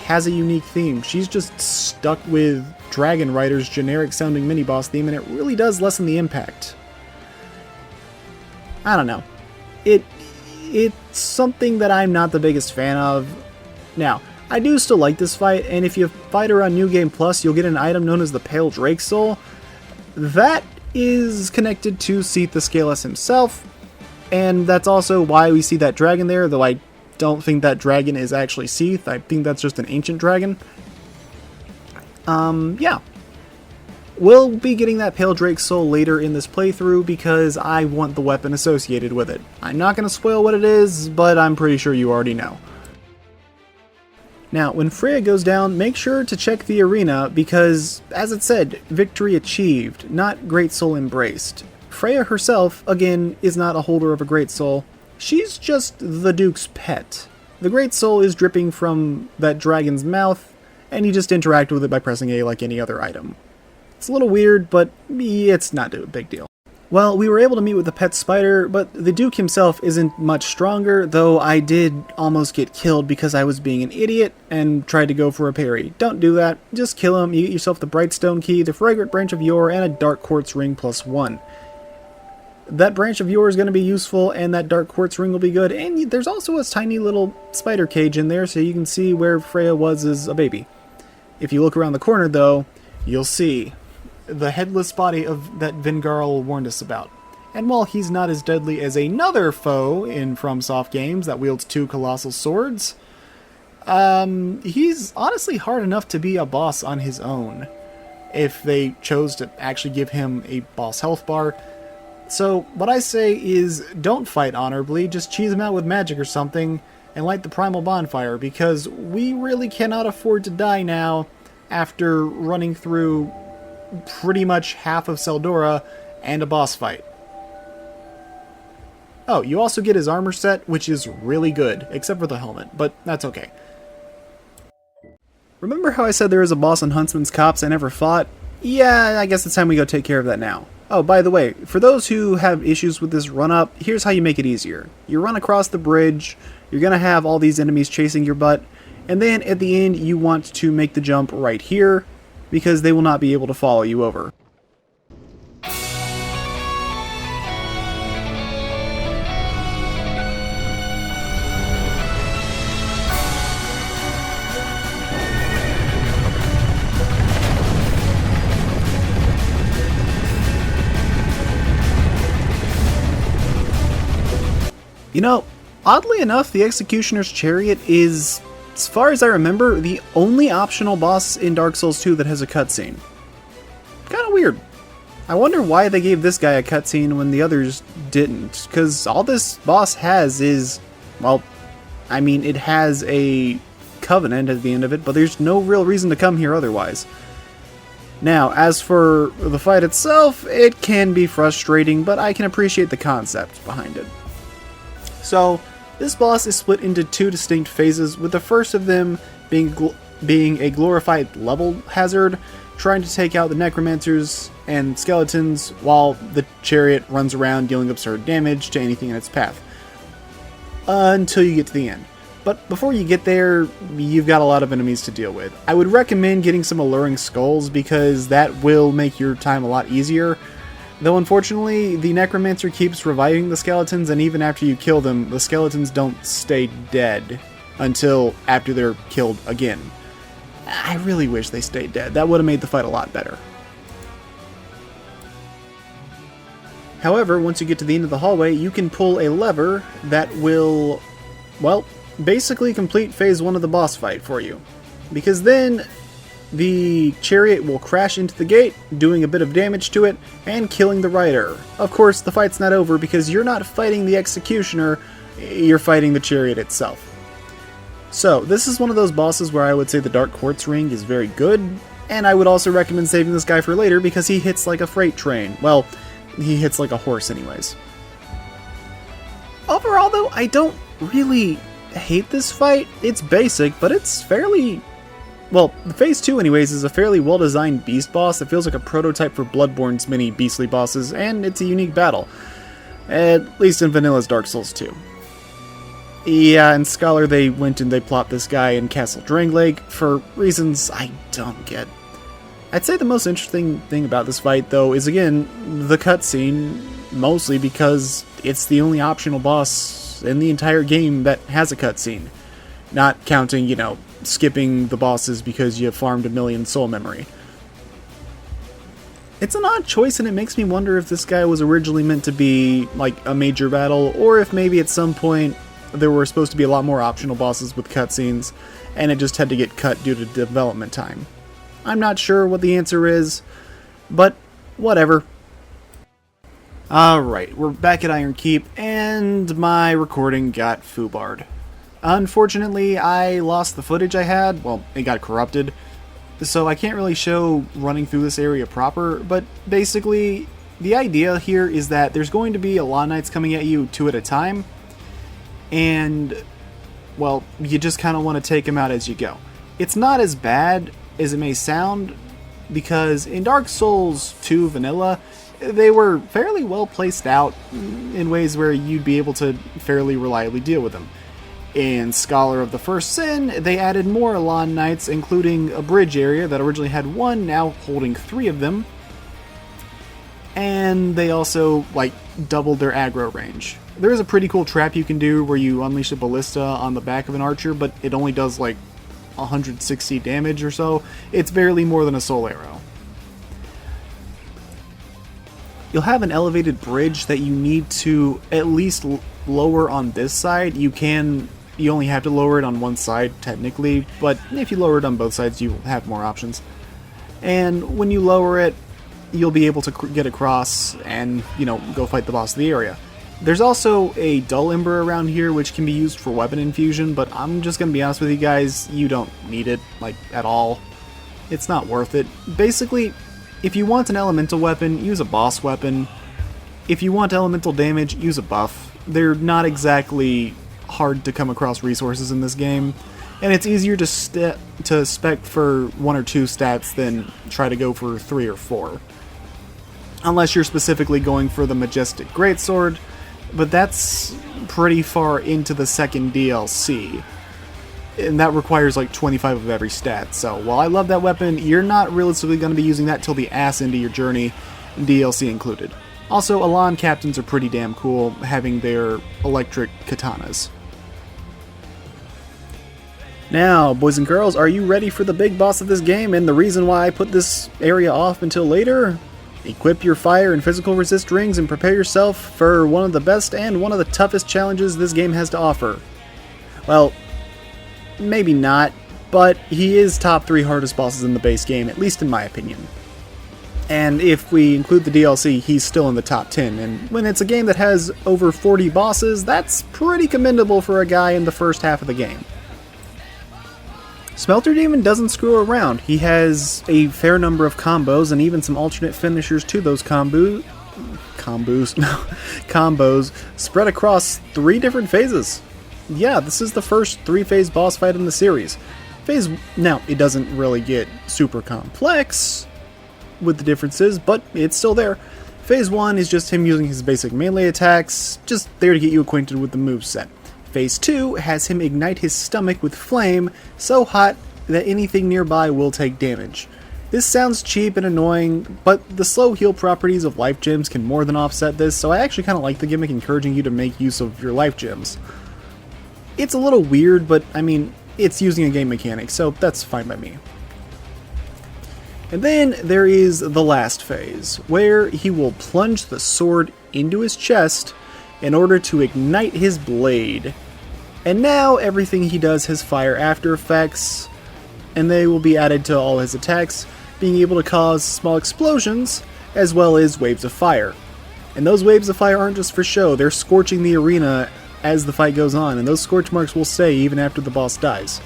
has a unique theme. She's just stuck with Dragon Rider's generic sounding mini-boss theme, and it really does lessen the impact. I don't know. It's something that I'm not the biggest fan of. Now, I do still like this fight, and if you fight her on New Game Plus, you'll get an item known as the Pale Drake Soul. That is connected to Seath the Scaleless himself, and that's also why we see that dragon there, though I don't think that dragon is actually Seath. I think that's just an ancient dragon. Yeah. We'll be getting that Pale Drake Soul later in this playthrough because I want the weapon associated with it. I'm not going to spoil what it is, but I'm pretty sure you already know. Now, when Freya goes down, make sure to check the arena because, as it said, victory achieved, not Great Soul embraced. Freya herself, again, is not a holder of a Great Soul. She's just the Duke's pet. The Great Soul is dripping from that dragon's mouth, and you just interact with it by pressing A like any other item. It's a little weird, but it's not a big deal. Well, we were able to meet with the pet spider, but the Duke himself isn't much stronger, though I did almost get killed because I was being an idiot and tried to go for a parry. Don't do that. Just kill him, you get yourself the Brightstone Key, the Fragrant Branch of Yore, and a Dark Quartz Ring +1. That Branch of Yore is going to be useful, and that Dark Quartz Ring will be good, and there's also a tiny little spider cage in there so you can see where Freya was as a baby. If you look around the corner, though, you'll see the headless body of that Vingarl warned us about. And while he's not as deadly as another foe in FromSoft games that wields 2 colossal swords, he's honestly hard enough to be a boss on his own, if they chose to actually give him a boss health bar. So what I say is, don't fight honorably, just cheese him out with magic or something, and light the primal bonfire, because we really cannot afford to die now after running through pretty much half of Seldora and a boss fight. Oh, you also get his armor set, which is really good, except for the helmet, but that's okay. Remember how I said there was a boss on Huntsman's Copse I never fought? Yeah, I guess it's time we go take care of that now. Oh, by the way, for those who have issues with this run-up, here's how you make it easier. You run across the bridge, you're gonna have all these enemies chasing your butt, and then at the end you want to make the jump right here, because they will not be able to follow you over. You know, oddly enough, the Executioner's Chariot is, as far as I remember, the only optional boss in Dark Souls 2 that has a cutscene. Kinda weird. I wonder why they gave this guy a cutscene when the others didn't, because all this boss has is, well, I mean, it has a covenant at the end of it, but there's no real reason to come here otherwise. Now, as for the fight itself, it can be frustrating, but I can appreciate the concept behind it. So, this boss is split into 2 distinct phases, with the first of them being a glorified level hazard, trying to take out the necromancers and skeletons while the chariot runs around dealing absurd damage to anything in its path. Until you get to the end. But before you get there, you've got a lot of enemies to deal with. I would recommend getting some alluring skulls, because that will make your time a lot easier. Though unfortunately, the necromancer keeps reviving the skeletons, and even after you kill them, the skeletons don't stay dead until after they're killed again. I really wish they stayed dead. That would have made the fight a lot better. However, once you get to the end of the hallway, you can pull a lever that will, well, basically complete phase 1 of the boss fight for you. Because then the chariot will crash into the gate, doing a bit of damage to it, and killing the rider. Of course, the fight's not over because you're not fighting the executioner, you're fighting the chariot itself. So, this is one of those bosses where I would say the Dark Quartz Ring is very good, and I would also recommend saving this guy for later because he hits like a freight train. Well, he hits like a horse anyways. Overall though, I don't really hate this fight. It's basic, but it's fairly... Well, Phase 2 anyways is a fairly well-designed beast boss that feels like a prototype for Bloodborne's many beastly bosses, and it's a unique battle. At least in Vanilla's Dark Souls 2. Yeah, in Scholar they went and they plopped this guy in Castle Drangleic for reasons I don't get. I'd say the most interesting thing about this fight, though, is again, the cutscene, mostly because it's the only optional boss in the entire game that has a cutscene. Not counting, you know, skipping the bosses because you have farmed 1,000,000 soul memory. It's an odd choice, and it makes me wonder if this guy was originally meant to be, like, a major battle, or if maybe at some point there were supposed to be a lot more optional bosses with cutscenes, and it just had to get cut due to development time. I'm not sure what the answer is, but whatever. Alright, we're back at Iron Keep, and my recording got foobarred. Unfortunately, I lost the footage I had. Well, it got corrupted. So I can't really show running through this area proper, but basically, the idea here is that there's going to be a lot of knights coming at you 2 at a time, and, well, you just kind of want to take them out as you go. It's not as bad as it may sound, because in Dark Souls 2 Vanilla, they were fairly well placed out in ways where you'd be able to fairly reliably deal with them. In Scholar of the First Sin, they added more Elan Knights, including a bridge area that originally had one, now holding 3 of them. And they also, doubled their aggro range. There is a pretty cool trap you can do where you unleash a ballista on the back of an archer, but it only does, 160 damage or so. It's barely more than a soul arrow. You'll have an elevated bridge that you need to at least lower on this side. You only have to lower it on one side, technically, but if you lower it on both sides, you'll have more options. And when you lower it, you'll be able to get across and, go fight the boss of the area. There's also a dull ember around here, which can be used for weapon infusion, but I'm just going to be honest with you guys, you don't need it, at all. It's not worth it. Basically, if you want an elemental weapon, use a boss weapon. If you want elemental damage, use a buff. They're not exactly hard to come across resources in this game, and it's easier to spec for 1 or 2 stats than try to go for 3 or 4. Unless you're specifically going for the Majestic Greatsword, but that's pretty far into the second DLC. And that requires 25 of every stat, so while I love that weapon, you're not realistically going to be using that till the ass end of your journey, DLC included. Also, Elan captains are pretty damn cool, having their electric katanas. Now, boys and girls, are you ready for the big boss of this game and the reason why I put this area off until later? Equip your fire and physical resist rings and prepare yourself for one of the best and one of the toughest challenges this game has to offer. Well, maybe not, but he is top 3 hardest bosses in the base game, at least in my opinion. And if we include the DLC, he's still in the top 10, and when it's a game that has over 40 bosses, that's pretty commendable for a guy in the first half of the game. Smelter Demon doesn't screw around. He has a fair number of combos and even some alternate finishers to those combos spread across 3 different phases. Yeah, this is the first 3-phase boss fight in the series. Now, it doesn't really get super complex with the differences, but it's still there. Phase 1 is just him using his basic melee attacks, just there to get you acquainted with the moveset. Phase 2 has him ignite his stomach with flame so hot that anything nearby will take damage. This sounds cheap and annoying, but the slow heal properties of life gems can more than offset this, so I actually kind of like the gimmick encouraging you to make use of your life gems. It's a little weird, but I mean, it's using a game mechanic, so that's fine by me. And then there is the last phase, where he will plunge the sword into his chest in order to ignite his blade. And now everything he does has fire after effects, and they will be added to all his attacks, being able to cause small explosions, as well as waves of fire. And those waves of fire aren't just for show, they're scorching the arena as the fight goes on, and those scorch marks will stay even after the boss dies.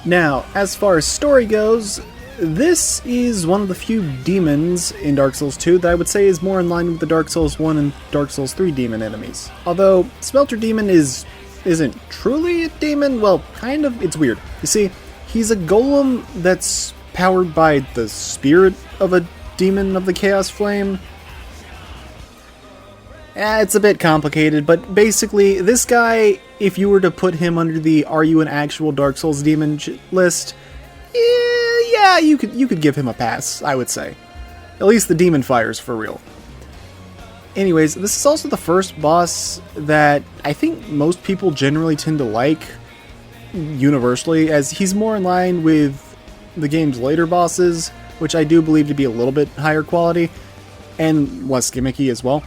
Now, as far as story goes, this is one of the few demons in Dark Souls 2 that I would say is more in line with the Dark Souls 1 and Dark Souls 3 demon enemies. Although, Smelter Demon isn't truly a demon, well, kind of, it's weird. You see, he's a golem that's powered by the spirit of a demon of the Chaos Flame. It's a bit complicated, but basically, this guy, if you were to put him under the "Are you an actual Dark Souls demon" list, yeah, you could give him a pass, I would say. At least the demon fire's for real. Anyways, this is also the first boss that I think most people generally tend to like, universally, as he's more in line with the game's later bosses, which I do believe to be a little bit higher quality, and less gimmicky as well.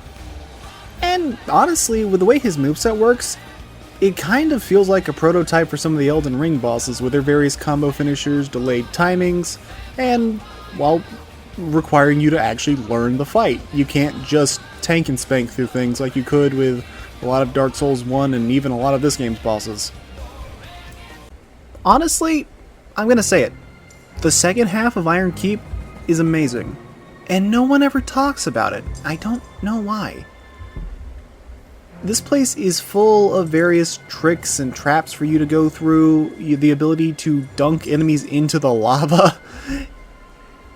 And honestly, with the way his moveset works, it kind of feels like a prototype for some of the Elden Ring bosses with their various combo finishers, delayed timings, and, well, requiring you to actually learn the fight. You can't just tank and spank through things like you could with a lot of Dark Souls 1 and even a lot of this game's bosses. Honestly, I'm gonna say it. The second half of Iron Keep is amazing, and no one ever talks about it. I don't know why. This place is full of various tricks and traps for you to go through, the ability to dunk enemies into the lava,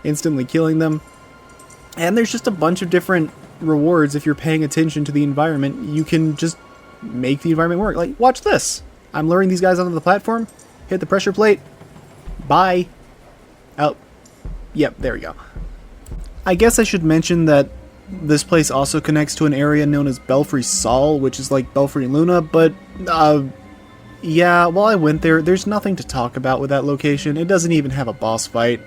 instantly killing them. And there's just a bunch of different rewards if you're paying attention to the environment. You can just make the environment work. Like, watch this. I'm luring these guys onto the platform. Hit the pressure plate. Bye. Oh. Yep, there we go. I guess I should mention that this place also connects to an area known as Belfry Sol, which is like Belfry Luna, but, yeah, while I went there, there's nothing to talk about with that location. It doesn't even have a boss fight.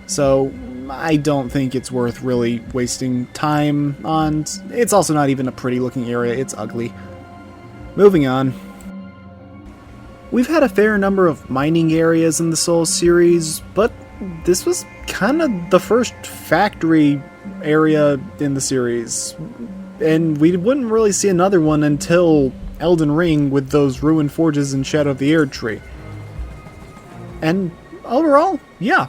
So, I don't think it's worth really wasting time on. It's also not even a pretty looking area, it's ugly. Moving on. We've had a fair number of mining areas in the Souls series, but this was kind of the first factory area in the series. And we wouldn't really see another one until Elden Ring with those ruined forges and Shadow of the Erdtree. And overall, yeah,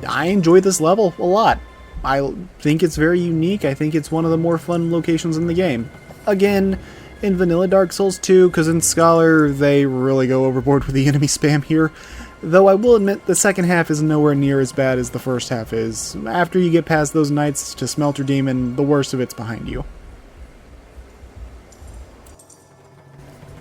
I enjoyed this level a lot. I think it's very unique. I think it's one of the more fun locations in the game. Again, in vanilla Dark Souls 2, because in Scholar, they really go overboard with the enemy spam here. Though I will admit, the second half is nowhere near as bad as the first half is. After you get past those knights to Smelter Demon, the worst of it's behind you.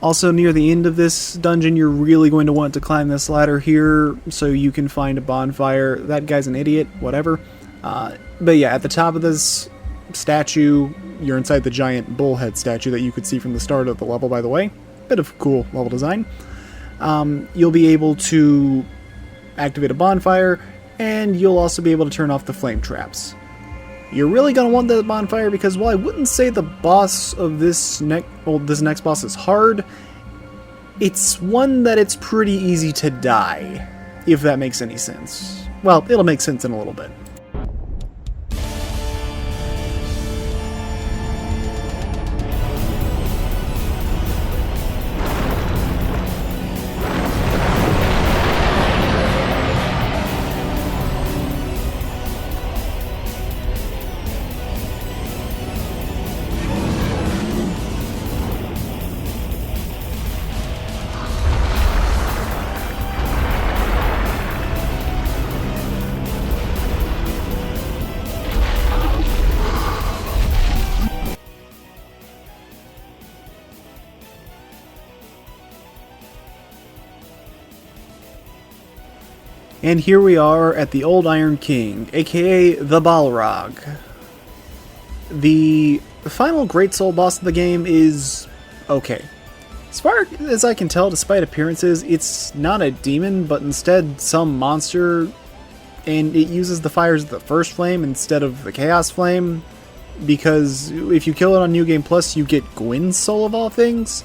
Also, near the end of this dungeon, you're really going to want to climb this ladder here so you can find a bonfire. That guy's an idiot, whatever. But yeah, at the top of this statue, you're inside the giant bullhead statue that you could see from the start of the level, by the way. Bit of cool level design. You'll be able to activate a bonfire, and you'll also be able to turn off the flame traps. You're really going to want that bonfire because while I wouldn't say the boss of this next boss is hard, it's one that it's pretty easy to die, if that makes any sense. Well, it'll make sense in a little bit. And here we are at the Old Iron King, aka the Balrog. The final Great Soul boss of the game is okay. As far as I can tell, despite appearances, it's not a demon, but instead some monster, and it uses the fires of the First Flame instead of the Chaos Flame, because if you kill it on New Game Plus, you get Gwyn's soul of all things.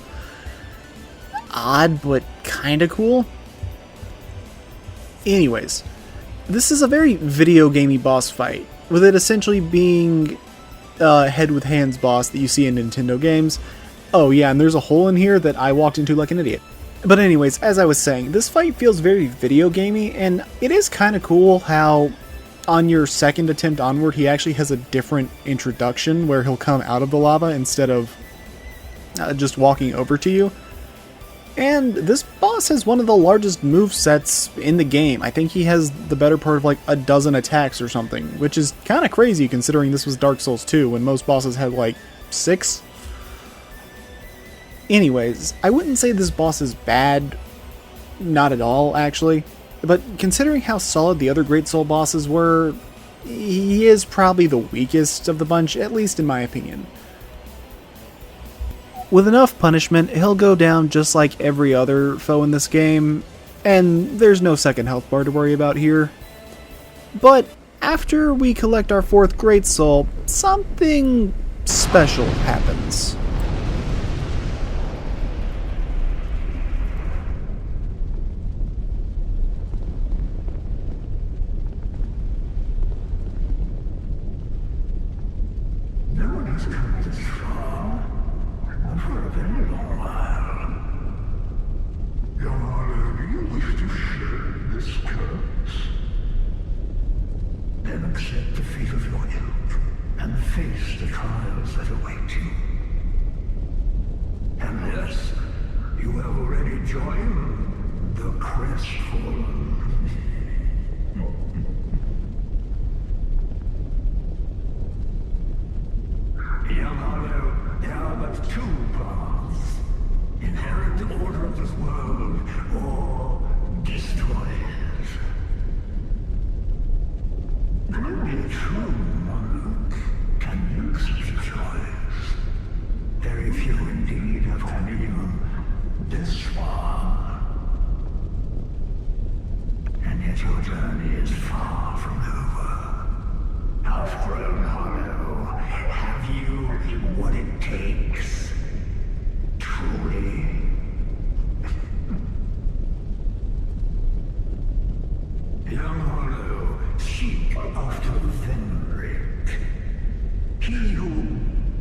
Odd, but kinda cool. Anyways, this is a very video gamey boss fight, with it essentially being a head with hands boss that you see in Nintendo games. Oh yeah, and there's a hole in here that I walked into like an idiot. But anyways, as I was saying, this fight feels very video gamey, and it is kind of cool how on your second attempt onward he actually has a different introduction where he'll come out of the lava instead of just walking over to you. And this boss has one of the largest movesets in the game. I think he has the better part of like a dozen attacks or something, which is kind of crazy considering this was Dark Souls 2 when most bosses had like 6. Anyways, I wouldn't say this boss is bad, not at all actually, but considering how solid the other Great Soul bosses were, he is probably the weakest of the bunch, at least in my opinion. With enough punishment, he'll go down just like every other foe in this game, and there's no second health bar to worry about here. But after we collect our 4th Great Soul, something special happens. No one has come this far. For a very long while. Young Arlo, do you wish to share this curse? Then accept the fate of your ilk and face the trials that await you. And yes, you have already joined the Crestfallen. your journey is far from over. Half-grown hollow, have you what it takes? Truly? Young hollow, seek after Venric. He who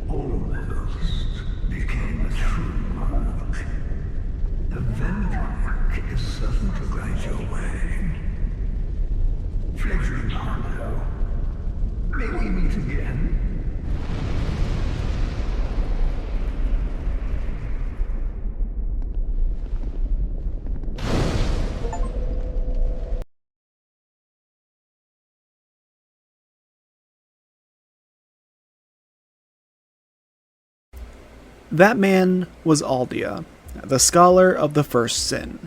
almost became a true monk. The Venric is certain to guide your way. Fledgling hollow, may we meet again? That man was Aldia, the scholar of the first sin.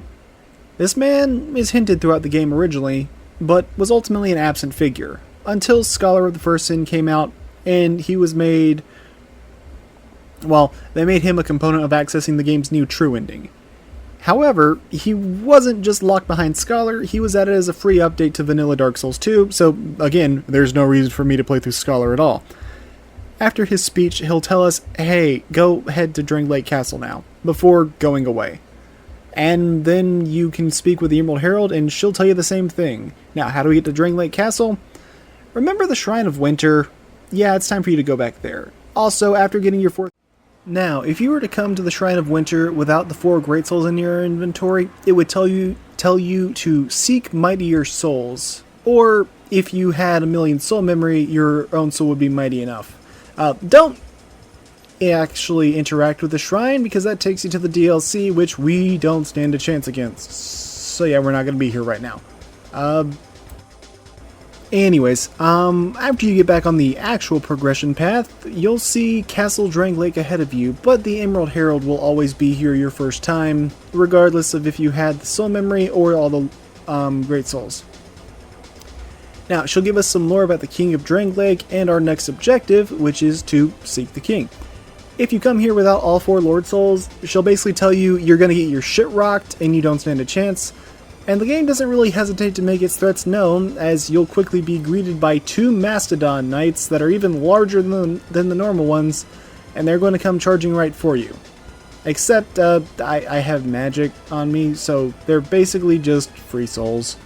This man is hinted throughout the game originally, but was ultimately an absent figure, until Scholar of the First Sin came out, and he was made... well, they made him a component of accessing the game's new true ending. However, he wasn't just locked behind Scholar, he was added as a free update to Vanilla Dark Souls 2, so again, there's no reason for me to play through Scholar at all. After his speech, he'll tell us, hey, go head to Drangleic Castle now, before going away. And then you can speak with the Emerald Herald, and she'll tell you the same thing. Now, how do we get to Drangleic Castle? Remember the Shrine of Winter? Yeah, it's time for you to go back there. Also, after getting your fourth... Now, if you were to come to the Shrine of Winter without the 4 Great Souls in your inventory, it would tell you to seek mightier souls. Or, if you had 1,000,000 soul memory, your own soul would be mighty enough. Don't actually interact with the shrine, because that takes you to the DLC, which we don't stand a chance against. So yeah, we're not going to be here right now. Anyways, after you get back on the actual progression path, you'll see Castle Drangleic ahead of you, but the Emerald Herald will always be here your first time, regardless of if you had the soul memory or all the Great Souls. Now, she'll give us some lore about the King of Drangleic and our next objective, which is to seek the king. If you come here without all 4 Lord Souls, she'll basically tell you you're going to get your shit rocked and you don't stand a chance, and the game doesn't really hesitate to make its threats known, as you'll quickly be greeted by 2 Mastodon Knights that are even larger than the normal ones, and they're going to come charging right for you. Except, I have magic on me, so they're basically just free souls.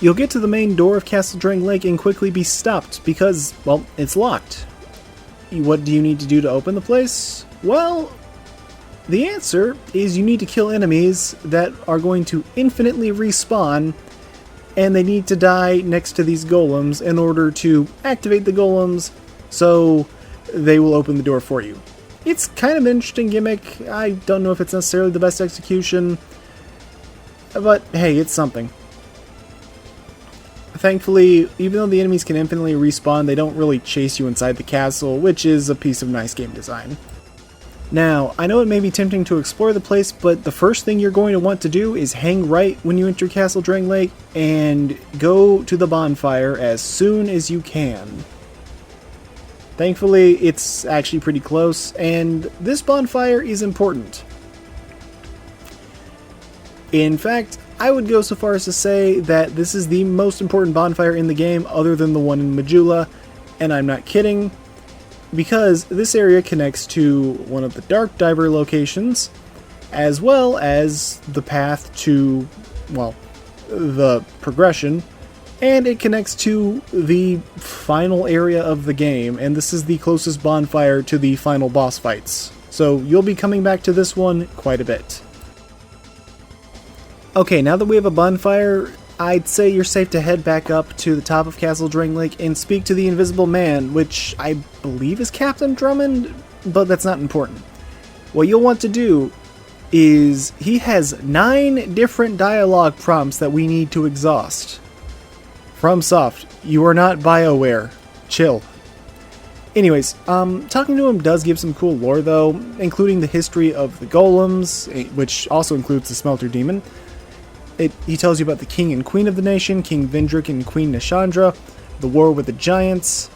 You'll get to the main door of Castle Drangleic and quickly be stopped because, well, it's locked. What do you need to do to open the place? Well, the answer is you need to kill enemies that are going to infinitely respawn, and they need to die next to these golems in order to activate the golems so they will open the door for you. It's kind of an interesting gimmick. I don't know if it's necessarily the best execution, but hey, it's something. Thankfully, even though the enemies can infinitely respawn, they don't really chase you inside the castle, which is a piece of nice game design. Now, I know it may be tempting to explore the place, but the first thing you're going to want to do is hang right when you enter Castle Drangleic and go to the bonfire as soon as you can. Thankfully, it's actually pretty close, and this bonfire is important. In fact, I would go so far as to say that this is the most important bonfire in the game other than the one in Majula, and I'm not kidding, because this area connects to one of the Dark Diver locations, as well as the path to, well, the progression, and it connects to the final area of the game, and this is the closest bonfire to the final boss fights. So you'll be coming back to this one quite a bit. Okay, now that we have a bonfire, I'd say you're safe to head back up to the top of Castle Drangleic and speak to the Invisible Man, which I believe is Captain Drummond, but that's not important. What you'll want to do is, he has 9 different dialogue prompts that we need to exhaust. FromSoft, you are not BioWare. Chill. Anyways, talking to him does give some cool lore though, including the history of the golems, which also includes the Smelter Demon. He tells you about the king and queen of the nation, King Vendrick and Queen Nishandra, the war with the giants,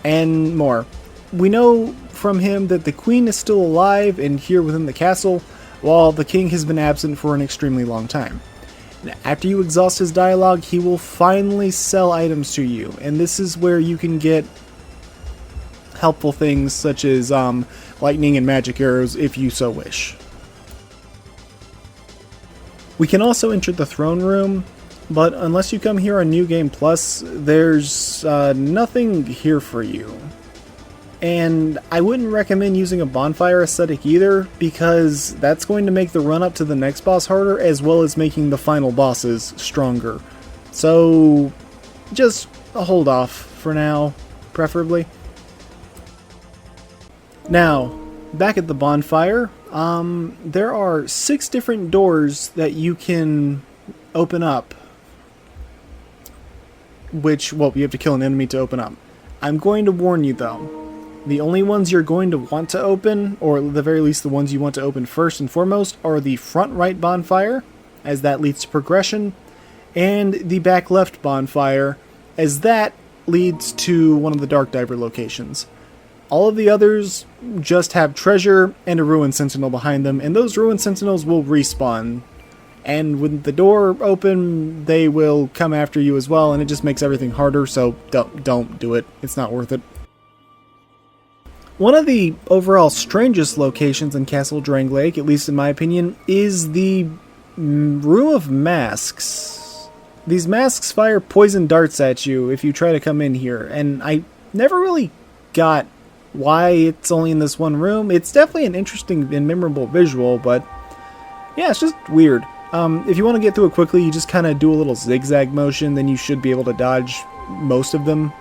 and more. We know from him that the queen is still alive and here within the castle, while the king has been absent for an extremely long time. After you exhaust his dialogue, he will finally sell items to you, and this is where you can get helpful things such as lightning and magic arrows if you so wish. We can also enter the throne room, but unless you come here on New Game Plus, there's nothing here for you. And I wouldn't recommend using a bonfire aesthetic either, because that's going to make the run up to the next boss harder, as well as making the final bosses stronger. So just hold off for now, preferably. Now, back at the bonfire, there are 6 different doors that you can open up. Which, well, you have to kill an enemy to open up. I'm going to warn you though. The only ones you're going to want to open, or at the very least the ones you want to open first and foremost, are the front right bonfire, as that leads to progression, and the back left bonfire, as that leads to one of the Dark Diver locations. All of the others just have treasure and a Ruin Sentinel behind them, and those Ruin Sentinels will respawn. And when the door open, they will come after you as well, and it just makes everything harder, so don't do it. It's not worth it. One of the overall strangest locations in Castle Drangleic, at least in my opinion, is the Room of Masks. These masks fire poison darts at you if you try to come in here, and I never really got why it's only in this one room. It's definitely an interesting and memorable visual, but yeah, it's just weird. If you want to get through it quickly, you just kind of do a little zigzag motion, then you should be able to dodge most of them.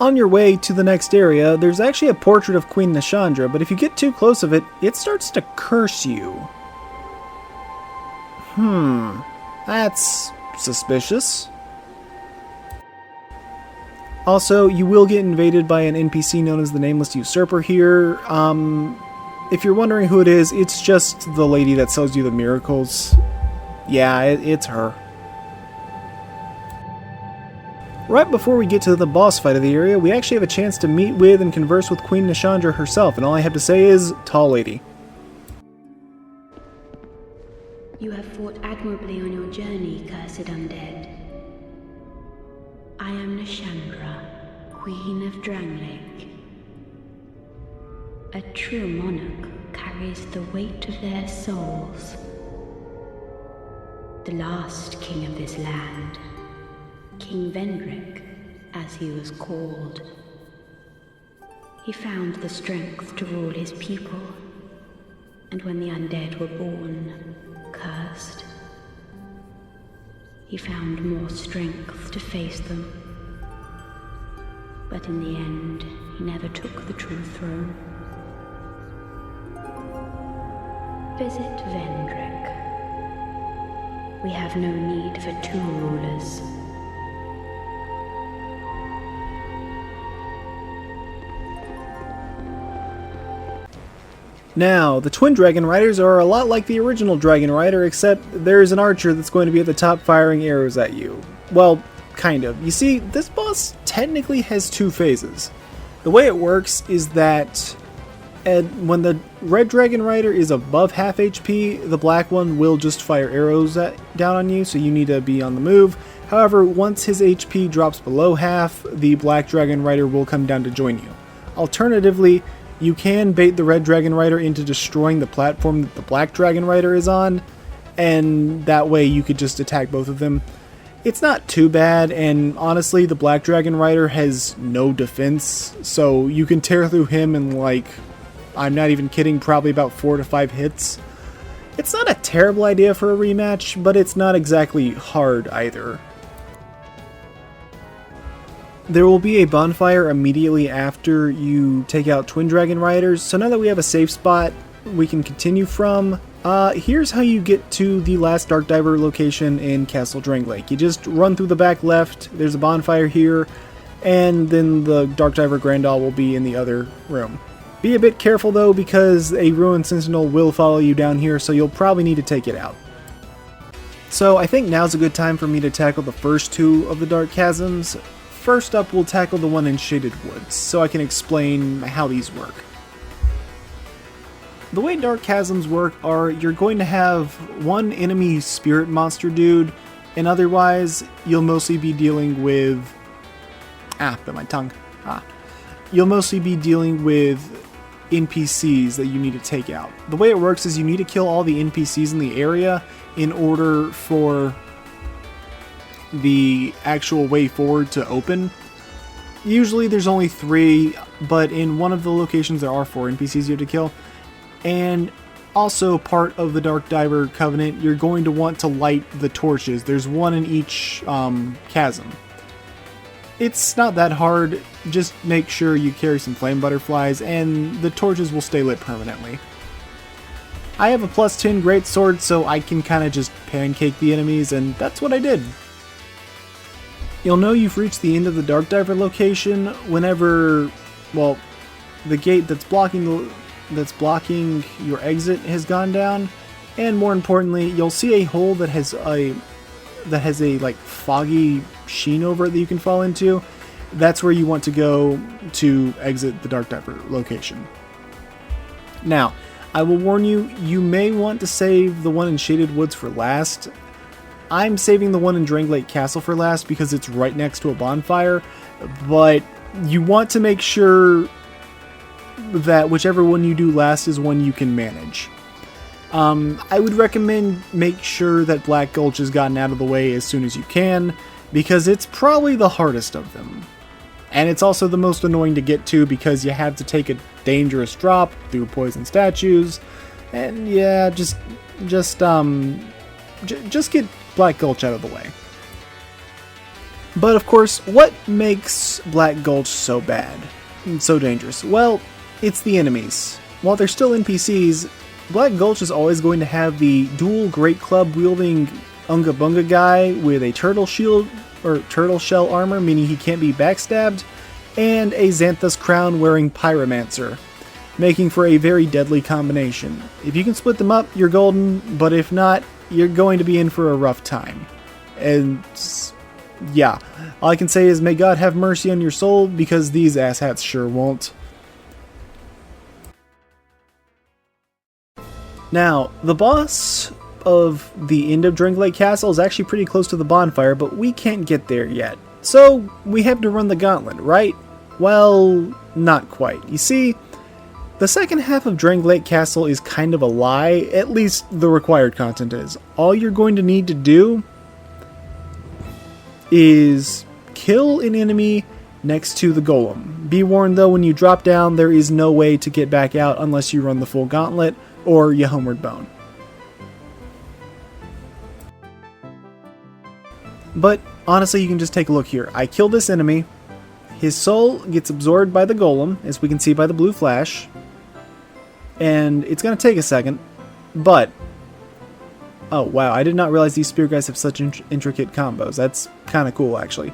On your way to the next area, there's actually a portrait of Queen Nashandra, but if you get too close of it, it starts to curse you. That's suspicious. Also, you will get invaded by an NPC known as the Nameless Usurper here. If you're wondering who it is, it's just the lady that sells you the miracles. Yeah, it's her. Right before we get to the boss fight of the area, we actually have a chance to meet with and converse with Queen Nashandra herself, and all I have to say is, tall lady. You have fought admirably on your journey, cursed undead. I am Nashandra, Queen of Drangleic. A true monarch carries the weight of their souls. The last king of this land, King Vendrick, as he was called. He found the strength to rule his people, and when the undead were born, cursed, he found more strength to face them. But in the end, he never took the true throne. Visit Vendrick. We have no need for 2 rulers. Now, the Twin Dragon Riders are a lot like the original Dragon Rider, except there's an archer that's going to be at the top firing arrows at you. Well, kind of. You see, this boss technically has 2 phases. The way it works is that when the Red Dragon Rider is above half HP, the black one will just fire arrows down on you, so you need to be on the move. However, once his HP drops below half, the Black Dragon Rider will come down to join you. Alternatively, you can bait the Red Dragon Rider into destroying the platform that the Black Dragon Rider is on, and that way you could just attack both of them. It's not too bad, and honestly, the Black Dragon Rider has no defense, so you can tear through him in, like, I'm not even kidding, probably about 4 to 5 hits. It's not a terrible idea for a rematch, but it's not exactly hard either. There will be a bonfire immediately after you take out Twin Dragon Riders, so now that we have a safe spot we can continue from, here's how you get to the last Dark Diver location in Castle Drangleic. You just run through the back left, there's a bonfire here, and then the Dark Diver Grandal will be in the other room. Be a bit careful though, because a Ruin Sentinel will follow you down here, so you'll probably need to take it out. So I think now's a good time for me to tackle the first 2 of the Dark Chasms. First up, we'll tackle the one in Shaded Woods, so I can explain how these work. the way dark chasms work are you're going to have one enemy spirit monster dude, and otherwise you'll mostly be dealing with bit my tongue. You'll mostly be dealing with NPCs that you need to take out. The way it works is you need to kill all the NPCs in the area in order for the actual way forward to open. Usually there's only 3, but in one of the locations there are 4 NPCs you have to kill. And also part of the Dark Diver Covenant, you're going to want to light the torches. There's 1 in each chasm. It's not that hard, just make sure you carry some flame butterflies and the torches will stay lit permanently. I have a plus 10 greatsword, so I can kind of just pancake the enemies, and that's what I did. You'll know you've reached the end of the Dark Diver location whenever, well, the gate that's blocking your exit has gone down, and more importantly, you'll see a hole that has a like foggy sheen over it that you can fall into. That's where you want to go to exit the Dark Diver location. Now, I will warn you, you may want to save the one in Shaded Woods for last. I'm saving the one in Drangleic Castle for last because it's right next to a bonfire, but you want to make sure that whichever one you do last is one you can manage. I would recommend make sure that Black Gulch is gotten out of the way as soon as you can, because it's probably the hardest of them. And it's also the most annoying to get to because you have to take a dangerous drop through poison statues. And yeah, just get Black Gulch out of the way. But of course, what makes Black Gulch so bad? So dangerous? Well, it's the enemies. While they're still NPCs, Black Gulch is always going to have the dual Great Club wielding Unga Bunga guy with a turtle shield or turtle shell armor, meaning he can't be backstabbed, and a Xanthus crown wearing Pyromancer, making for a very deadly combination. If you can split them up, you're golden, but if not, you're going to be in for a rough time. And yeah, all I can say is may God have mercy on your soul, because these asshats sure won't. Now, the boss of the end of Drangleic Castle is actually pretty close to the bonfire, but we can't get there yet. So, we have to run the gauntlet, right? Well, not quite. You see, the second half of Drangleic Castle is kind of a lie, at least the required content is. All you're going to need to do is kill an enemy next to the golem. Be warned though, when you drop down, there is no way to get back out unless you run the full gauntlet, or you homeward bone. But honestly, you can just take a look here. I kill this enemy, his soul gets absorbed by the golem, as we can see by the blue flash, and it's going to take a second, but oh wow, I did not realize these spear guys have such intricate combos. That's kind of cool, actually.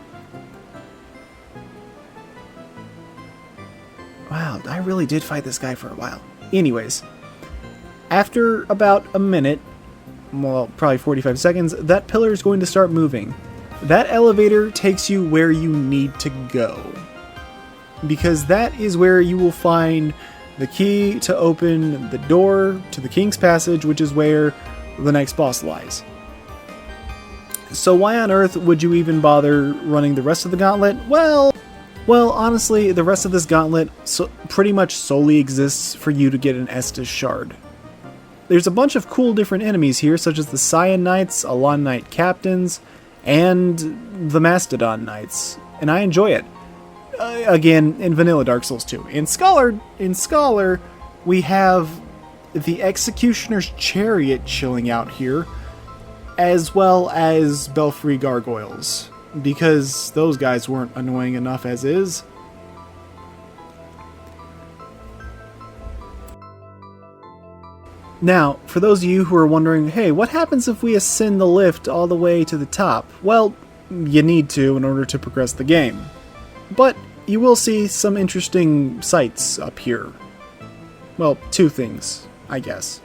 Wow, I really did fight this guy for a while. Anyways, after about a minute, well, probably 45 seconds, that pillar is going to start moving. That elevator takes you where you need to go, because that is where you will find the key to open the door to the King's Passage, which is where the next boss lies. So why on earth would you even bother running the rest of the gauntlet? Well, honestly, the rest of this gauntlet pretty much solely exists for you to get an Estus Shard. There's a bunch of cool different enemies here, such as the Scion Knights, Alon Knight Captains, and the Mastodon Knights, and I enjoy it. Again, in vanilla Dark Souls 2. In Scholar, we have the Executioner's Chariot chilling out here, as well as Belfry Gargoyles, because those guys weren't annoying enough as is. Now, for those of you who are wondering, hey, what happens if we ascend the lift all the way to the top? Well, you need to in order to progress the game. But you will see some interesting sights up here. Well, two things, I guess.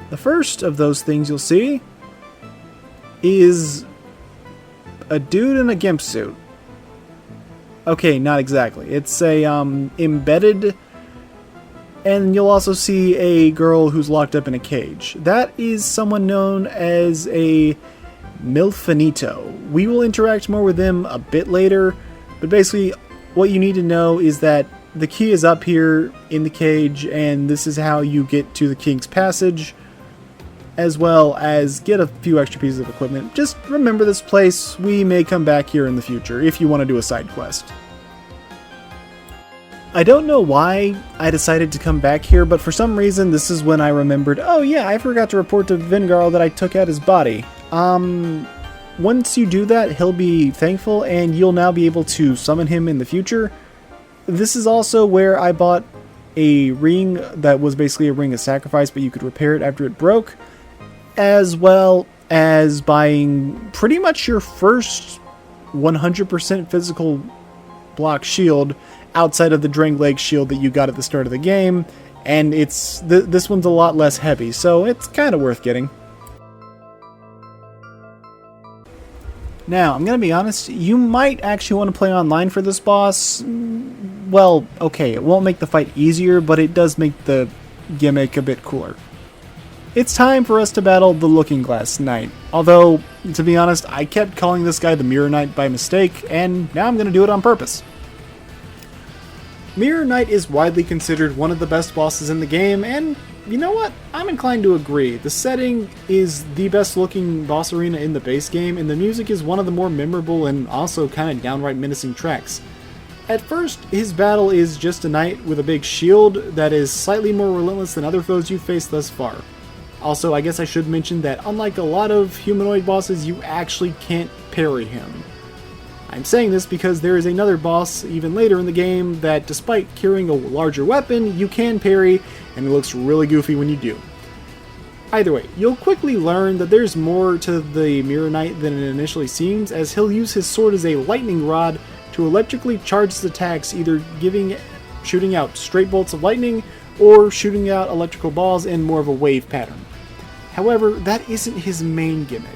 The first of those things you'll see is a dude in a gimp suit. Okay, not exactly. It's a embedded, and you'll also see a girl who's locked up in a cage. That is someone known as a Milfinito. We will interact more with them a bit later, but basically what you need to know is that the key is up here in the cage, and this is how you get to the King's Passage, as well as get a few extra pieces of equipment. Just remember this place. We may come back here in the future if you want to do a side quest. I don't know why I decided to come back here, but for some reason this is when I remembered, oh yeah, I forgot to report to Vingarl that I took out his body. Once you do that, he'll be thankful, and you'll now be able to summon him in the future. This is also where I bought a ring that was basically a ring of sacrifice, but you could repair it after it broke, as well as buying pretty much your first 100% physical block shield outside of the Drangleic shield that you got at the start of the game, and this one's a lot less heavy, so it's kind of worth getting. Now, I'm going to be honest, you might actually want to play online for this boss. Well, okay, it won't make the fight easier, but it does make the gimmick a bit cooler. It's time for us to battle the Looking Glass Knight. Although, to be honest, I kept calling this guy the Mirror Knight by mistake, and now I'm going to do it on purpose. Mirror Knight is widely considered one of the best bosses in the game, and you know what? I'm inclined to agree. The setting is the best looking boss arena in the base game, and the music is one of the more memorable and also kind of downright menacing tracks. At first, his battle is just a knight with a big shield that is slightly more relentless than other foes you've faced thus far. Also, I guess I should mention that unlike a lot of humanoid bosses, you actually can't parry him. I'm saying this because there is another boss even later in the game that, despite carrying a larger weapon, you can parry, and it looks really goofy when you do. Either way, you'll quickly learn that there's more to the Mirror Knight than it initially seems, as he'll use his sword as a lightning rod to electrically charge his attacks, either shooting out straight bolts of lightning or shooting out electrical balls in more of a wave pattern. However, that isn't his main gimmick.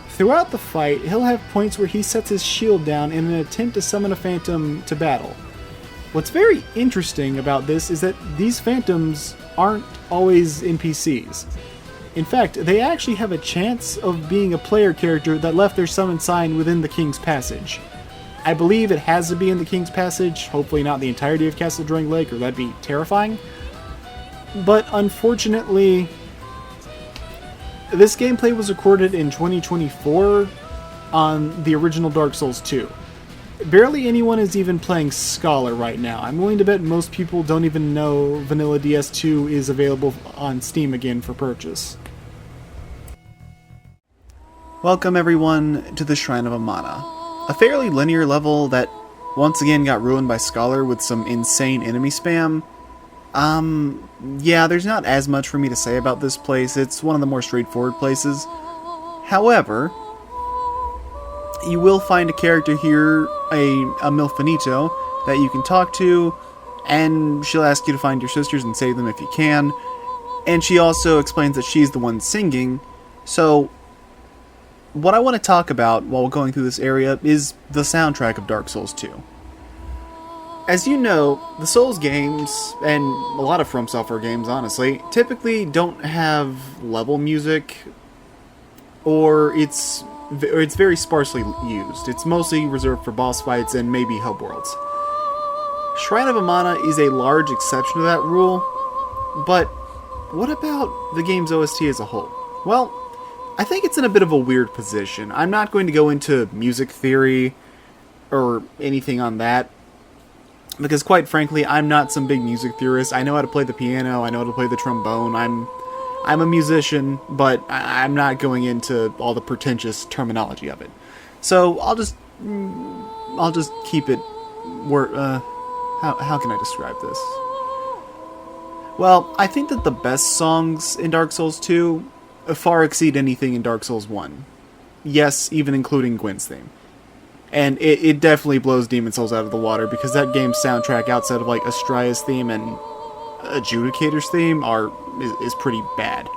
Throughout the fight, he'll have points where he sets his shield down in an attempt to summon a phantom to battle. What's very interesting about this is that these phantoms aren't always NPCs. In fact, they actually have a chance of being a player character that left their summon sign within the King's Passage. I believe it has to be in the King's Passage, hopefully not the entirety of Castle Drangleic, or that'd be terrifying. But unfortunately, this gameplay was recorded in 2024 on the original Dark Souls 2. Barely anyone is even playing Scholar right now. I'm willing to bet most people don't even know Vanilla DS2 is available on Steam again for purchase. Welcome everyone to the Shrine of Amana. A fairly linear level that once again got ruined by Scholar with some insane enemy spam. Yeah, there's not as much for me to say about this place. It's one of the more straightforward places. However, you will find a character here, a Milfinito, that you can talk to, and she'll ask you to find your sisters and save them if you can. And she also explains that she's the one singing. So, what I want to talk about while going through this area is the soundtrack of Dark Souls 2. As you know, the Souls games, and a lot of From Software games honestly, typically don't have level music, or it's very sparsely used. It's mostly reserved for boss fights and maybe hub worlds. Shrine of Amana is a large exception to that rule, but what about the game's OST as a whole? Well, I think it's in a bit of a weird position. I'm not going to go into music theory or anything on that, because quite frankly, I'm not some big music theorist. I know how to play the piano, I know how to play the trombone, I'm a musician, but I'm not going into all the pretentious terminology of it. So I'll just keep it where, how can I describe this? Well, I think that the best songs in Dark Souls 2 far exceed anything in Dark Souls 1. Yes, even including Gwyn's theme. And it definitely blows Demon Souls out of the water, because that game's soundtrack, outside of like Astraea's theme and Adjudicator's theme, is pretty bad.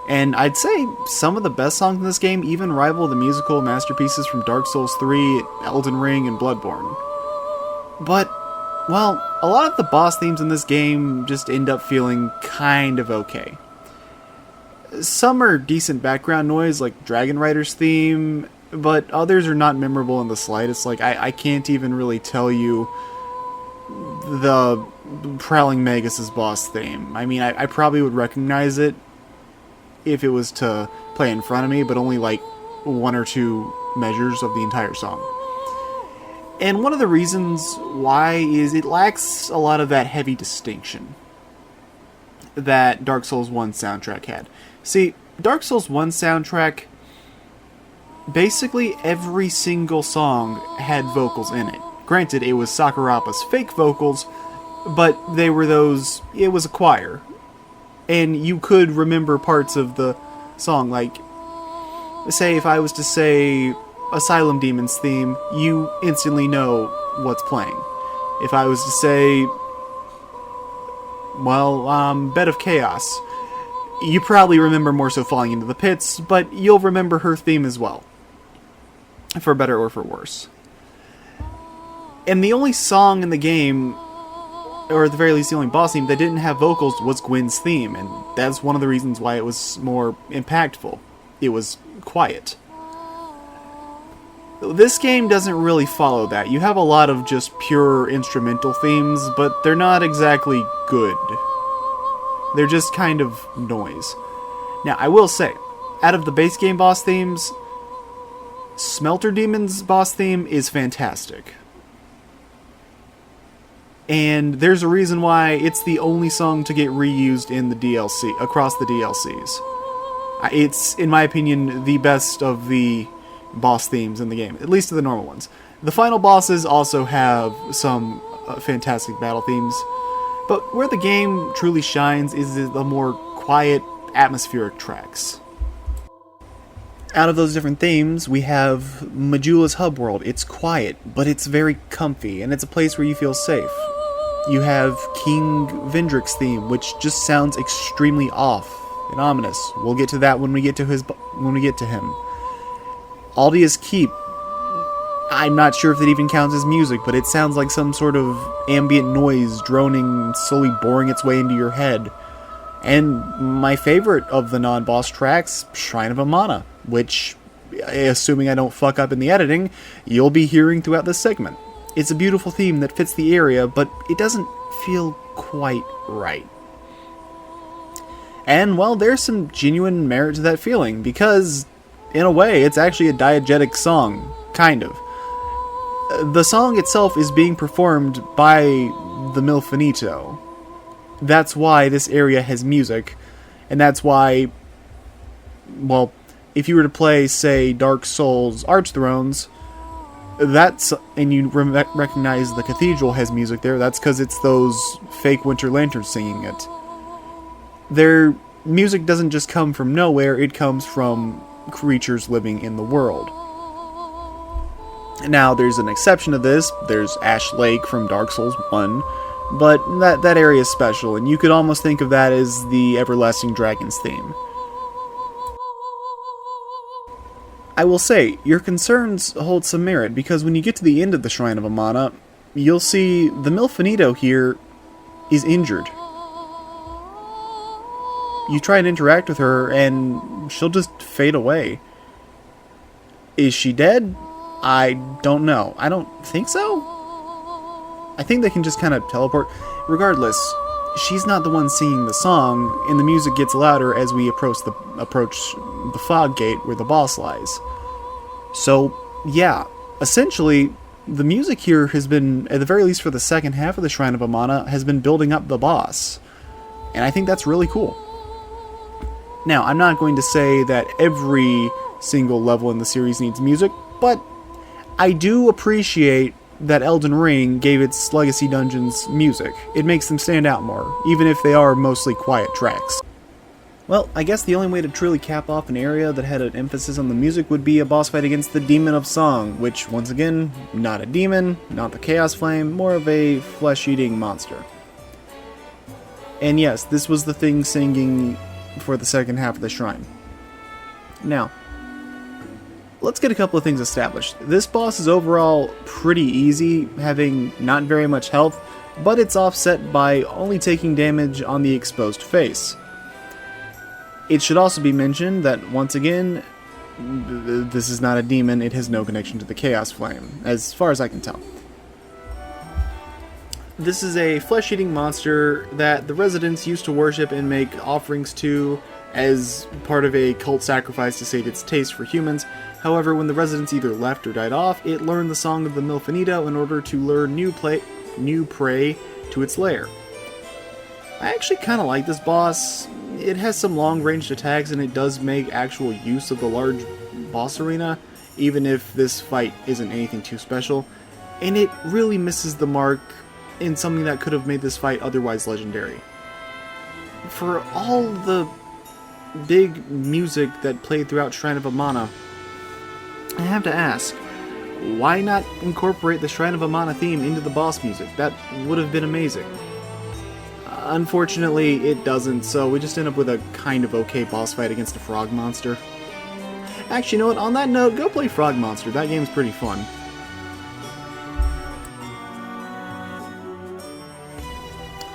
And I'd say some of the best songs in this game even rival the musical masterpieces from Dark Souls 3, Elden Ring, and Bloodborne. But, well, a lot of the boss themes in this game just end up feeling kind of okay. Some are decent background noise, like Dragon Rider's theme, but others are not memorable in the slightest. Like, I can't even really tell you the Prowling Magus' boss theme. I mean, I probably would recognize it if it was to play in front of me, but only like one or two measures of the entire song. And one of the reasons why is it lacks a lot of that heavy distinction that Dark Souls 1 soundtrack had. See, Dark Souls 1 soundtrack, basically every single song had vocals in it. Granted, it was Sakurappa's fake vocals, but they were those, it was a choir. And you could remember parts of the song, like, say if I was to say Asylum Demon's theme, you instantly know what's playing. If I was to say, well, Bed of Chaos, you probably remember more so Falling into the Pits, but you'll remember her theme as well. For better or for worse. And the only song in the game, or at the very least the only boss theme that didn't have vocals, was Gwyn's theme, and that's one of the reasons why it was more impactful. It was quiet. This game doesn't really follow that. You have a lot of just pure instrumental themes, but they're not exactly good. They're just kind of noise. Now, I will say, out of the base game boss themes, Smelter Demon's boss theme is fantastic. And there's a reason why it's the only song to get reused in the DLC, across the DLCs. It's, in my opinion, the best of the boss themes in the game, at least of the normal ones. The final bosses also have some fantastic battle themes, but where the game truly shines is the more quiet, atmospheric tracks. Out of those different themes, we have Majula's hub world. It's quiet, but it's very comfy, and it's a place where you feel safe. You have King Vendrick's theme, which just sounds extremely off and ominous. We'll get to that when we get to him. Aldia's Keep. I'm not sure if it even counts as music, but it sounds like some sort of ambient noise droning, slowly boring its way into your head. And my favorite of the non-boss tracks, Shrine of Amana, which, assuming I don't fuck up in the editing, you'll be hearing throughout this segment. It's a beautiful theme that fits the area, but it doesn't feel quite right. And, well, there's some genuine merit to that feeling, because, in a way, it's actually a diegetic song, kind of. The song itself is being performed by the Milfinito. That's why this area has music, and that's why, well, if you were to play, say, Dark Souls Archthrones, and you recognize the cathedral has music there, that's because it's those fake Winter Lanterns singing it. Their music doesn't just come from nowhere, it comes from creatures living in the world. Now, there's an exception to this. There's Ash Lake from Dark Souls 1, but that area is special, and you could almost think of that as the Everlasting Dragon's theme. I will say, your concerns hold some merit, because when you get to the end of the Shrine of Amana, you'll see the Milfinito here is injured. You try and interact with her, and she'll just fade away. Is she dead? I don't know. I don't think so? I think they can just kind of teleport. Regardless, she's not the one singing the song, and the music gets louder as we approach the fog gate where the boss lies. So, yeah, essentially, the music here has been, at the very least for the second half of the Shrine of Amana, has been building up the boss. And I think that's really cool. Now, I'm not going to say that every single level in the series needs music, but I do appreciate that Elden Ring gave its Legacy Dungeons music. It makes them stand out more, even if they are mostly quiet tracks. Well, I guess the only way to truly cap off an area that had an emphasis on the music would be a boss fight against the Demon of Song, which, once again, not a demon, not the Chaos Flame, more of a flesh-eating monster. And yes, this was the thing singing for the second half of the shrine. Now, let's get a couple of things established. This boss is overall pretty easy, having not very much health, but it's offset by only taking damage on the exposed face. It should also be mentioned that, once again, this is not a demon, it has no connection to the Chaos Flame, as far as I can tell. This is a flesh-eating monster that the residents used to worship and make offerings to as part of a cult sacrifice to sate its taste for humans. However, when the residents either left or died off, it learned the Song of the Milfanito in order to lure new prey to its lair. I actually kind of like this boss. It has some long-ranged attacks and it does make actual use of the large boss arena, even if this fight isn't anything too special, and it really misses the mark in something that could have made this fight otherwise legendary. For all the big music that played throughout Shrine of Amana, I have to ask, why not incorporate the Shrine of Amana theme into the boss music? That would have been amazing. Unfortunately, it doesn't, so we just end up with a kind of okay boss fight against a frog monster. Actually, you know what? On that note, go play Frog Monster. That game's pretty fun.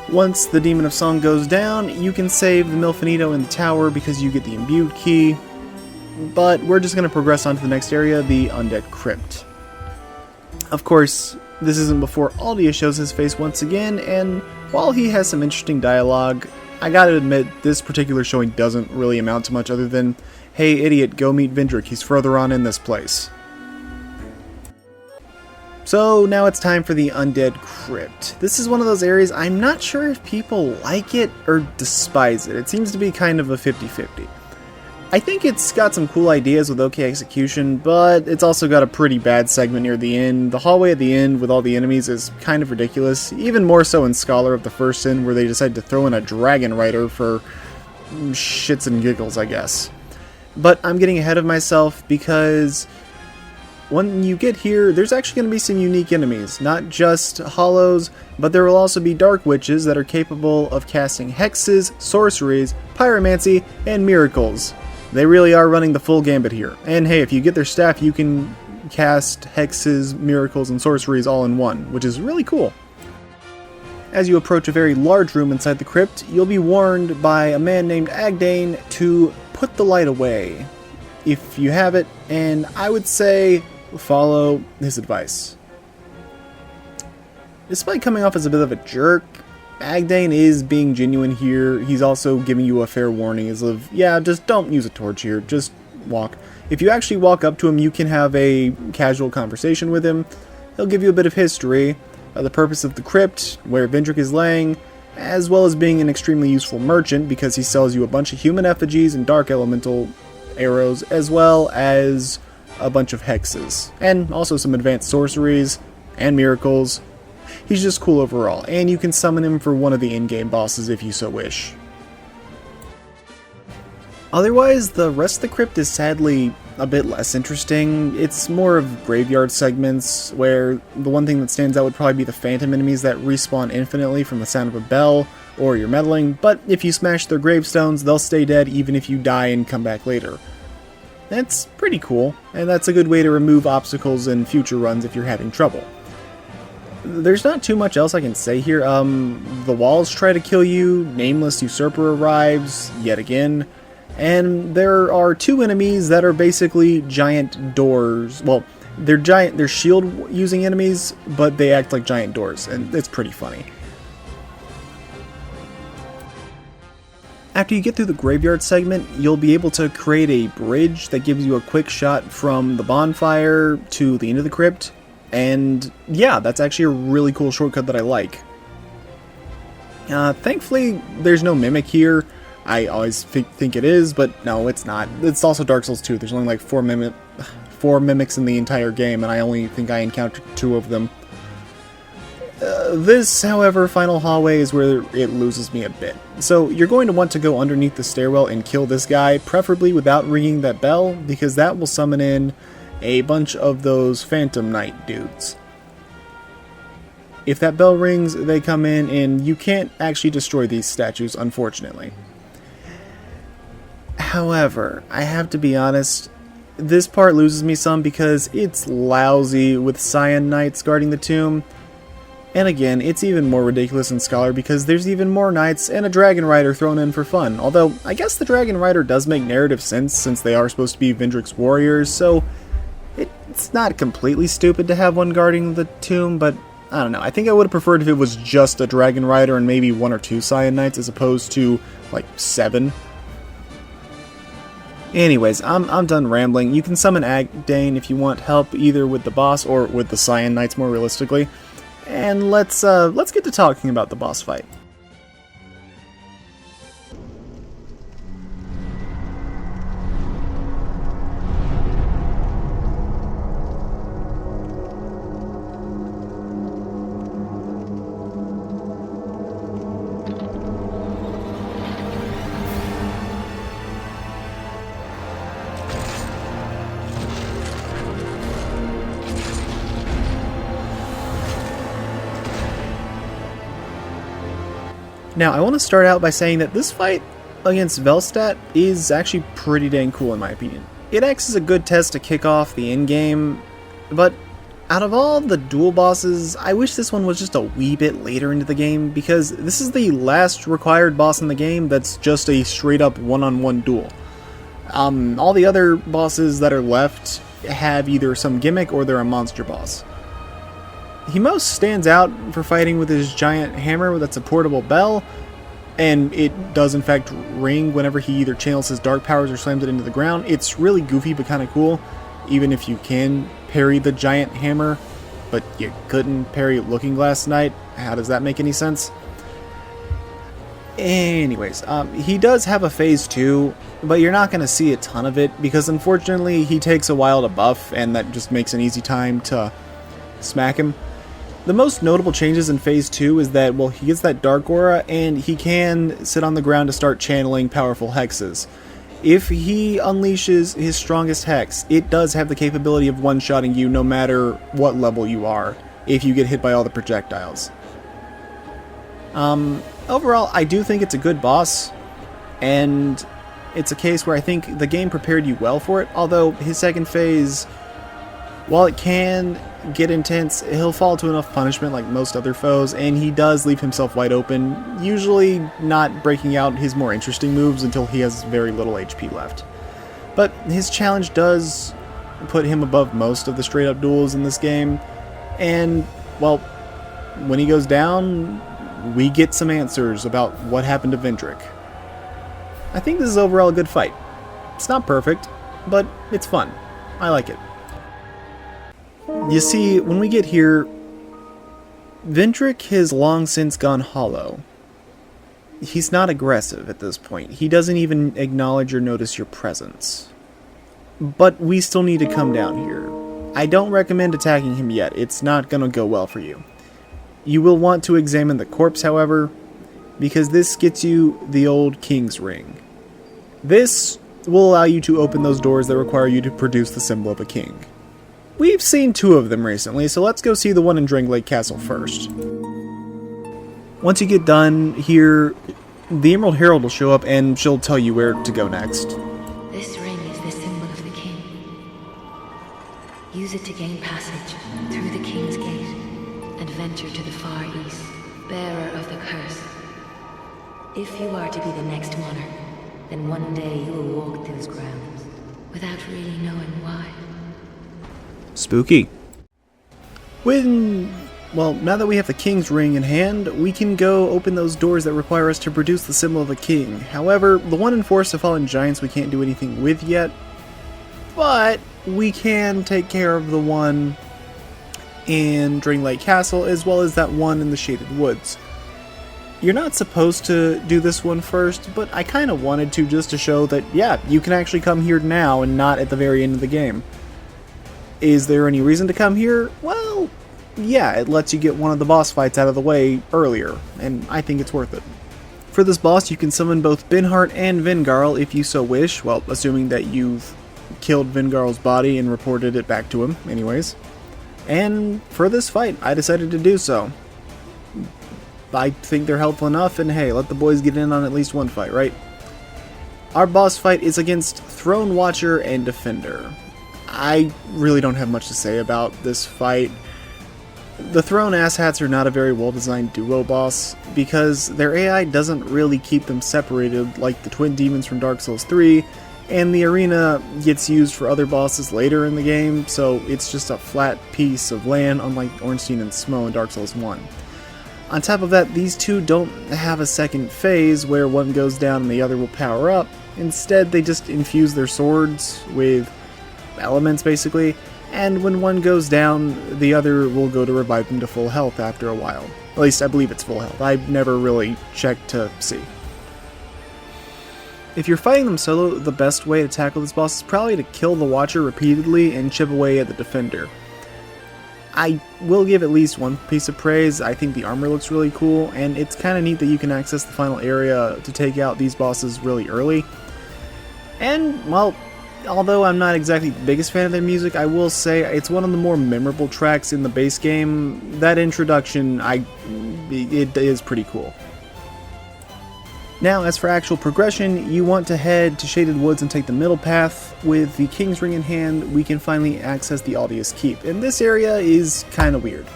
Once the Demon of Song goes down, you can save the Milfanito in the tower because you get the imbued key. But we're just going to progress on to the next area, the Undead Crypt. Of course, this isn't before Aldia shows his face once again, and while he has some interesting dialogue, I gotta admit, this particular showing doesn't really amount to much other than, hey idiot, go meet Vendrick, he's further on in this place. So now it's time for the Undead Crypt. This is one of those areas I'm not sure if people like it or despise it. It seems to be kind of a 50-50. I think it's got some cool ideas with okay execution, but it's also got a pretty bad segment near the end. The hallway at the end with all the enemies is kind of ridiculous, even more so in Scholar of the First Sin, where they decided to throw in a dragon rider for shits and giggles, I guess. But I'm getting ahead of myself because when you get here, there's actually going to be some unique enemies. Not just hollows, but there will also be dark witches that are capable of casting hexes, sorceries, pyromancy, and miracles. They really are running the full gambit here. And hey, if you get their staff, you can cast hexes, miracles, and sorceries all in one, which is really cool. As you approach a very large room inside the crypt, you'll be warned by a man named Agdane to put the light away, if you have it, and I would say follow his advice. Despite coming off as a bit of a jerk, Agdane is being genuine here. He's also giving you a fair warning as of, yeah, just don't use a torch here, just walk. If you actually walk up to him, you can have a casual conversation with him. He'll give you a bit of history, the purpose of the crypt, where Vendrick is laying, as well as being an extremely useful merchant because he sells you a bunch of human effigies and dark elemental arrows, as well as a bunch of hexes, and also some advanced sorceries and miracles. He's just cool overall, and you can summon him for one of the in-game bosses if you so wish. Otherwise, the rest of the crypt is sadly a bit less interesting. It's more of graveyard segments, where the one thing that stands out would probably be the phantom enemies that respawn infinitely from the sound of a bell or your meddling, but if you smash their gravestones, they'll stay dead even if you die and come back later. That's pretty cool, and that's a good way to remove obstacles in future runs if you're having trouble. There's not too much else I can say here. The walls try to kill you, Nameless Usurper arrives, yet again, and there are two enemies that are basically giant doors. Well, they're shield-using enemies, but they act like giant doors, and it's pretty funny. After you get through the graveyard segment, you'll be able to create a bridge that gives you a quick shot from the bonfire to the end of the crypt. And yeah, that's actually a really cool shortcut that I like. Thankfully, there's no mimic here. I always think it is, but no, it's not. It's also Dark Souls 2. There's only like four mimics in the entire game, and I only think I encountered 2 of them. This, however, final hallway is where it loses me a bit. So you're going to want to go underneath the stairwell and kill this guy, preferably without ringing that bell, because that will summon in a bunch of those Phantom Knight dudes. If that bell rings, they come in, and you can't actually destroy these statues, unfortunately. However, I have to be honest, this part loses me some because it's lousy with Cyan Knights guarding the tomb. And again, it's even more ridiculous in Scholar because there's even more knights and a Dragon Rider thrown in for fun. Although, I guess the Dragon Rider does make narrative sense since they are supposed to be Vendrick's warriors, so it's not completely stupid to have one guarding the tomb, but I don't know. I think I would have preferred if it was just a Dragon Rider and maybe 1 or 2 Cyan Knights as opposed to, like, 7. Anyways, I'm done rambling. You can summon Agdane if you want help either with the boss or with the Cyan Knights more realistically. And let's get to talking about the boss fight. Now, I want to start out by saying that this fight against Velstadt is actually pretty dang cool in my opinion. It acts as a good test to kick off the endgame, but out of all the dual bosses, I wish this one was just a wee bit later into the game, because this is the last required boss in the game that's just a straight up one-on-one duel. All the other bosses that are left have either some gimmick or they're a monster boss. He most stands out for fighting with his giant hammer that's a portable bell, and it does in fact ring whenever he either channels his dark powers or slams it into the ground. It's really goofy but kind of cool, even if you can parry the giant hammer, but you couldn't parry Looking Glass Knight. How does that make any sense? Anyways, he does have a phase 2, but you're not going to see a ton of it, because unfortunately he takes a while to buff, and that just makes an easy time to smack him. The most notable changes in Phase 2 is that, well, he gets that Dark Aura, and he can sit on the ground to start channeling powerful hexes. If he unleashes his strongest hex, it does have the capability of one-shotting you no matter what level you are, if you get hit by all the projectiles. Overall, I do think it's a good boss, and it's a case where I think the game prepared you well for it, although his second phase, while it can get intense, he'll fall to enough punishment like most other foes, and he does leave himself wide open, usually not breaking out his more interesting moves until he has very little HP left. But his challenge does put him above most of the straight up duels in this game, and, well, when he goes down, we get some answers about what happened to Vendrick. I think this is overall a good fight. It's not perfect, but it's fun. I like it. You see, when we get here, Vendrick has long since gone hollow. He's not aggressive at this point. He doesn't even acknowledge or notice your presence. But we still need to come down here. I don't recommend attacking him yet. It's not gonna go well for you. You will want to examine the corpse, however, because this gets you the old King's Ring. This will allow you to open those doors that require you to produce the symbol of a king. We've seen 2 of them recently, so let's go see the one in Drangleic Castle first. Once you get done here, the Emerald Herald will show up and she'll tell you where to go next. This ring is the symbol of the king. Use it to gain passage through the king's gate and venture to the far east, bearer of the curse. If you are to be the next monarch, then one day you will walk those grounds without really knowing why. Spooky. Now that we have the King's Ring in hand, we can go open those doors that require us to produce the symbol of a king. However, the one in Forest of Fallen Giants we can't do anything with yet, but we can take care of the one in Drangleic Castle, as well as that one in the Shaded Woods. You're not supposed to do this one first, but I kind of wanted to, just to show that, yeah, you can actually come here now and not at the very end of the game. Is there any reason to come here? Well, yeah, it lets you get one of the boss fights out of the way earlier, and I think it's worth it. For this boss, you can summon both Binhart and Vingarl if you so wish, well, assuming that you've killed Vingarl's body and reported it back to him, anyways. And for this fight, I decided to do so. I think they're helpful enough, and hey, let the boys get in on at least one fight, right? Our boss fight is against Throne Watcher and Defender. I really don't have much to say about this fight. The Throne asshats are not a very well-designed duo boss, because their AI doesn't really keep them separated like the twin demons from Dark Souls 3, and the arena gets used for other bosses later in the game, so it's just a flat piece of land unlike Ornstein and Smo in Dark Souls 1. On top of that, these two don't have a second phase where one goes down and the other will power up. Instead, they just infuse their swords with elements, basically, and when one goes down, the other will go to revive them to full health after a while. At least, I believe it's full health. I've never really checked to see. If you're fighting them solo, the best way to tackle this boss is probably to kill the Watcher repeatedly and chip away at the Defender. I will give at least one piece of praise. I think the armor looks really cool, and it's kind of neat that you can access the final area to take out these bosses really early. And, well, although I'm not exactly the biggest fan of their music, I will say it's one of the more memorable tracks in the base game. That introduction, it is pretty cool. Now, as for actual progression, you want to head to Shaded Woods and take the middle path. With the King's Ring in hand, we can finally access the Aldia's Keep, and this area is kind of weird.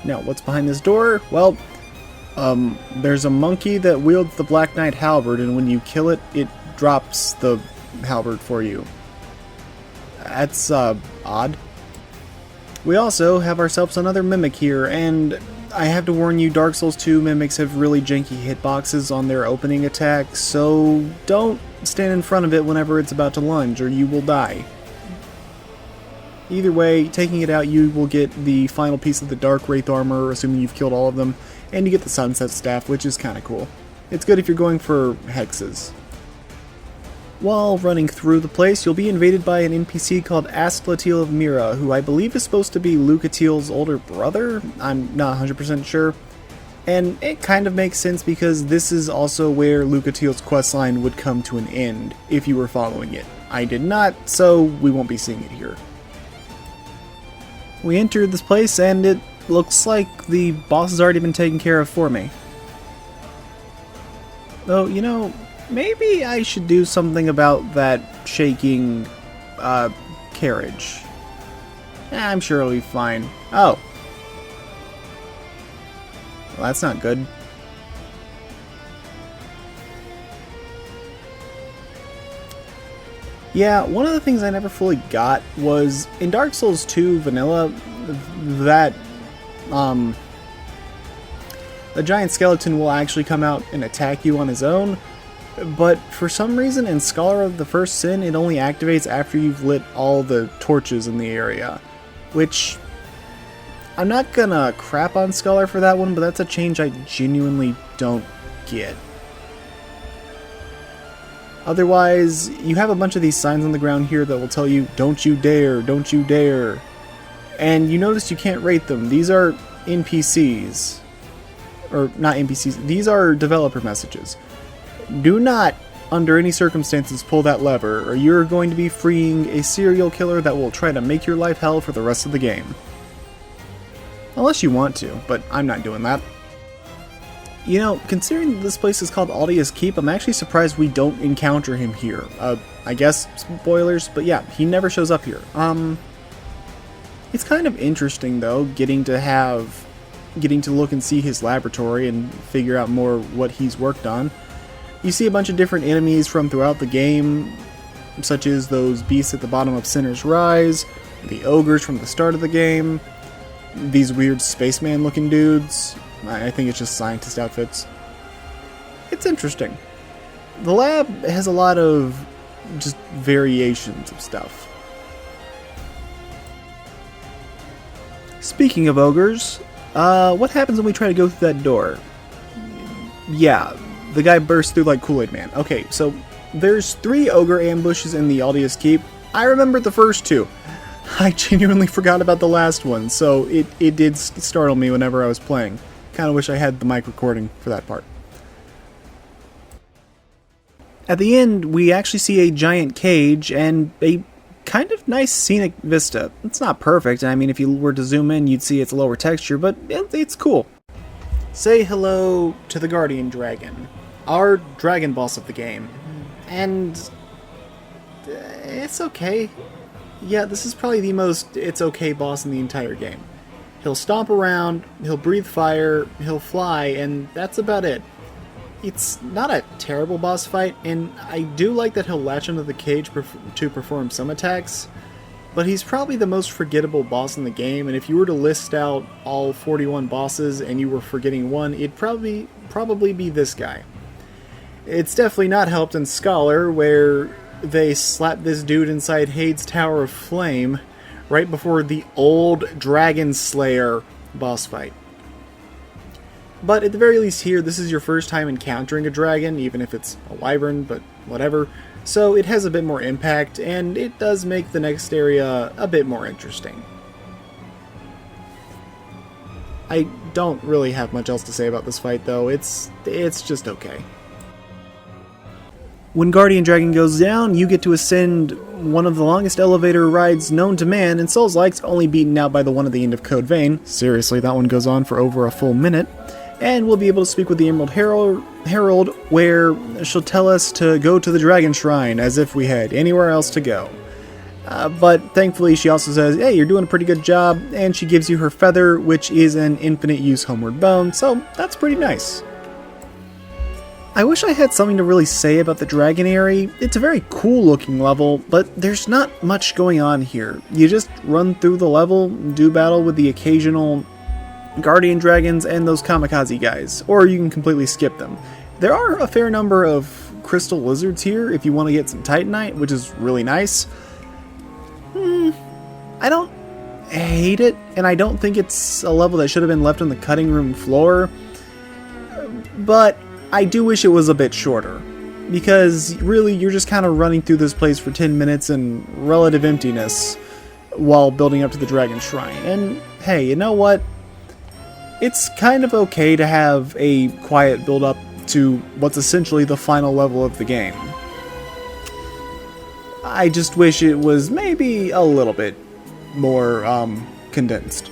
Now, what's behind this door? Well, there's a monkey that wields the Black Knight halberd, and when you kill it, it drops the halberd for you. That's, odd. We also have ourselves another mimic here, and I have to warn you, Dark Souls 2 mimics have really janky hitboxes on their opening attacks, so don't stand in front of it whenever it's about to lunge, or you will die. Either way, taking it out, you will get the final piece of the Dark Wraith armor, assuming you've killed all of them, and you get the Sunset Staff, which is kinda cool. It's good if you're going for hexes. While running through the place, you'll be invaded by an NPC called Astlatil of Mira, who I believe is supposed to be Lucatil's older brother? I'm not 100% sure. And it kind of makes sense because this is also where Lucatil's questline would come to an end, if you were following it. I did not, so we won't be seeing it here. We entered this place and it looks like the boss has already been taken care of for me. Though, you know, maybe I should do something about that shaking, carriage. I'm sure it'll be fine. Oh. Well, that's not good. Yeah, one of the things I never fully got was, in Dark Souls 2 Vanilla, that, the giant skeleton will actually come out and attack you on his own. But for some reason in Scholar of the First Sin, it only activates after you've lit all the torches in the area. Which, I'm not gonna crap on Scholar for that one, but that's a change I genuinely don't get. Otherwise, you have a bunch of these signs on the ground here that will tell you, don't you dare, don't you dare. And you notice you can't rate them. These are NPCs. Or, not NPCs, these are developer messages. Do not, under any circumstances, pull that lever, or you're going to be freeing a serial killer that will try to make your life hell for the rest of the game. Unless you want to, but I'm not doing that. You know, considering that this place is called Aldia's Keep, I'm actually surprised we don't encounter him here. I guess, spoilers, but yeah, he never shows up here. It's kind of interesting, though, getting to look and see his laboratory and figure out more what he's worked on. You see a bunch of different enemies from throughout the game, such as those beasts at the bottom of Sinner's Rise, the ogres from the start of the game, these weird spaceman looking dudes. I think it's just scientist outfits. It's interesting. The lab has a lot of just variations of stuff. Speaking of ogres, what happens when we try to go through that door? Yeah, the guy bursts through like Kool-Aid Man. Okay, so there's 3 ogre ambushes in the Aldia's Keep. I remembered the first 2. I genuinely forgot about the last one, so it did startle me whenever I was playing. Kinda wish I had the mic recording for that part. At the end, we actually see a giant cage and a kind of nice scenic vista. It's not perfect, I mean if you were to zoom in you'd see it's a lower texture, but it's cool. Say hello to the Guardian Dragon, our dragon boss of the game. And it's okay. Yeah, this is probably the most it's okay boss in the entire game. He'll stomp around, he'll breathe fire, he'll fly, and that's about it. It's not a terrible boss fight, and I do like that he'll latch onto the cage to perform some attacks, but he's probably the most forgettable boss in the game, and if you were to list out all 41 bosses and you were forgetting one, it'd probably be this guy. It's definitely not helped in Scholar, where they slap this dude inside Hade's Tower of Flame right before the old Dragon Slayer boss fight. But at the very least here, this is your first time encountering a dragon, even if it's a wyvern, but whatever. So it has a bit more impact, and it does make the next area a bit more interesting. I don't really have much else to say about this fight, though. It's just okay. When Guardian Dragon goes down, you get to ascend one of the longest elevator rides known to man, and Souls-like's only beaten out by the one at the end of Code Vein. Seriously, that one goes on for over a full minute. And we'll be able to speak with the Emerald Herald, where she'll tell us to go to the Dragon Shrine, as if we had anywhere else to go. But thankfully she also says, hey, you're doing a pretty good job, and she gives you her feather, which is an infinite use homeward bone, so that's pretty nice. I wish I had something to really say about the Dragon Eyrie. It's a very cool looking level, but there's not much going on here. You just run through the level, do battle with the occasional Guardian Dragons and those Kamikaze guys, or you can completely skip them. There are a fair number of Crystal Lizards here if you want to get some Titanite, which is really nice. I don't hate it, and I don't think it's a level that should have been left on the cutting room floor, but I do wish it was a bit shorter, because really you're just kind of running through this place for 10 minutes in relative emptiness while building up to the Dragon Shrine. And hey, you know what? It's kind of okay to have a quiet build up to what's essentially the final level of the game. I just wish it was maybe a little bit more condensed.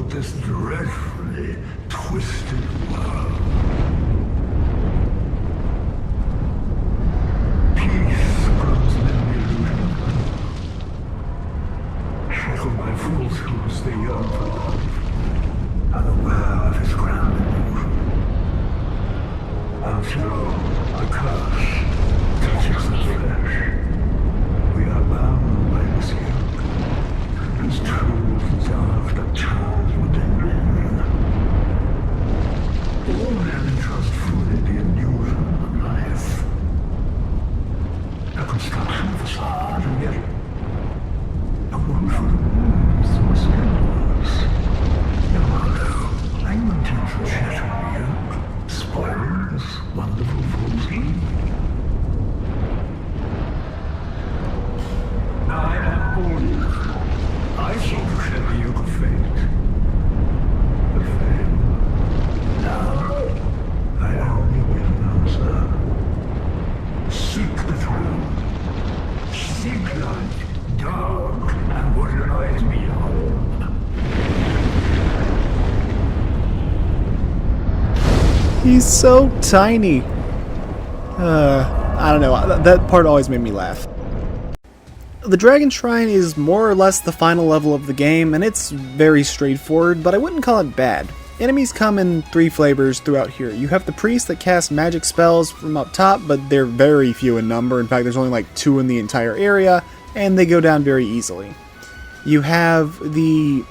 This dreadfully twisted world. Peace grows in the illusion. Shackle by fools whose they yearn for love, unaware of his grand illusion. Until a curse touches the flesh, we are bound by this yoke, as truth dark that turns within men. All men entrust fully the illusion of life. A construction facade, and yet a wound for the wounds or scandals. No hollow, I intend to shatter the yoke, spoil this wonderful fool's game. I am Aldia. I sought to shed the yoke of fate. But failed. Now, I only wait an answer. Seek the truth. Seek light, dark, and what lies beyond. He's so tiny. I don't know, that part always made me laugh. The Dragon Shrine is more or less the final level of the game, and it's very straightforward, but I wouldn't call it bad. Enemies come in three flavors throughout here. You have the priests that cast magic spells from up top, but they're very few in number. In fact, there's only like 2 in the entire area, and they go down very easily. You have the,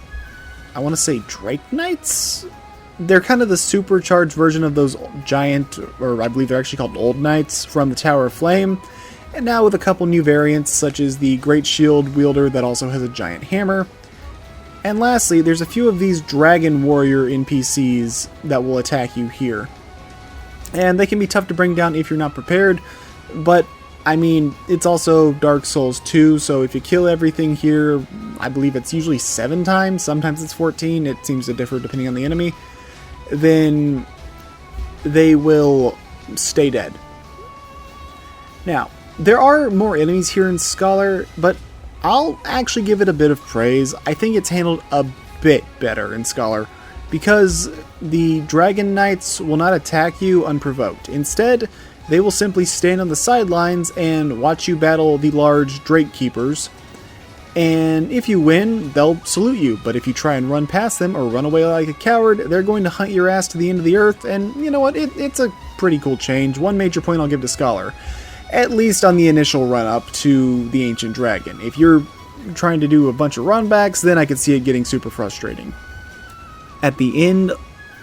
I want to say Drake Knights? They're kind of the supercharged version of those giant, or I believe they're actually called Old Knights from the Tower of Flame. And now with a couple new variants, such as the Great Shield Wielder that also has a giant hammer. And lastly, there's a few of these dragon warrior NPCs that will attack you here. And they can be tough to bring down if you're not prepared, but I mean, it's also Dark Souls 2, so if you kill everything here, I believe it's usually 7 times, sometimes it's 14, it seems to differ depending on the enemy, then they will stay dead. Now, there are more enemies here in Scholar, but I'll actually give it a bit of praise. I think it's handled a bit better in Scholar, because the Dragon Knights will not attack you unprovoked. Instead, they will simply stand on the sidelines and watch you battle the large Drake Keepers. And if you win, they'll salute you, but if you try and run past them or run away like a coward, they're going to hunt your ass to the end of the earth, and you know what, it's a pretty cool change. One major point I'll give to Scholar, at least on the initial run-up to the Ancient Dragon. If you're trying to do a bunch of run-backs, then I could see it getting super frustrating. At the end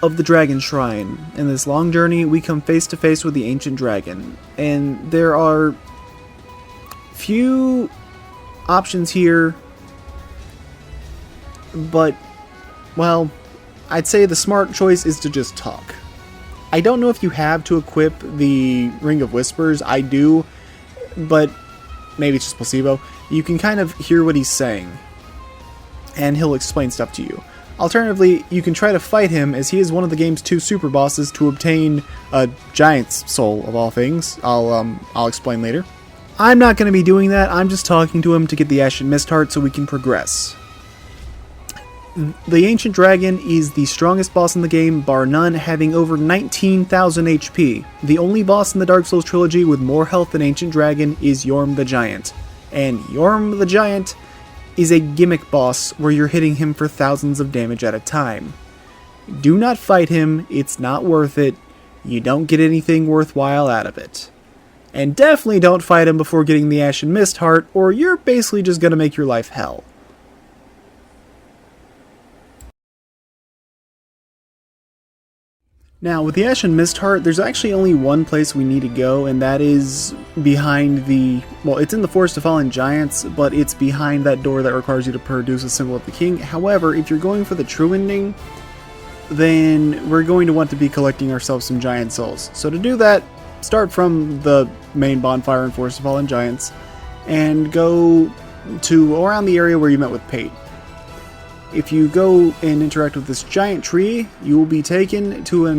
of the Dragon Shrine, in this long journey, we come face to face with the Ancient Dragon, and there are few options here, but, well, I'd say the smart choice is to just talk. I don't know if you have to equip the Ring of Whispers. I do, but maybe it's just placebo. You can kind of hear what he's saying, and he'll explain stuff to you. Alternatively, you can try to fight him, as he is one of the game's 2 super bosses, to obtain a giant's soul, of all things. I'll explain later. I'm not going to be doing that, I'm just talking to him to get the Ashen Mist Heart so we can progress. The Ancient Dragon is the strongest boss in the game, bar none, having over 19,000 HP. The only boss in the Dark Souls trilogy with more health than Ancient Dragon is Yorm the Giant. And Yorm the Giant is a gimmick boss where you're hitting him for thousands of damage at a time. Do not fight him, it's not worth it, you don't get anything worthwhile out of it. And definitely don't fight him before getting the Ashen Mist Heart, or you're basically just going to make your life hell. Now, with the Ashen Mist Heart, there's actually only one place we need to go, and that is behind the... well, it's in the Forest of Fallen Giants, but it's behind that door that requires you to produce a symbol of the king. However, if you're going for the true ending, then we're going to want to be collecting ourselves some giant souls. So to do that, start from the main bonfire in Forest of Fallen Giants, and go to around the area where you met with Pate. If you go and interact with this giant tree, you will be taken to a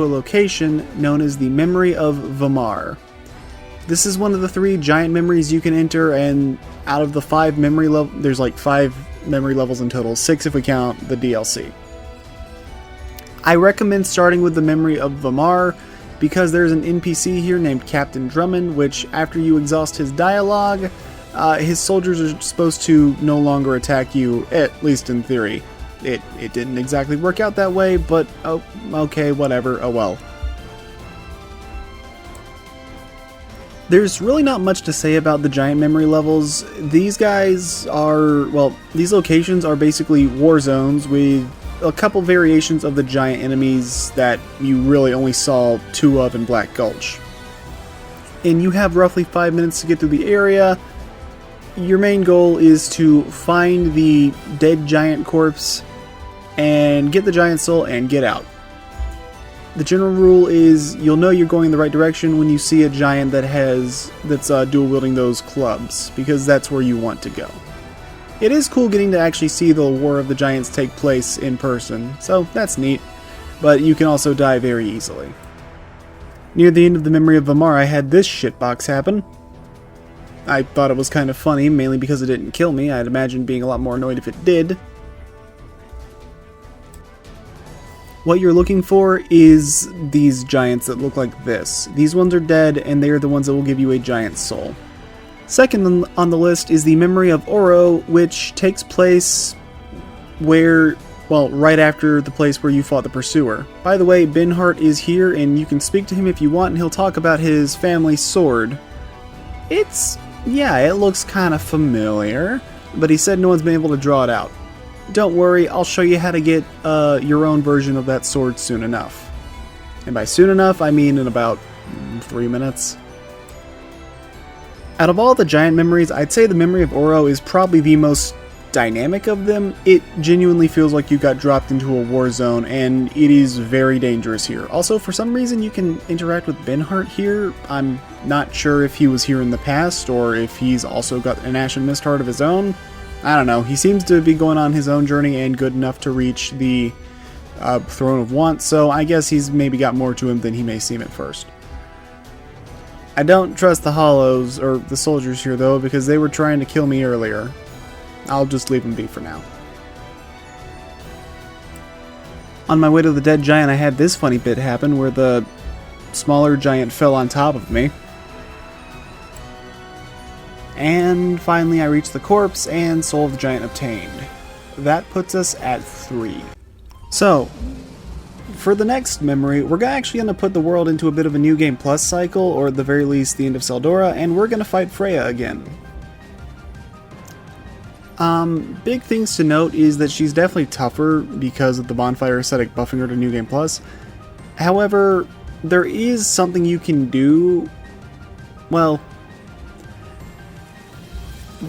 location known as the Memory of Vamar. This is one of the 3 giant memories you can enter, and out of the 5 memory levels, there's like 5 memory levels in total, 6 if we count the DLC. I recommend starting with the Memory of Vamar because there's an NPC here named Captain Drummond, which after you exhaust his dialogue, his soldiers are supposed to no longer attack you, at least in theory. It didn't exactly work out that way, but oh, okay, whatever, oh well. There's really not much to say about the giant memory levels. These guys are, well, these locations are basically war zones with a couple variations of the giant enemies that you really only saw 2 of in Black Gulch. And you have roughly 5 minutes to get through the area. Your main goal is to find the dead giant corpse and get the giant soul and get out. The general rule is you'll know you're going in the right direction when you see a giant that's dual wielding those clubs, because that's where you want to go. It is cool getting to actually see the War of the Giants take place in person, so that's neat, but you can also die very easily. Near the end of the Memory of Vamar, I had this shitbox happen. I thought it was kind of funny, mainly because it didn't kill me. I'd imagine being a lot more annoyed if it did. What you're looking for is these giants that look like this. These ones are dead, and they are the ones that will give you a giant soul. Second on the list is the Memory of Oro, which takes place where, well, right after the place where you fought the Pursuer. By the way, Benhart is here, and you can speak to him if you want, and he'll talk about his family's sword. Yeah, it looks kind of familiar, but he said no one's been able to draw it out. Don't worry, I'll show you how to get your own version of that sword soon enough. And by soon enough, I mean in about 3 minutes. Out of all the giant memories, I'd say the memory of Oro is probably the most dynamic of them. It genuinely feels like you got dropped into a war zone, and it is very dangerous here. Also, for some reason, you can interact with Benhart here. I'm not sure if he was here in the past, or if he's also got an Ashen Mist heart of his own. I don't know. He seems to be going on his own journey and good enough to reach the Throne of Want, so I guess he's maybe got more to him than he may seem at first. I don't trust the Hollows, or the soldiers here though, because they were trying to kill me earlier. I'll just leave them be for now. On my way to the dead giant, I had this funny bit happen where the smaller giant fell on top of me. And finally I reached the corpse and Soul of the Giant obtained. That puts us at 3. So, for the next memory, we're actually going to put the world into a bit of a New Game Plus cycle, or at the very least the end of Seldora, and we're going to fight Freya again. Big things to note is that she's definitely tougher because of the bonfire aesthetic buffing her to New Game Plus. However, there is something you can do. Well,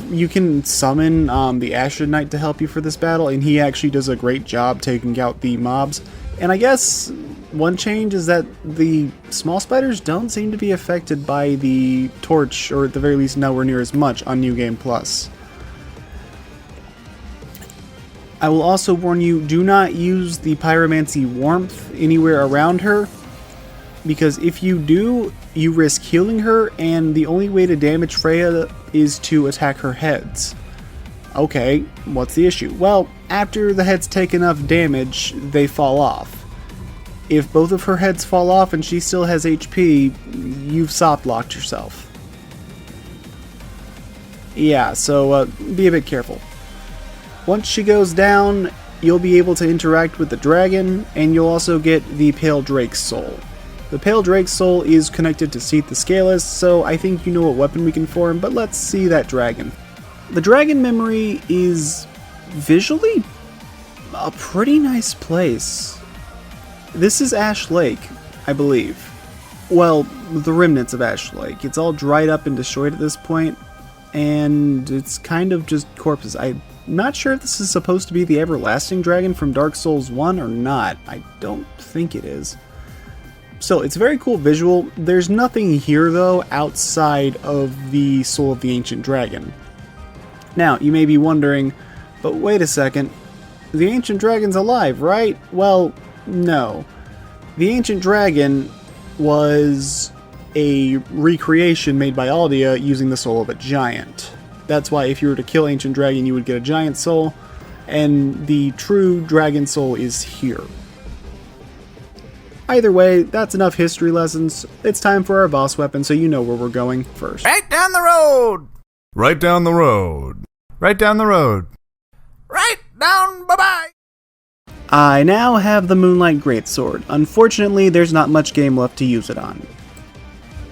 you can summon the Ashen Knight to help you for this battle, and he actually does a great job taking out the mobs. And I guess one change is that the small spiders don't seem to be affected by the torch, or at the very least nowhere near as much on New Game Plus. I will also warn you, do not use the Pyromancy Warmth anywhere around her, because if you do, you risk healing her, and the only way to damage Freya is to attack her heads. Okay, what's the issue? Well, after the heads take enough damage, they fall off. If both of her heads fall off and she still has HP, you've soft-locked yourself. Yeah, so be a bit careful. Once she goes down, you'll be able to interact with the dragon, and you'll also get the Pale Drake's Soul. The Pale Drake's Soul is connected to Seath the Scaleless, so I think you know what weapon we can form, but let's see that dragon. The dragon memory is visually a pretty nice place. This is Ash Lake, I believe. Well, the remnants of Ash Lake. It's all dried up and destroyed at this point, and it's kind of just corpses. I'm not sure if this is supposed to be the Everlasting Dragon from Dark Souls 1 or not. I don't think it is. So, it's a very cool visual. There's nothing here, though, outside of the Soul of the Ancient Dragon. Now, you may be wondering, but wait a second, the Ancient Dragon's alive, right? Well, no. The Ancient Dragon was a recreation made by Aldia using the soul of a giant. That's why if you were to kill Ancient Dragon, you would get a giant soul, and the true dragon soul is here. Either way, that's enough history lessons. It's time for our boss weapon, so you know where we're going first. Right down the road. Right down the road. Right down the road. Right down, bye-bye. I now have the Moonlight Greatsword. Unfortunately, there's not much game left to use it on.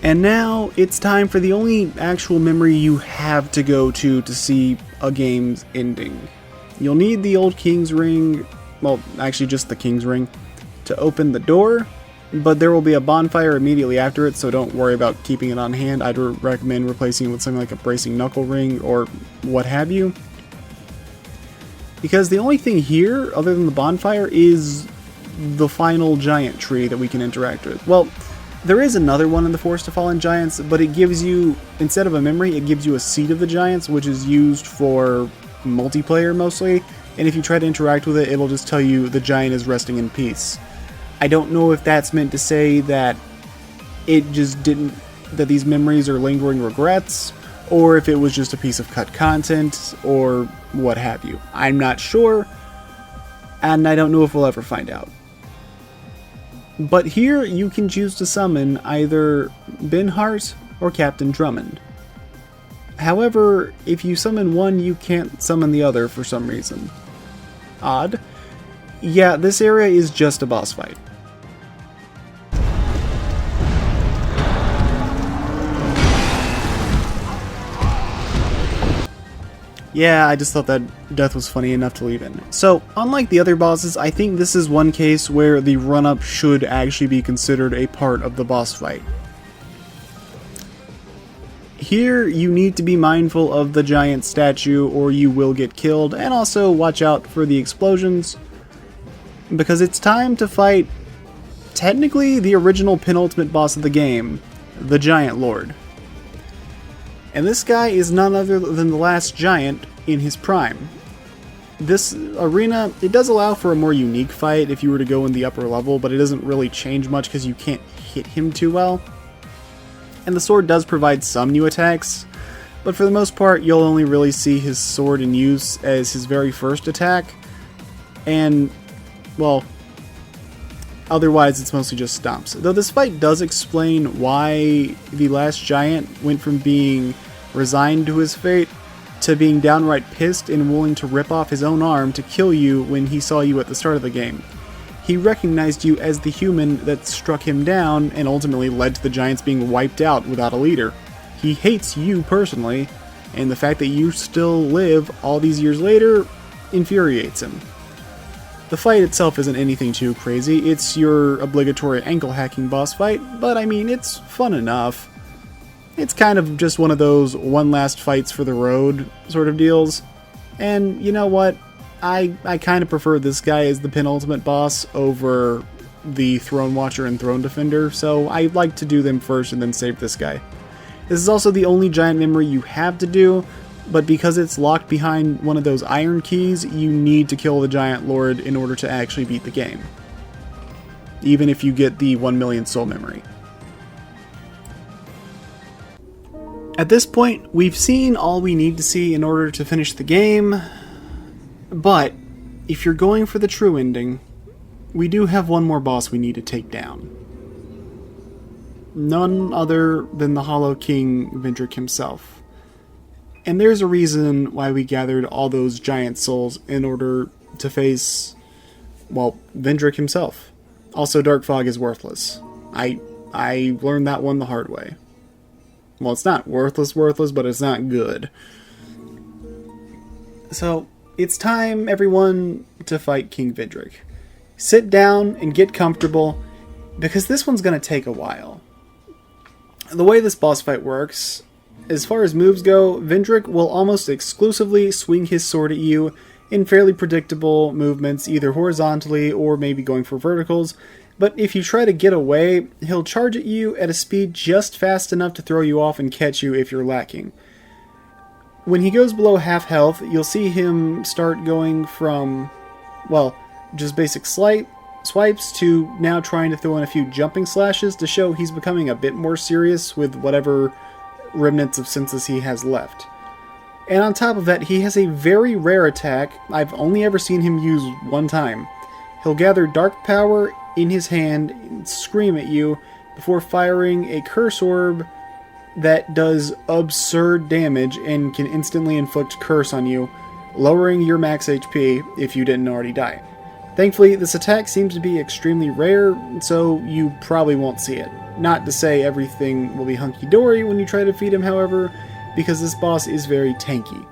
And now, it's time for the only actual memory you have to go to see a game's ending. You'll need the old King's Ring, well, actually just the King's Ring, to open the door, but there will be a bonfire immediately after it, so don't worry about keeping it on hand. I'd recommend replacing it with something like a Bracing Knuckle Ring or what have you. Because the only thing here, other than the bonfire, is the final giant tree that we can interact with. Well, there is another one in the Forest of Fallen Giants, but it gives you, instead of a memory, it gives you a Seat of the Giants, which is used for multiplayer mostly, and if you try to interact with it, it'll just tell you the giant is resting in peace. I don't know if that's meant to say that it just didn't, that these memories are lingering regrets, or if it was just a piece of cut content, or what have you. I'm not sure, and I don't know if we'll ever find out. But here you can choose to summon either Benhart or Captain Drummond. However, if you summon one, you can't summon the other for some reason. Odd. Yeah, this area is just a boss fight. Yeah, I just thought that death was funny enough to leave in. So, unlike the other bosses, I think this is one case where the run-up should actually be considered a part of the boss fight. Here, you need to be mindful of the giant statue or you will get killed, and also watch out for the explosions, because it's time to fight, technically, the original penultimate boss of the game, the Giant Lord. And this guy is none other than the last giant in his prime. This arena, it does allow for a more unique fight if you were to go in the upper level, but it doesn't really change much because you can't hit him too well. And the sword does provide some new attacks, but for the most part you'll only really see his sword in use as his very first attack, and, well, otherwise it's mostly just stomps. Though this fight does explain why the last giant went from being resigned to his fate to being downright pissed and willing to rip off his own arm to kill you when he saw you at the start of the game. He recognized you as the human that struck him down and ultimately led to the giants being wiped out without a leader. He hates you personally, and the fact that you still live all these years later infuriates him. The fight itself isn't anything too crazy. It's your obligatory ankle hacking boss fight, but I mean, it's fun enough. It's kind of just one of those one last fights for the road sort of deals. And you know what? I kind of prefer this guy as the penultimate boss over the Throne Watcher and Throne Defender, so I like to do them first and then save this guy. This is also the only giant memory you have to do, but because it's locked behind one of those iron keys, you need to kill the Giant Lord in order to actually beat the game. Even if you get the 1 million soul memory. At this point, we've seen all we need to see in order to finish the game, but if you're going for the true ending, we do have one more boss we need to take down. None other than the Hollow King Vendrick himself. And there's a reason why we gathered all those giant souls in order to face, well, Vendrick himself. Also, Dark Fog is worthless. I learned that one the hard way. Well, it's not worthless, but it's not good. So, it's time, everyone, to fight King Vendrick. Sit down and get comfortable, because this one's going to take a while. The way this boss fight works, as far as moves go, Vendrick will almost exclusively swing his sword at you in fairly predictable movements, either horizontally or maybe going for verticals, but if you try to get away, he'll charge at you at a speed just fast enough to throw you off and catch you if you're lacking. When he goes below half health, you'll see him start going from, well, just basic swipes to now trying to throw in a few jumping slashes to show he's becoming a bit more serious with whatever remnants of senses he has left. And on top of that, he has a very rare attack I've only ever seen him use one time. He'll gather dark power in his hand and scream at you before firing a curse orb that does absurd damage and can instantly inflict curse on you, lowering your max HP if you didn't already die. Thankfully, this attack seems to be extremely rare, so you probably won't see it. Not to say everything will be hunky-dory when you try to defeat him, however, because this boss is very tanky.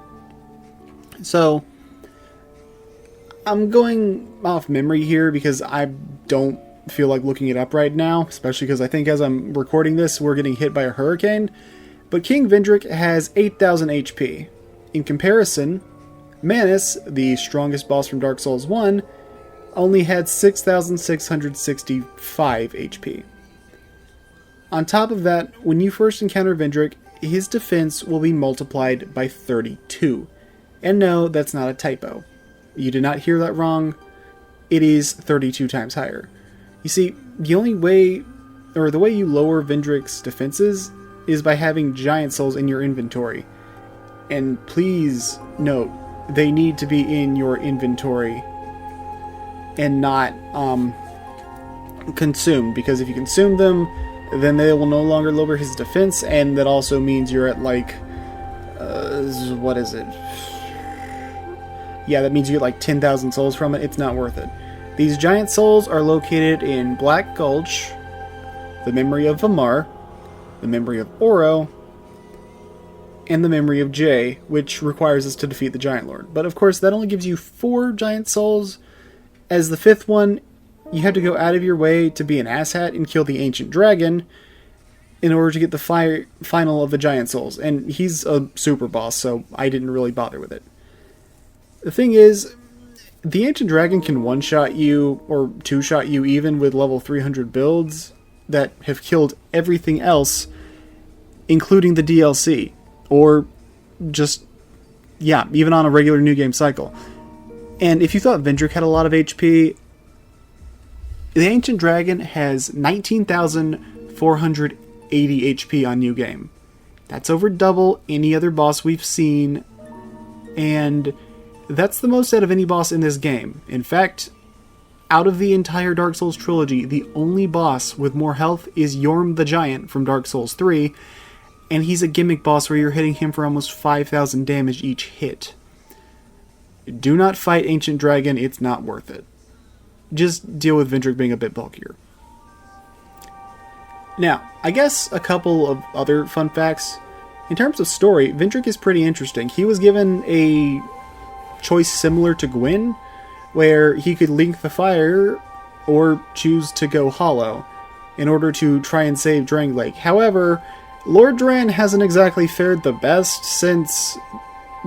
So, I'm going off memory here because I don't feel like looking it up right now, especially because I think as I'm recording this, we're getting hit by a hurricane. But King Vendrick has 8,000 HP. In comparison, Manus, the strongest boss from Dark Souls 1, only had 6,665 HP. On top of that, when you first encounter Vendrick, his defense will be multiplied by 32. And no, that's not a typo. You did not hear that wrong. It is 32 times higher. You see, the only way, or the way you lower Vendrick's defenses is by having giant souls in your inventory. And please note, they need to be in your inventory and not consumed, because if you consume them, then they will no longer lower his defense, and that also means you're at like, what is it? Yeah, that means you get like 10,000 souls from it. It's not worth it. These giant souls are located in Black Gulch, the memory of Vamar, the memory of Oro, and the memory of Jay, which requires us to defeat the Giant Lord. But of course, that only gives you 4 giant souls. As the 5th one, you have to go out of your way to be an asshat and kill the Ancient Dragon, in order to get the final of the Giant Souls. And he's a super boss, so I didn't really bother with it. The thing is, the Ancient Dragon can one-shot you, or two-shot you even with level 300 builds that have killed everything else, including the DLC. Or just, yeah, even on a regular New Game cycle. And if you thought Vendrick had a lot of HP, the Ancient Dragon has 19,480 HP on New Game. That's over double any other boss we've seen, and that's the most out of any boss in this game. In fact, out of the entire Dark Souls trilogy, the only boss with more health is Yorm the Giant from Dark Souls 3, and he's a gimmick boss where you're hitting him for almost 5,000 damage each hit. Do not fight Ancient Dragon, it's not worth it. Just deal with Vendrick being a bit bulkier. Now, I guess a couple of other fun facts. In terms of story, Vendrick is pretty interesting. He was given a choice similar to Gwyn, where he could link the fire or choose to go hollow in order to try and save Drangleic. However, Lord Dran hasn't exactly fared the best since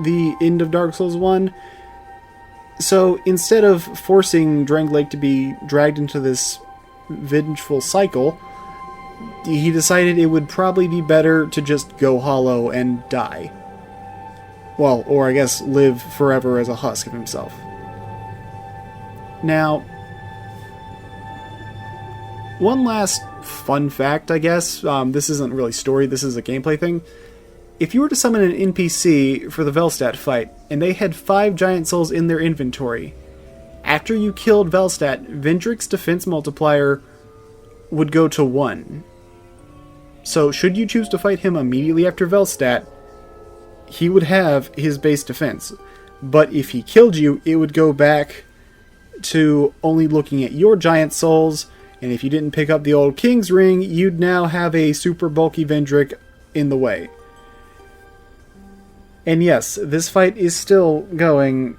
the end of Dark Souls 1. So instead of forcing Drangleic to be dragged into this vengeful cycle, he decided it would probably be better to just go hollow and die. Well, or I guess live forever as a husk of himself. Now, one last fun fact, I guess. This isn't really story, this is a gameplay thing. If you were to summon an NPC for the Velstadt fight, and they had 5 Giant Souls in their inventory, after you killed Velstadt, Vendrick's defense multiplier would go to 1. So, should you choose to fight him immediately after Velstadt, he would have his base defense. But if he killed you, it would go back to only looking at your Giant Souls, and if you didn't pick up the old King's Ring, you'd now have a super bulky Vendrick in the way. And yes, this fight is still going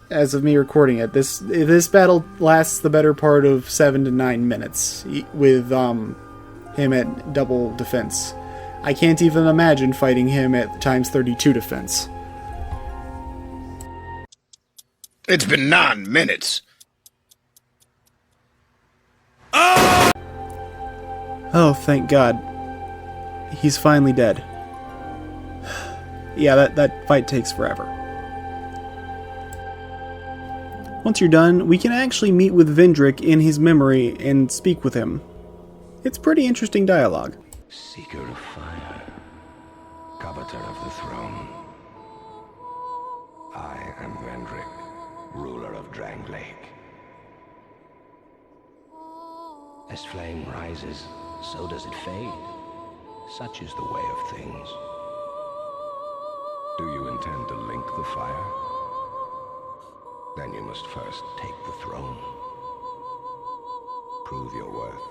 as of me recording it. This battle lasts the better part of 7 to 9 minutes with him at double defense. I can't even imagine fighting him at times 32 defense. It's been 9 minutes. Oh, thank God. He's finally dead. Yeah, that fight takes forever. Once you're done, we can actually meet with Vendrick in his memory and speak with him. It's pretty interesting dialogue. Seeker of fire, coveter of the throne. I am Vendrick, ruler of Drangleic. As flame rises, so does it fade. Such is the way of things. Do you intend to link the fire? Then you must first take the throne. Prove your worth.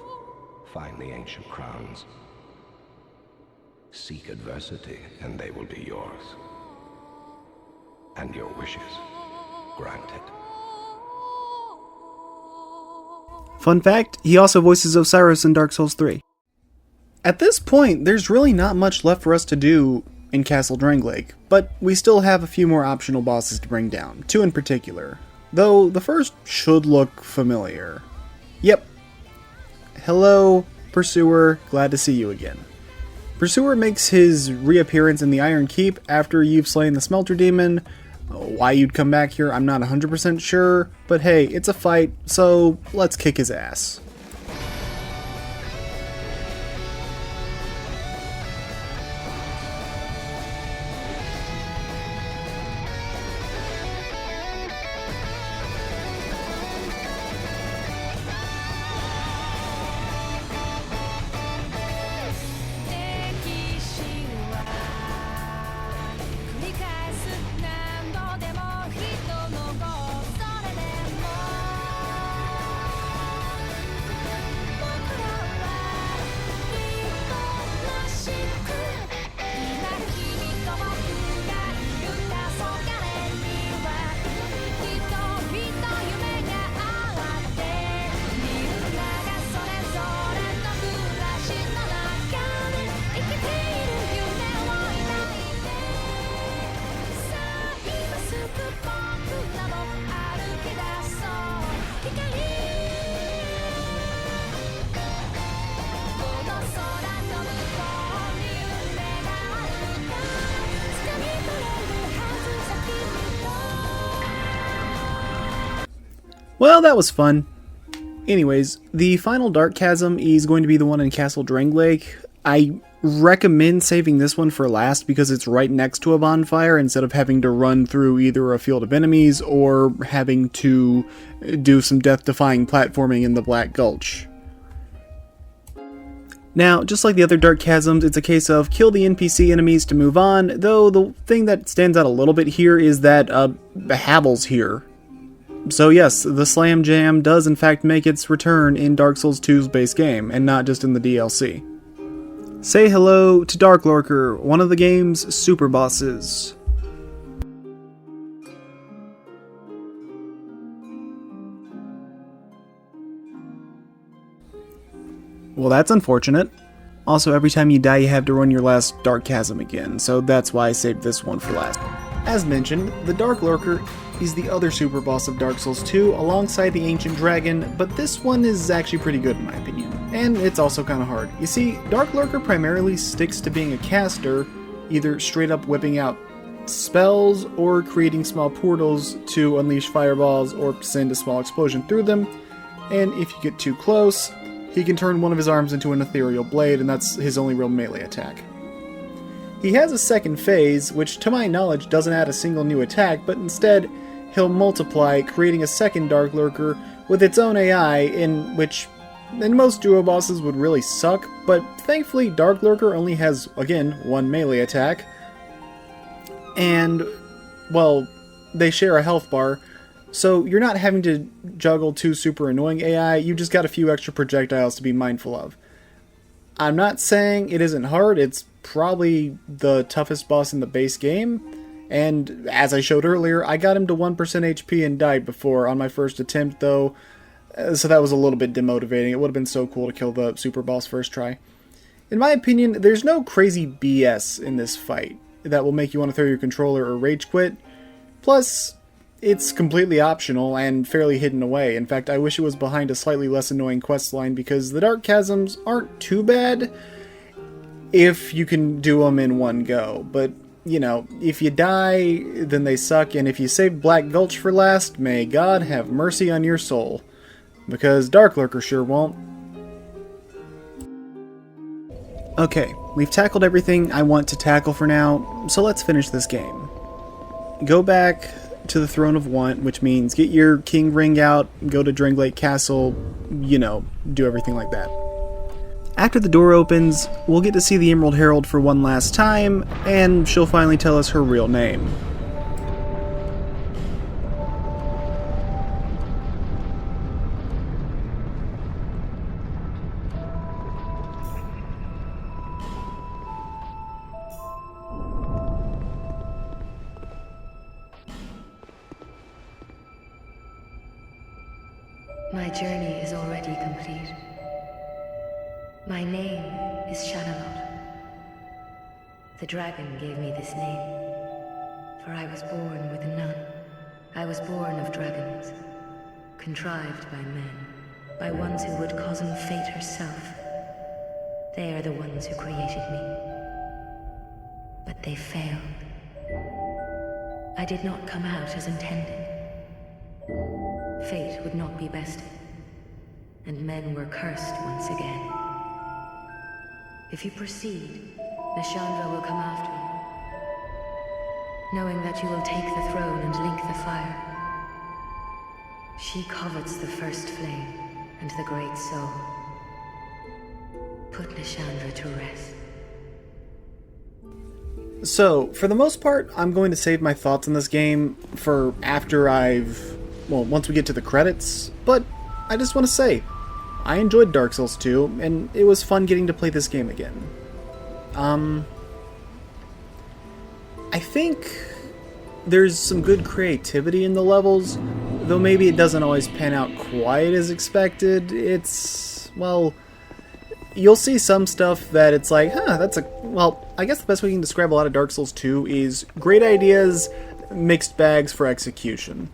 Find the ancient crowns. Seek adversity, and they will be yours. And your wishes granted. Fun fact, he also voices Osiris in Dark Souls 3. At this point, there's really not much left for us to do in Castle Drangleic, but we still have a few more optional bosses to bring down, 2 in particular, though the first should look familiar. Yep. Hello, Pursuer, glad to see you again. Pursuer makes his reappearance in the Iron Keep after you've slain the Smelter Demon. Why you'd come back here, I'm not 100% sure, but hey, it's a fight, so let's kick his ass. Well, that was fun. Anyways, the final Dark Chasm is going to be the one in Castle Drangleic. I recommend saving this one for last because it's right next to a bonfire instead of having to run through either a field of enemies or having to do some death-defying platforming in the Black Gulch. Now, just like the other Dark Chasms, it's a case of kill the NPC enemies to move on, though the thing that stands out a little bit here is that Havel's here. So yes, the Slam Jam does in fact make its return in Dark Souls 2's base game, and not just in the DLC. Say hello to Dark Lurker, one of the game's super bosses. Well, that's unfortunate. Also, every time you die you have to run your last Dark Chasm again, so that's why I saved this one for last. As mentioned, the Dark Lurker is the other super boss of Dark Souls 2 alongside the Ancient Dragon, but this one is actually pretty good in my opinion. And it's also kind of hard. You see, Dark Lurker primarily sticks to being a caster, either straight up whipping out spells or creating small portals to unleash fireballs or send a small explosion through them, and if you get too close, he can turn one of his arms into an ethereal blade, and that's his only real melee attack. He has a second phase, which to my knowledge doesn't add a single new attack, but instead he'll multiply, creating a second Dark Lurker with its own AI, in which most duo bosses would really suck, but thankfully Dark Lurker only has, again, one melee attack, and, well, they share a health bar, so you're not having to juggle two super annoying AI, you just got a few extra projectiles to be mindful of. I'm not saying it isn't hard, it's probably the toughest boss in the base game, and as I showed earlier, I got him to 1% HP and died before on my first attempt though, so that was a little bit demotivating. It would have been so cool to kill the super boss first try. In my opinion, there's no crazy BS in this fight that will make you want to throw your controller or rage quit, plus it's completely optional and fairly hidden away. In fact, I wish it was behind a slightly less annoying questline because the Dark Chasms aren't too bad if you can do them in one go, but you know, if you die, then they suck, and if you save Black Gulch for last, may God have mercy on your soul, because Dark Lurker sure won't. Okay, we've tackled everything I want to tackle for now, so let's finish this game. Go back to the Throne of Want, which means get your King Ring out, go to Drangleic Castle, you know, do everything like that. After the door opens, we'll get to see the Emerald Herald for one last time, and she'll finally tell us her real name. My journey is already complete. My name is Shanalot. The dragon gave me this name, for I was born with none. I was born of dragons, contrived by men, by ones who would cozen fate herself. They are the ones who created me. But they failed. I did not come out as intended. Fate would not be bested, and men were cursed once again. If you proceed, Nashandra will come after you, knowing that you will take the throne and link the fire. She covets the first flame and the great soul. Put Nashandra to rest. So, for the most part, I'm going to save my thoughts on this game for after once we get to the credits, but I just want to say, I enjoyed Dark Souls 2, and it was fun getting to play this game again. I think there's some good creativity in the levels, though maybe it doesn't always pan out quite as expected. It's, well, you'll see some stuff that it's like, I guess the best way you can describe a lot of Dark Souls 2 is great ideas, mixed bags for execution.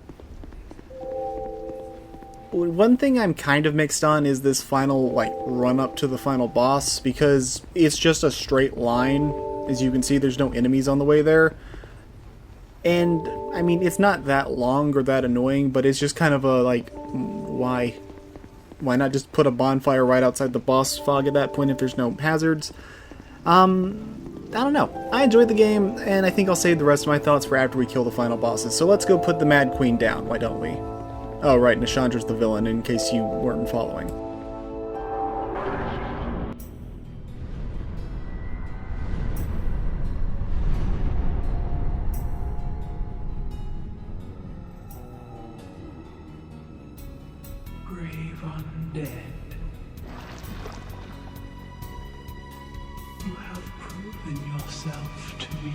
One thing I'm kind of mixed on is this final, like, run up to the final boss, because it's just a straight line. As you can see, there's no enemies on the way there. And, I mean, it's not that long or that annoying, but it's just kind of a, like, why? Why not just put a bonfire right outside the boss fog at that point if there's no hazards? I don't know. I enjoyed the game, and I think I'll save the rest of my thoughts for after we kill the final bosses. So let's go put the Mad Queen down, why don't we? Oh, right, Nishandra's the villain, in case you weren't following. Brave undead. You have proven yourself to me.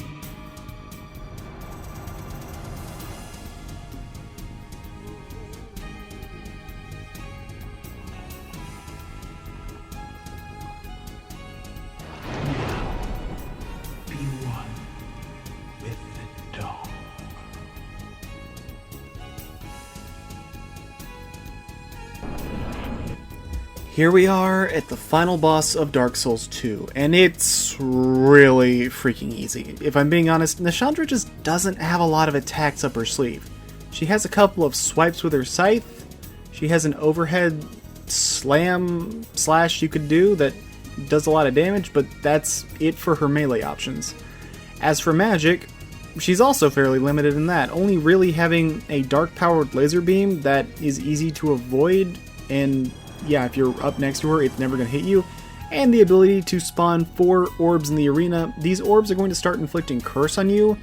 Be one with the dog. Here we are at the final boss of Dark Souls 2, and it's really freaking easy. If I'm being honest, Nishandra just doesn't have a lot of attacks up her sleeve. She has a couple of swipes with her scythe, she has an overhead slam slash you could do that does a lot of damage, but that's it for her melee options. As for magic, she's also fairly limited in that, only really having a dark-powered laser beam that is easy to avoid, and yeah, if you're up next to her, it's never going to hit you, and the ability to spawn 4 orbs in the arena. These orbs are going to start inflicting curse on you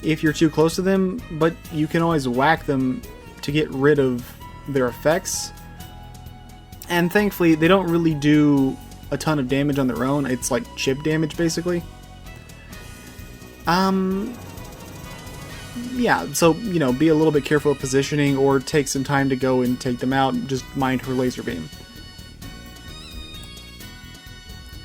if you're too close to them, but you can always whack them to get rid of their effects. And thankfully, they don't really do a ton of damage on their own. It's like chip damage, basically. Yeah, so, you know, be a little bit careful of positioning, or take some time to go and take them out, and just mind her laser beam.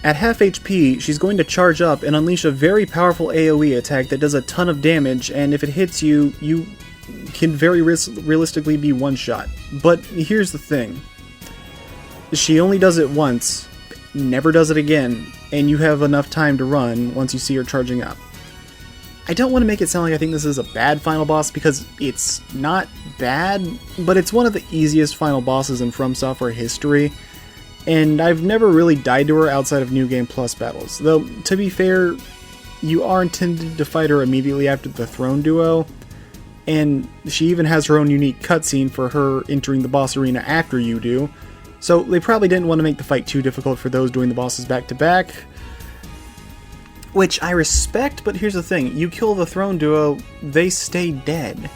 At half HP, she's going to charge up and unleash a very powerful AoE attack that does a ton of damage, and if it hits you, you can very realistically be one-shot. But here's the thing. She only does it once, never does it again, and you have enough time to run once you see her charging up. I don't want to make it sound like I think this is a bad final boss, because it's not bad, but it's one of the easiest final bosses in From Software history, and I've never really died to her outside of New Game Plus battles. Though, to be fair, you are intended to fight her immediately after the Throne Duo, and she even has her own unique cutscene for her entering the boss arena after you do, so they probably didn't want to make the fight too difficult for those doing the bosses back to back. Which I respect, but here's the thing. You kill the Throne Duo, they stay dead.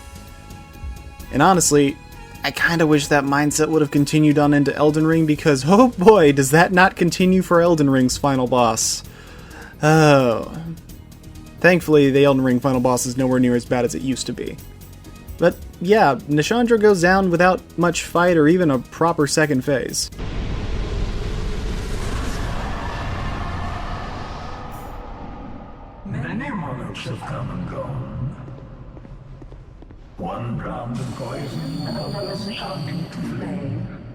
And honestly, I kinda wish that mindset would have continued on into Elden Ring, because oh boy, does that not continue for Elden Ring's final boss. Oh. Thankfully, the Elden Ring final boss is nowhere near as bad as it used to be. But yeah, Nishandra goes down without much fight or even a proper second phase. Many monarchs have come and gone. One drowned in poison, others charmed to flame.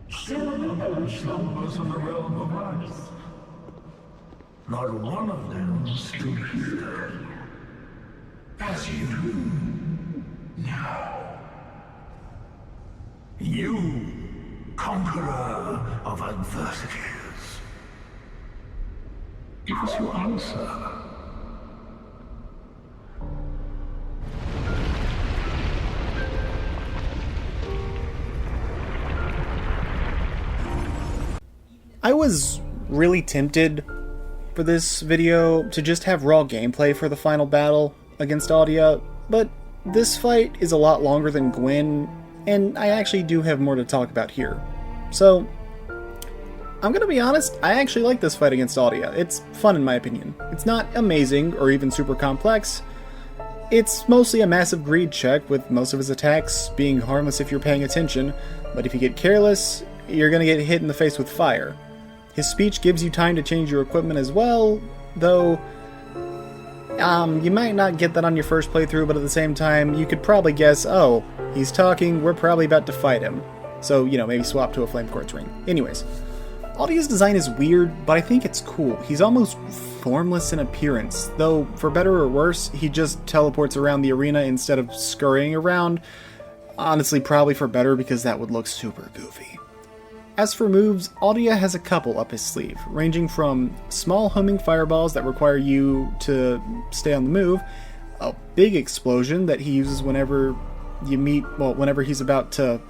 Still another slumbers in the realm of earth. Not one of them stood here as you do now. You, conqueror of adversities. Give us your answer. I was really tempted for this video to just have raw gameplay for the final battle against Aldia, but this fight is a lot longer than Gwyn, and I actually do have more to talk about here. So, I'm gonna be honest, I actually like this fight against Aldia. It's fun in my opinion. It's not amazing or even super complex. It's mostly a massive greed check, with most of his attacks being harmless if you're paying attention, but if you get careless, you're gonna get hit in the face with fire. His speech gives you time to change your equipment as well, though You might not get that on your first playthrough, but at the same time, you could probably guess, oh, he's talking, we're probably about to fight him. So, maybe swap to a flame quartz ring. Anyways, Aldia's design is weird, but I think it's cool. He's almost formless in appearance, though for better or worse, he just teleports around the arena instead of scurrying around. Honestly, probably for better, because that would look super goofy. As for moves, Aldia has a couple up his sleeve, ranging from small homing fireballs that require you to stay on the move, a big explosion that he uses whenever he's about to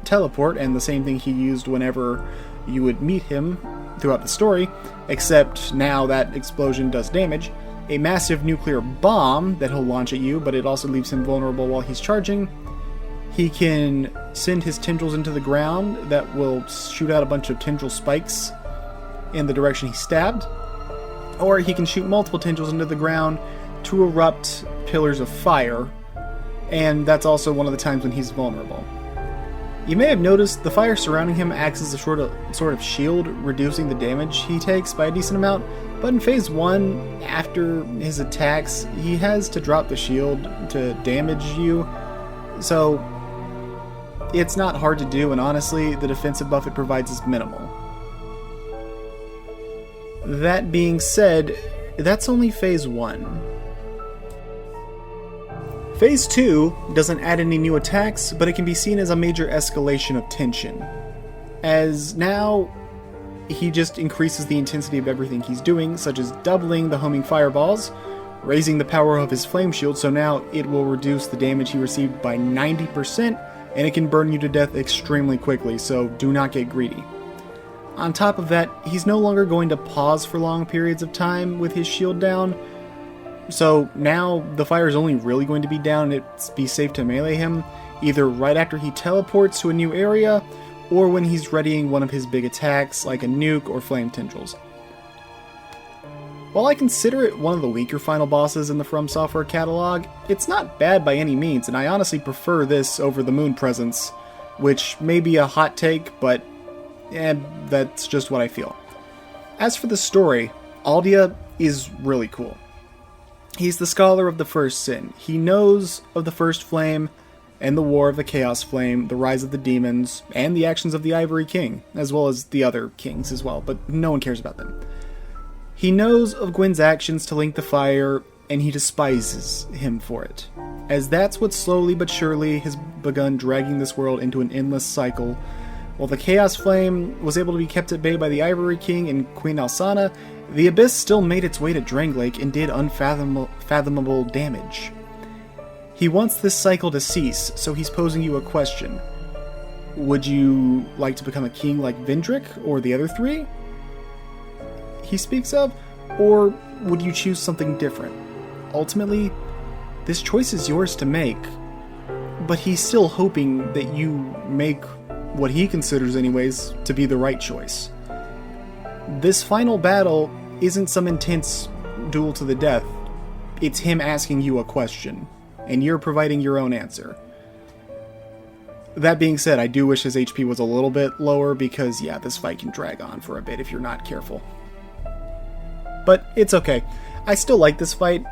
teleport, and the same thing he used whenever you would meet him throughout the story, except now that explosion does damage, a massive nuclear bomb that he'll launch at you, but it also leaves him vulnerable while he's charging. He can send his tendrils into the ground that will shoot out a bunch of tendril spikes in the direction he's stabbed, or he can shoot multiple tendrils into the ground to erupt pillars of fire, and that's also one of the times when he's vulnerable. You may have noticed the fire surrounding him acts as a sort of shield, reducing the damage he takes by a decent amount, but in Phase 1, after his attacks, he has to drop the shield to damage you, so it's not hard to do, and honestly, the defensive buff it provides is minimal. That being said, that's only Phase 1. Phase 2 doesn't add any new attacks, but it can be seen as a major escalation of tension, as now he just increases the intensity of everything he's doing, such as doubling the homing fireballs, raising the power of his flame shield, so now it will reduce the damage he received by 90%, and it can burn you to death extremely quickly, so do not get greedy. On top of that, he's no longer going to pause for long periods of time with his shield down, so now the fire is only really going to be down and it'd be safe to melee him, either right after he teleports to a new area, or when he's readying one of his big attacks like a nuke or flame tendrils. While I consider it one of the weaker final bosses in the From Software catalog, it's not bad by any means, and I honestly prefer this over the Moon Presence, which may be a hot take, but that's just what I feel. As for the story, Aldia is really cool. He's the scholar of the First Sin. He knows of the First Flame, and the War of the Chaos Flame, the Rise of the Demons, and the actions of the Ivory King, as well as the other kings as well, but no one cares about them. He knows of Gwyn's actions to link the fire, and he despises him for it, as that's what slowly but surely has begun dragging this world into an endless cycle. While the Chaos Flame was able to be kept at bay by the Ivory King and Queen Alsana, the Abyss still made its way to Drangleic and did unfathomable damage. He wants this cycle to cease, so he's posing you a question. Would you like to become a king like Vendrick or the other three he speaks of, or would you choose something different? Ultimately, this choice is yours to make, but he's still hoping that you make what he considers anyways to be the right choice. This final battle isn't some intense duel to the death, it's him asking you a question, and you're providing your own answer. That being said, I do wish his HP was a little bit lower because, yeah, this fight can drag on for a bit if you're not careful. But it's okay. I still like this fight,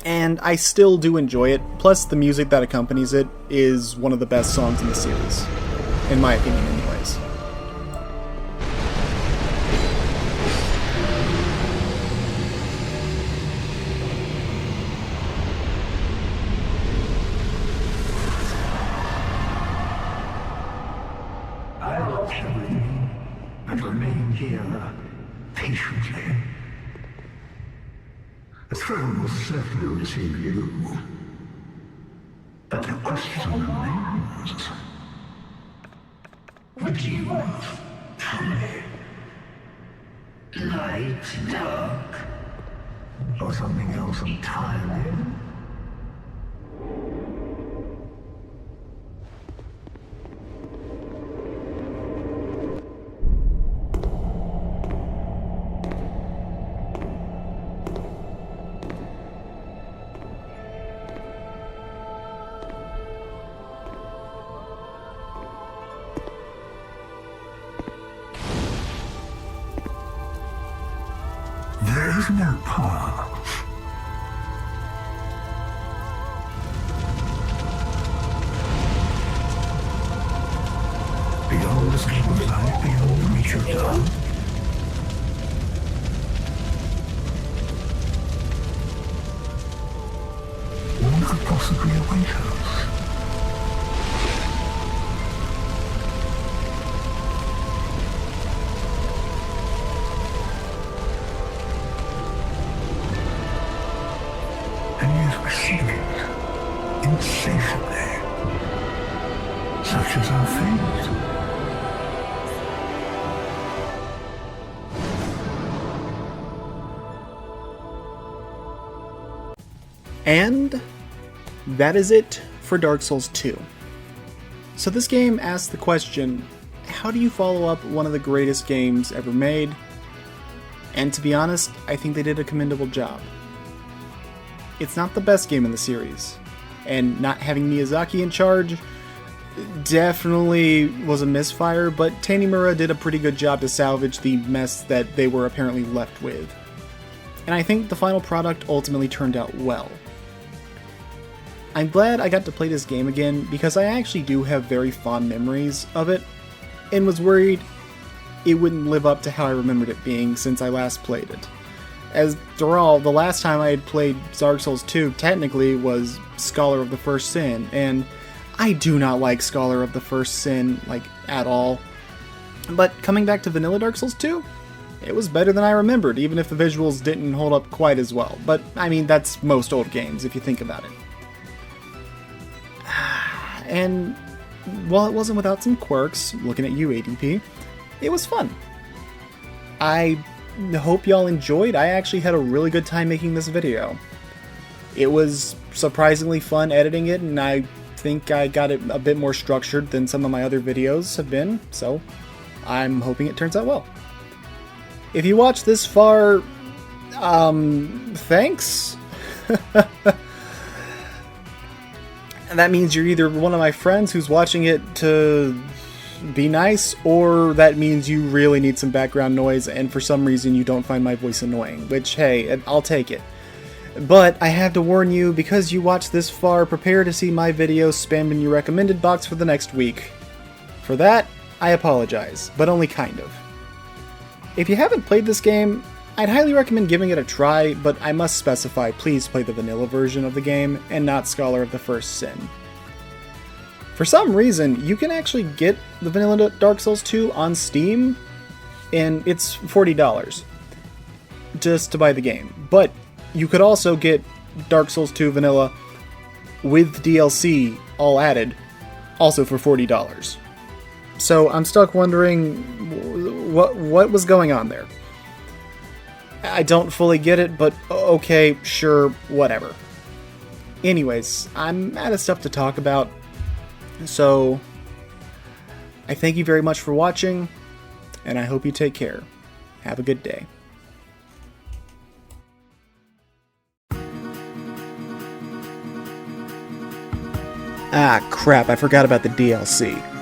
and I still do enjoy it, plus the music that accompanies it is one of the best songs in the series, in my opinion anyways. I will kill you and remain here patiently. The throne will certainly receive you. But the question remains. Would you tell me? Light, dark, or something else entirely? There is no path, escape of light beyond the reach of dawn? One could possibly await us. And yet we seek it insatiably. Such is our fate. And that is it for Dark Souls 2. So this game asks the question, how do you follow up one of the greatest games ever made? And to be honest, I think they did a commendable job. It's not the best game in the series, and not having Miyazaki in charge definitely was a misfire, but Tanimura did a pretty good job to salvage the mess that they were apparently left with. And I think the final product ultimately turned out well. I'm glad I got to play this game again because I actually do have very fond memories of it, and was worried it wouldn't live up to how I remembered it being since I last played it. After all, the last time I had played Dark Souls 2 technically was Scholar of the First Sin, and I do not like Scholar of the First Sin, like, at all. But coming back to vanilla Dark Souls 2, it was better than I remembered, even if the visuals didn't hold up quite as well. But, I mean, that's most old games, if you think about it. And while it wasn't without some quirks, looking at you, ADP, it was fun. I hope y'all enjoyed. I actually had a really good time making this video. It was surprisingly fun editing it, and I think I got it a bit more structured than some of my other videos have been, so I'm hoping it turns out well. If you watched this far, thanks. And that means you're either one of my friends who's watching it to be nice, or that means you really need some background noise and for some reason you don't find my voice annoying, which, hey, I'll take it. But I have to warn you, because you watched this far, prepare to see my videos spammed in your recommended box for the next week. For that, I apologize, but only kind of. If you haven't played this game, I'd highly recommend giving it a try, but I must specify, please play the vanilla version of the game and not Scholar of the First Sin. For some reason, you can actually get the vanilla Dark Souls 2 on Steam, and it's $40 just to buy the game. But you could also get Dark Souls 2 vanilla with DLC all added, also for $40. So I'm stuck wondering what was going on there. I don't fully get it, but okay, sure, whatever. Anyways, I'm out of stuff to talk about, so I thank you very much for watching, and I hope you take care. Have a good day. Ah, crap, I forgot about the DLC.